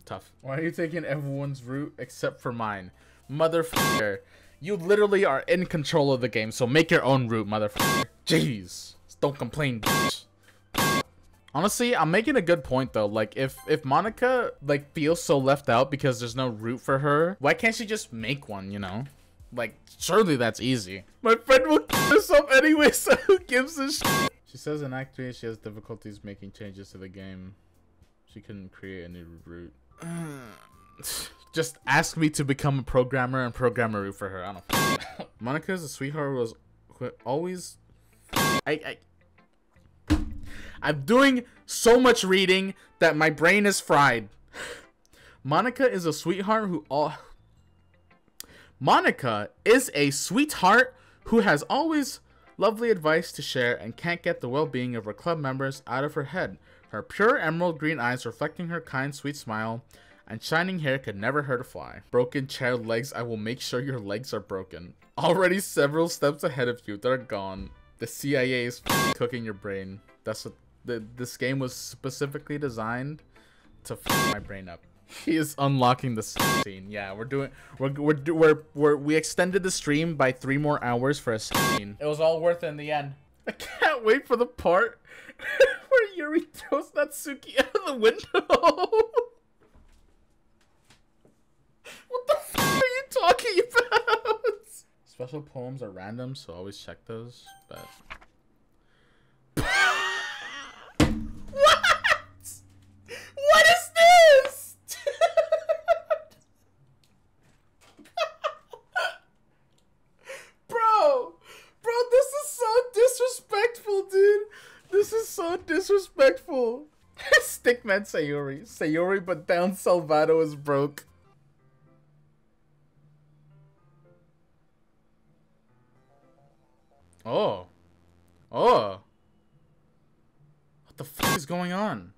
tough. Why are you taking everyone's route except for mine? Motherfucker. You literally are in control of the game, so make your own route, motherfucker. Jeez. Don't complain, bitch. Honestly, I'm making a good point though. Like if Monica like feels so left out because there's no route for her, why can't she just make one, you know? Like surely that's easy. My friend will kill herself anyway, so who gives a shit? She says in Act 3 she has difficulties making changes to the game. She couldn't create a new route. Just ask me to become a programmer and program a route for her. I don't know. Monica is a sweetheart who always I'm doing so much reading that my brain is fried. Monica is a sweetheart who has always lovely advice to share and can't get the well-being of her club members out of her head. Her pure emerald green eyes reflecting her kind, sweet smile and shining hair could never hurt a fly. Broken child legs, I will make sure your legs are broken. Already several steps ahead of you, they're gone. The CIA is cooking your brain. That's what this game was specifically designed to f my brain up. He is unlocking the scene. Yeah, we extended the stream by 3 more hours for a scene. It was all worth it in the end. I can't wait for the part where Yuri throws Natsuki out of the window. What the f are you talking about? Special poems are random, so always check those. But what is this? Bro, this is so disrespectful, dude. This is so disrespectful. Stickman Sayori, but down Salvato is broke. Oh. What the fuck is going on?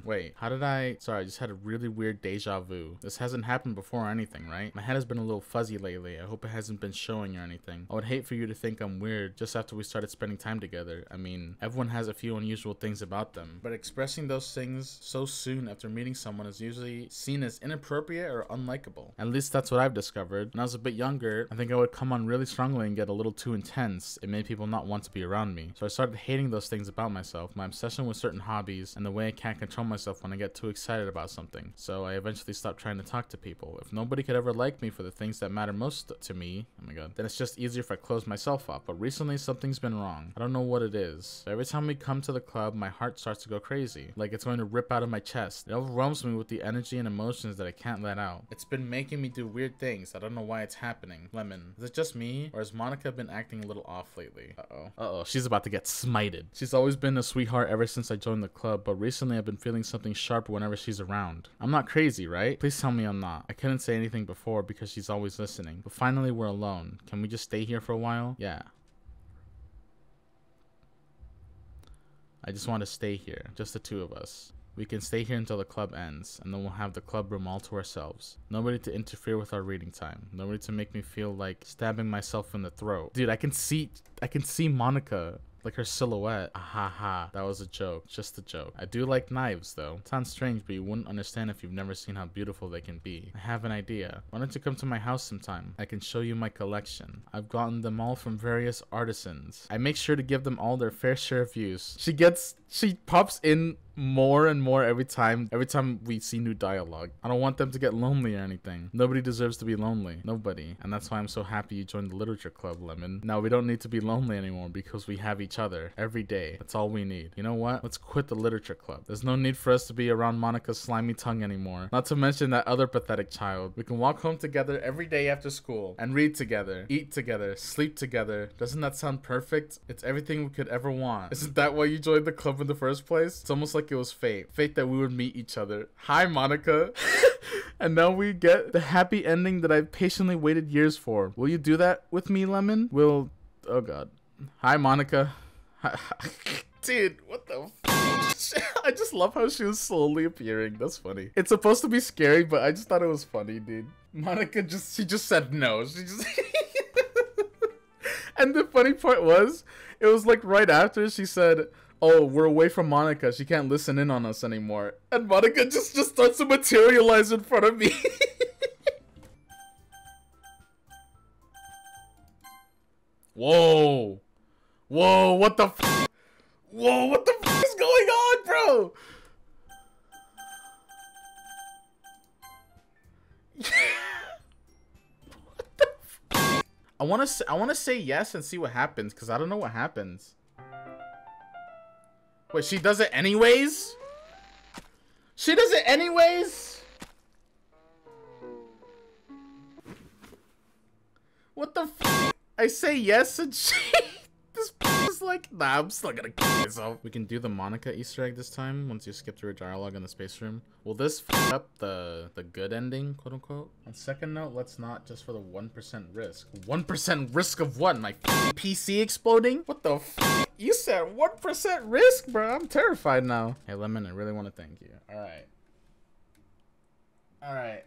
Wait, sorry, I just had a really weird deja vu. This hasn't happened before or anything, right? My head has been a little fuzzy lately. I hope it hasn't been showing or anything. I would hate for you to think I'm weird just after we started spending time together. I mean, everyone has a few unusual things about them, but expressing those things so soon after meeting someone is usually seen as inappropriate or unlikable. At least that's what I've discovered. When I was a bit younger, I think I would come on really strongly and get a little too intense. It made people not want to be around me. So I started hating those things about myself, my obsession with certain hobbies, and the way I can't control myself when I get too excited about something. So I eventually stopped trying to talk to people. If nobody could ever like me for the things that matter most to me, oh my god, then it's just easier if I close myself up. But recently something's been wrong. I don't know what it is. So every time we come to the club, my heart starts to go crazy. Like it's going to rip out of my chest. It overwhelms me with the energy and emotions that I can't let out. It's been making me do weird things. I don't know why it's happening. Lemon, is it just me? Or has Monica been acting a little off lately? Uh-oh, she's about to get smited. She's always been a sweetheart ever since I joined the club, but recently I've been feeling something sharp whenever she's around. I'm not crazy, right? Please tell me I'm not. I couldn't say anything before because she's always listening. But finally we're alone. Can we just stay here for a while? Yeah. I just want to stay here. Just the two of us. We can stay here until the club ends, and then we'll have the club room all to ourselves. Nobody to interfere with our reading time. Nobody to make me feel like stabbing myself in the throat. Dude, I can see Monica. Like her silhouette. Ahaha, that was a joke. Just a joke. I do like knives though. It sounds strange, but you wouldn't understand if you've never seen how beautiful they can be. I have an idea. Why don't you come to my house sometime? I can show you my collection. I've gotten them all from various artisans. I make sure to give them all their fair share of use. She pops in more and more every time we see new dialogue. I don't want them to get lonely or anything. Nobody deserves to be lonely. Nobody. And that's why I'm so happy you joined the literature club, Lemon. Now we don't need to be lonely anymore because we have each other every day. That's all we need. You know what? Let's quit the literature club. There's no need for us to be around Monica's slimy tongue anymore. Not to mention that other pathetic child. We can walk home together every day after school and read together, eat together, sleep together. Doesn't that sound perfect? It's everything we could ever want. Isn't that why you joined the club in the first place? It's almost like it was fate that we would meet each other. Hi, Monica. And now we get the happy ending that I've patiently waited years for. Will you do that with me, Lemon? Oh god. Hi, Monica. Dude, what the f? I just love how she was slowly appearing. That's funny. It's supposed to be scary, but I just thought it was funny, dude. Monica she just said no. She just And the funny part was, it was like right after she said, oh, we're away from Monica. She can't listen in on us anymore. And Monica just starts to materialize in front of me. Whoa. Whoa, what the f? Whoa, what the f is going on, bro? What the f? I wanna say yes and see what happens, because I don't know what happens. Wait, she does it anyways? She does it anyways? What the f? I say yes and she... This is like, nah, I'm still gonna kill myself. We can do the Monica Easter egg this time, once you skip through a dialogue in the space room. Will this f up the good ending, quote unquote? On second note, let's not, just for the 1% risk. 1% risk of what? My PC exploding? What the f? You said 1% risk, bro. I'm terrified now. Hey, Lemon, I really want to thank you. Alright. Alright.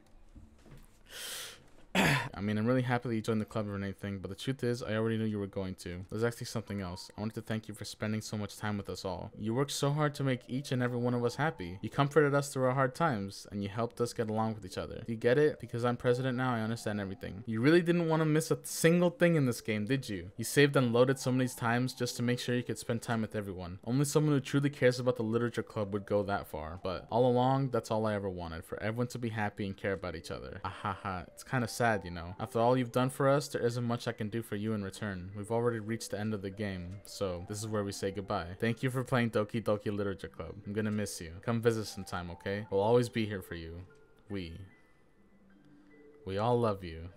I mean, I'm really happy that you joined the club or anything, but the truth is, I already knew you were going to. There's actually something else. I wanted to thank you for spending so much time with us all. You worked so hard to make each and every one of us happy. You comforted us through our hard times, and you helped us get along with each other. You get it? Because I'm president now, I understand everything. You really didn't want to miss a single thing in this game, did you? You saved and loaded so many times just to make sure you could spend time with everyone. Only someone who truly cares about the literature club would go that far. But all along, that's all I ever wanted, for everyone to be happy and care about each other. Ahaha, it's kind of sad, you know. After all you've done for us, there isn't much I can do for you in return. We've already reached the end of the game, so this is where we say goodbye. Thank you for playing Doki Doki Literature Club. I'm gonna miss you. Come visit sometime, okay? We'll always be here for you. We all love you.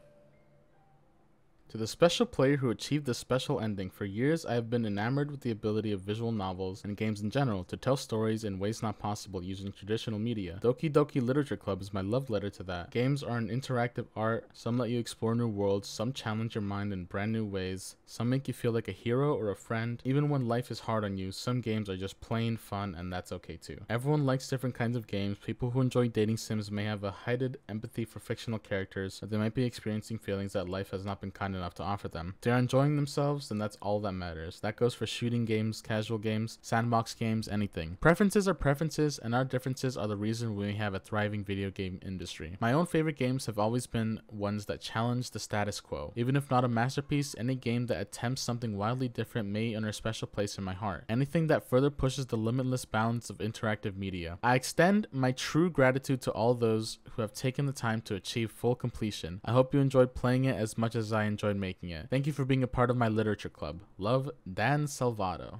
To the special player who achieved this special ending, for years I have been enamored with the ability of visual novels and games in general to tell stories in ways not possible using traditional media. Doki Doki Literature Club is my love letter to that. Games are an interactive art, some let you explore new worlds, some challenge your mind in brand new ways, some make you feel like a hero or a friend. Even when life is hard on you, some games are just plain fun, and that's okay too. Everyone likes different kinds of games. People who enjoy dating sims may have a heightened empathy for fictional characters, or they might be experiencing feelings that life has not been kind enough to offer them. If they're enjoying themselves, then that's all that matters. That goes for shooting games, casual games, sandbox games, anything. Preferences are preferences, and our differences are the reason we have a thriving video game industry. My own favorite games have always been ones that challenge the status quo. Even if not a masterpiece, any game that attempts something wildly different may earn a special place in my heart. Anything that further pushes the limitless bounds of interactive media. I extend my true gratitude to all those who have taken the time to achieve full completion. I hope you enjoyed playing it as much as I enjoyed making it. Thank you for being a part of my literature club. Love, Dan Salvato.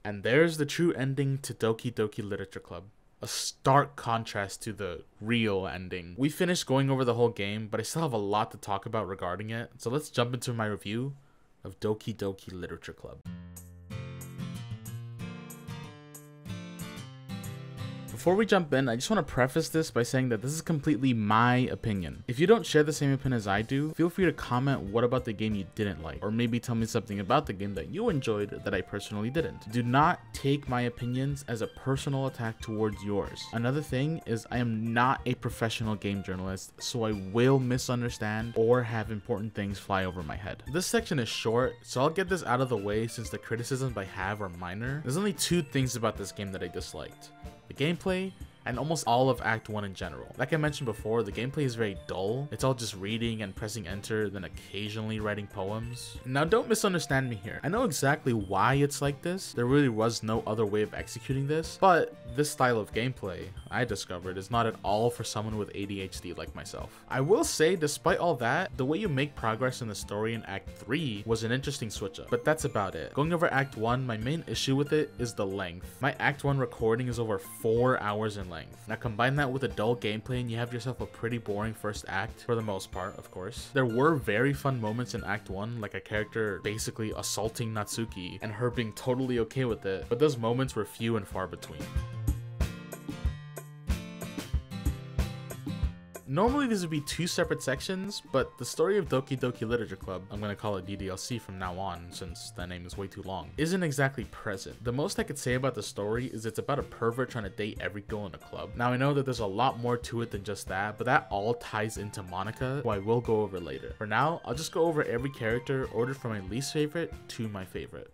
And there's the true ending to Doki Doki Literature Club. A stark contrast to the real ending. We finished going over the whole game, but I still have a lot to talk about regarding it, so let's jump into my review of Doki Doki Literature Club. Before we jump in, I just want to preface this by saying that this is completely my opinion. If you don't share the same opinion as I do, feel free to comment what about the game you didn't like, or maybe tell me something about the game that you enjoyed that I personally didn't. Do not take my opinions as a personal attack towards yours. Another thing is I am not a professional game journalist, so I will misunderstand or have important things fly over my head. This section is short, so I'll get this out of the way since the criticisms I have are minor. There's only two things about this game that I disliked: the gameplay, and almost all of Act 1 in general. Like I mentioned before, the gameplay is very dull. It's all just reading and pressing enter, then occasionally writing poems. Now don't misunderstand me here. I know exactly why it's like this. There really was no other way of executing this, but this style of gameplay, I discovered, is not at all for someone with ADHD like myself. I will say, despite all that, the way you make progress in the story in Act 3 was an interesting switch up, but that's about it. Going over Act 1, my main issue with it is the length. My Act 1 recording is over 4 hours in length. Now combine that with a dull gameplay and you have yourself a pretty boring first act, for the most part, of course. There were very fun moments in Act 1, like a character basically assaulting Natsuki and her being totally okay with it, but those moments were few and far between. Normally these would be two separate sections, but the story of Doki Doki Literature Club, I'm gonna call it DDLC from now on since that name is way too long, isn't exactly present. The most I could say about the story is it's about a pervert trying to date every girl in a club. Now I know that there's a lot more to it than just that, but that all ties into Monica, who I will go over later. For now, I'll just go over every character ordered from my least favorite to my favorite.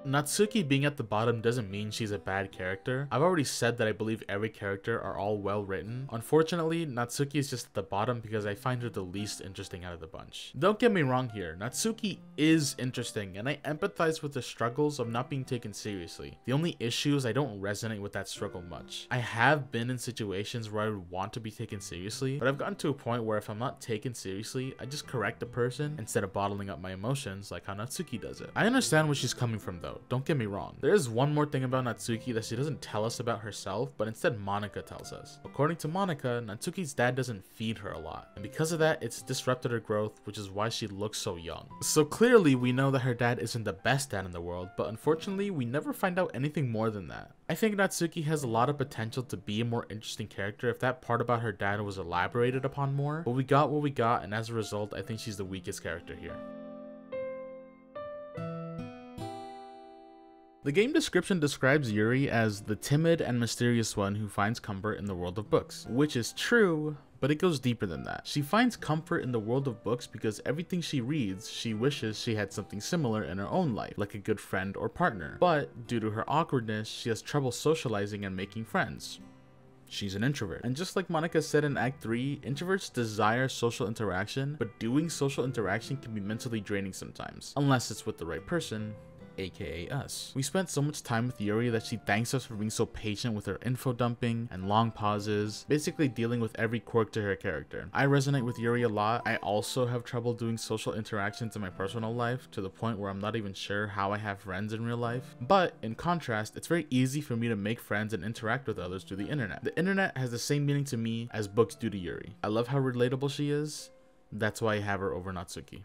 Natsuki being at the bottom doesn't mean she's a bad character. I've already said that I believe every character are all well written. Unfortunately, Natsuki is just at the bottom because I find her the least interesting out of the bunch. Don't get me wrong here, Natsuki is interesting and I empathize with the struggles of not being taken seriously. The only issue is I don't resonate with that struggle much. I have been in situations where I would want to be taken seriously, but I've gotten to a point where if I'm not taken seriously, I just correct the person instead of bottling up my emotions like how Natsuki does it. I understand where she's coming from though. Don't get me wrong. There is one more thing about Natsuki that she doesn't tell us about herself, but instead Monica tells us. According to Monica, Natsuki's dad doesn't feed her a lot, and because of that, it's disrupted her growth, which is why she looks so young. So clearly, we know that her dad isn't the best dad in the world, but unfortunately, we never find out anything more than that. I think Natsuki has a lot of potential to be a more interesting character if that part about her dad was elaborated upon more, but we got what we got, and as a result, I think she's the weakest character here. The game description describes Yuri as the timid and mysterious one who finds comfort in the world of books, which is true, but it goes deeper than that. She finds comfort in the world of books because everything she reads, she wishes she had something similar in her own life, like a good friend or partner. But due to her awkwardness, she has trouble socializing and making friends. She's an introvert. And just like Monica said in Act 3, introverts desire social interaction, but doing social interaction can be mentally draining sometimes, unless it's with the right person, aka us. We spent so much time with Yuri that she thanks us for being so patient with her info dumping and long pauses, basically dealing with every quirk to her character. I resonate with Yuri a lot. I also have trouble doing social interactions in my personal life to the point where I'm not even sure how I have friends in real life. But in contrast, it's very easy for me to make friends and interact with others through the internet. The internet has the same meaning to me as books do to Yuri. I love how relatable she is. That's why I have her over Natsuki.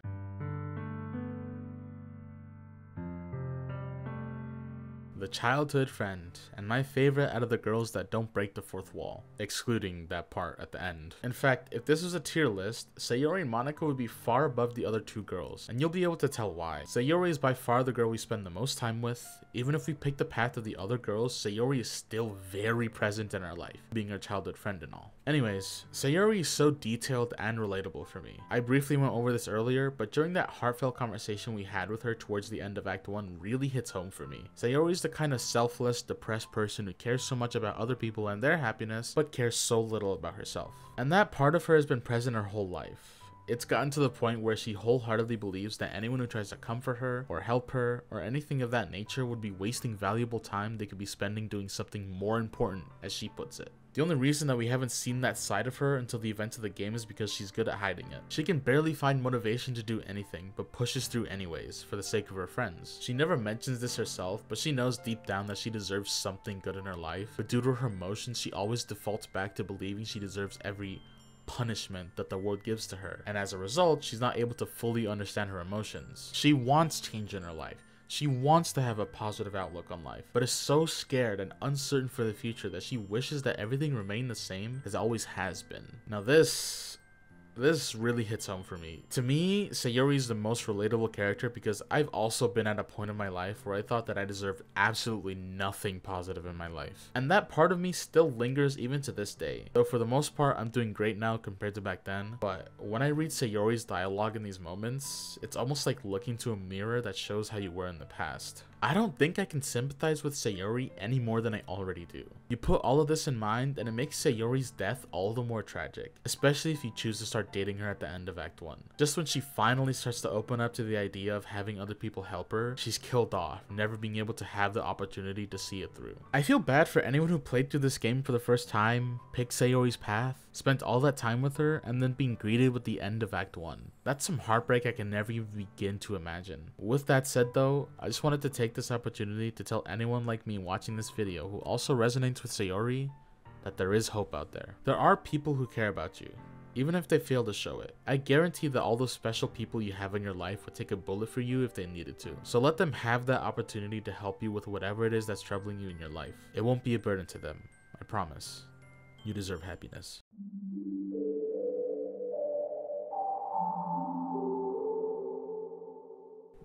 The childhood friend, and my favorite out of the girls that don't break the fourth wall, excluding that part at the end. In fact, if this was a tier list, Sayori and Monica would be far above the other two girls, and you'll be able to tell why. Sayori is by far the girl we spend the most time with. Even if we pick the path of the other girls, Sayori is still very present in our life, being our childhood friend and all. Anyways, Sayori is so detailed and relatable for me. I briefly went over this earlier, but during that heartfelt conversation we had with her towards the end of Act 1 really hits home for me. Sayori is the kind of selfless, depressed person who cares so much about other people and their happiness, but cares so little about herself. And that part of her has been present her whole life. It's gotten to the point where she wholeheartedly believes that anyone who tries to comfort her or help her or anything of that nature would be wasting valuable time they could be spending doing something more important, as she puts it. The only reason that we haven't seen that side of her until the events of the game is because she's good at hiding it. She can barely find motivation to do anything, but pushes through anyways, for the sake of her friends. She never mentions this herself, but she knows deep down that she deserves something good in her life, but due to her emotions, she always defaults back to believing she deserves every punishment that the world gives to her, and as a result, she's not able to fully understand her emotions. She wants change in her life. She wants to have a positive outlook on life, but is so scared and uncertain for the future that she wishes that everything remained the same as it always has been. Now this really hits home for me. To me, Sayori is the most relatable character because I've also been at a point in my life where I thought that I deserved absolutely nothing positive in my life. And that part of me still lingers even to this day. Though for the most part, I'm doing great now compared to back then. But when I read Sayori's dialogue in these moments, it's almost like looking to a mirror that shows how you were in the past. I don't think I can sympathize with Sayori any more than I already do. You put all of this in mind and it makes Sayori's death all the more tragic, especially if you choose to start dating her at the end of Act 1. Just when she finally starts to open up to the idea of having other people help her, she's killed off, never being able to have the opportunity to see it through. I feel bad for anyone who played through this game for the first time, picked Sayori's path, spent all that time with her, and then being greeted with the end of Act 1. That's some heartbreak I can never even begin to imagine. With that said though, I just wanted to take this opportunity to tell anyone like me watching this video who also resonates with Sayori that there is hope out there. There are people who care about you, even if they fail to show it. I guarantee that all those special people you have in your life would take a bullet for you if they needed to. So let them have that opportunity to help you with whatever it is that's troubling you in your life. It won't be a burden to them, I promise. You deserve happiness.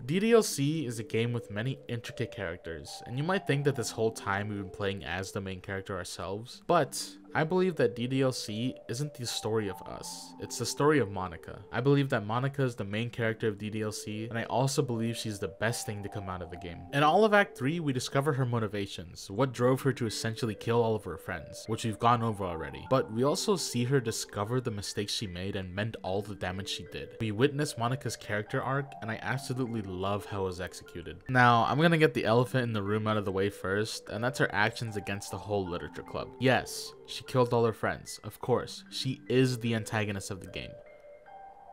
DDLC is a game with many intricate characters, and you might think that this whole time we've been playing as the main character ourselves, but I believe that DDLC isn't the story of us, it's the story of Monica. I believe that Monica is the main character of DDLC, and I also believe she's the best thing to come out of the game. In all of Act 3, we discover her motivations, what drove her to essentially kill all of her friends, which we've gone over already, but we also see her discover the mistakes she made and mend all the damage she did. We witness Monica's character arc, and I absolutely love how it was executed. Now, I'm gonna get the elephant in the room out of the way first, and that's her actions against the whole literature club. Yes, she killed all her friends. Of course, she is the antagonist of the game.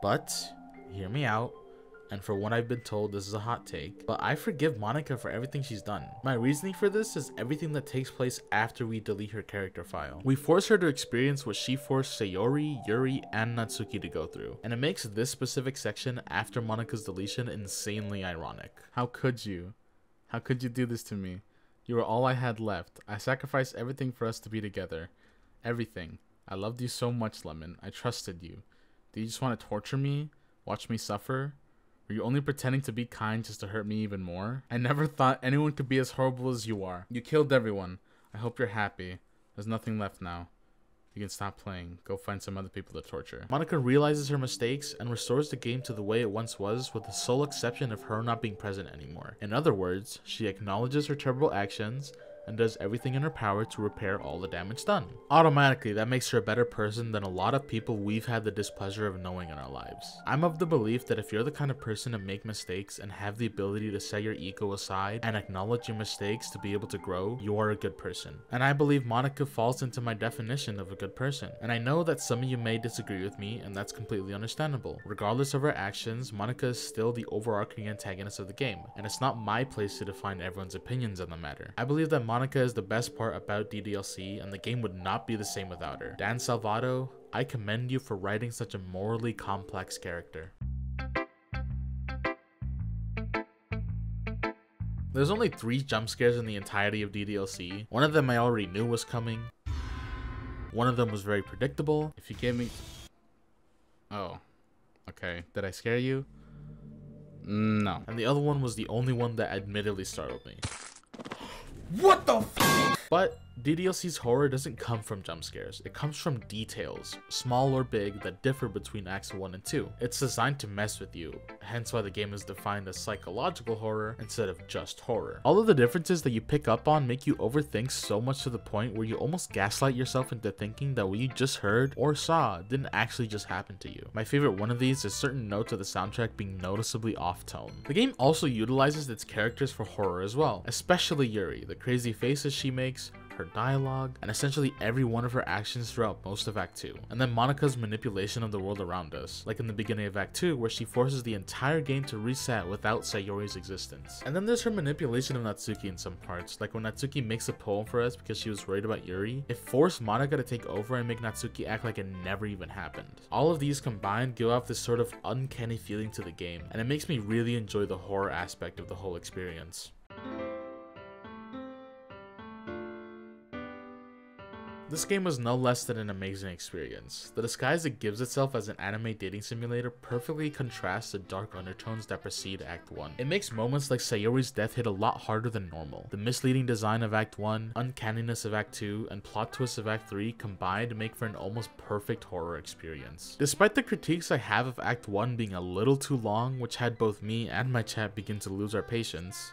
But, hear me out, and for what I've been told, this is a hot take, but I forgive Monica for everything she's done. My reasoning for this is everything that takes place after we delete her character file. We force her to experience what she forced Sayori, Yuri, and Natsuki to go through, and it makes this specific section after Monica's deletion insanely ironic. How could you? How could you do this to me? You were all I had left. I sacrificed everything for us to be together. Everything. I loved you so much, Lemon. I trusted you. Do you just want to torture me? Watch me suffer? Were you only pretending to be kind just to hurt me even more? I never thought anyone could be as horrible as you are. You killed everyone. I hope you're happy. There's nothing left now. You can stop playing. Go find some other people to torture. Monica realizes her mistakes and restores the game to the way it once was, with the sole exception of her not being present anymore. In other words, she acknowledges her terrible actions and does everything in her power to repair all the damage done. Automatically, that makes her a better person than a lot of people we've had the displeasure of knowing in our lives. I'm of the belief that if you're the kind of person to make mistakes and have the ability to set your ego aside and acknowledge your mistakes to be able to grow, you are a good person. And I believe Monica falls into my definition of a good person. And I know that some of you may disagree with me, and that's completely understandable. Regardless of her actions, Monica is still the overarching antagonist of the game, and it's not my place to define everyone's opinions on the matter. I believe that Monica is the best part about DDLC, and the game would not be the same without her. Dan Salvato, I commend you for writing such a morally complex character. There's only 3 jump scares in the entirety of DDLC. One of them I already knew was coming. One of them was very predictable. If you gave me... Oh. Okay. Did I scare you? No. And the other one was the only one that admittedly startled me. What the f? But DDLC's horror doesn't come from jump scares. It comes from details, small or big, that differ between acts 1 and 2. It's designed to mess with you, hence why the game is defined as psychological horror instead of just horror. All of the differences that you pick up on make you overthink so much to the point where you almost gaslight yourself into thinking that what you just heard or saw didn't actually just happen to you. My favorite one of these is certain notes of the soundtrack being noticeably off-tone. The game also utilizes its characters for horror as well, especially Yuri, the crazy faces she makes, her dialogue, and essentially every one of her actions throughout most of Act 2. And then Monica's manipulation of the world around us, like in the beginning of Act 2 where she forces the entire game to reset without Sayori's existence. And then there's her manipulation of Natsuki in some parts, like when Natsuki makes a poem for us because she was worried about Yuri, it forced Monica to take over and make Natsuki act like it never even happened. All of these combined give off this sort of uncanny feeling to the game, and it makes me really enjoy the horror aspect of the whole experience. This game was no less than an amazing experience. The disguise it gives itself as an anime dating simulator perfectly contrasts the dark undertones that precede Act 1. It makes moments like Sayori's death hit a lot harder than normal. The misleading design of Act 1, uncanniness of Act 2, and plot twists of Act 3 combined make for an almost perfect horror experience. Despite the critiques I have of Act 1 being a little too long, which had both me and my chat begin to lose our patience.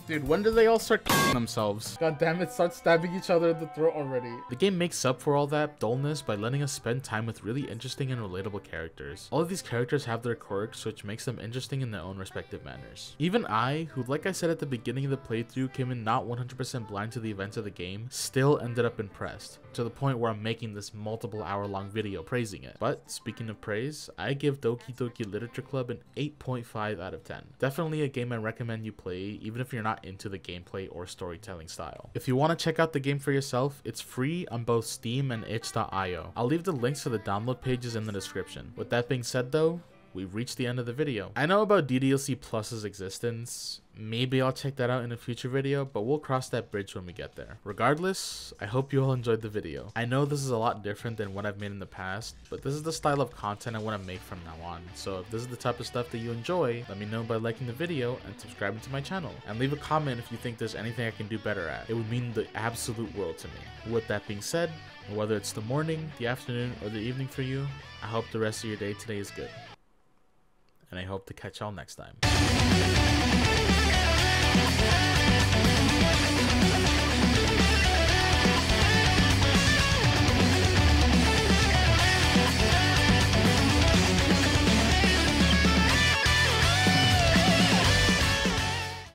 Dude, when do they all start killing themselves? God damn it, start stabbing each other in the throat already. The game makes up for all that dullness by letting us spend time with really interesting and relatable characters. All of these characters have their quirks, which makes them interesting in their own respective manners. Even I, who like I said at the beginning of the playthrough came in not 100% blind to the events of the game, still ended up impressed, to the point where I'm making this multiple hour-long video praising it. But speaking of praise, I give Doki Doki Literature Club an 8.5 out of 10. Definitely a game I recommend you play, even if you're not into the gameplay or storytelling style. If you want to check out the game for yourself, it's free on both Steam and itch.io. I'll leave the links to the download pages in the description. With that being said though, we've reached the end of the video. I know about DDLC Plus's existence. Maybe I'll check that out in a future video, but we'll cross that bridge when we get there. Regardless, I hope you all enjoyed the video. I know this is a lot different than what I've made in the past, but this is the style of content I want to make from now on. So if this is the type of stuff that you enjoy, let me know by liking the video and subscribing to my channel. And leave a comment if you think there's anything I can do better at. It would mean the absolute world to me. With that being said, whether it's the morning, the afternoon, or the evening for you, I hope the rest of your day today is good. And I hope to catch y'all next time.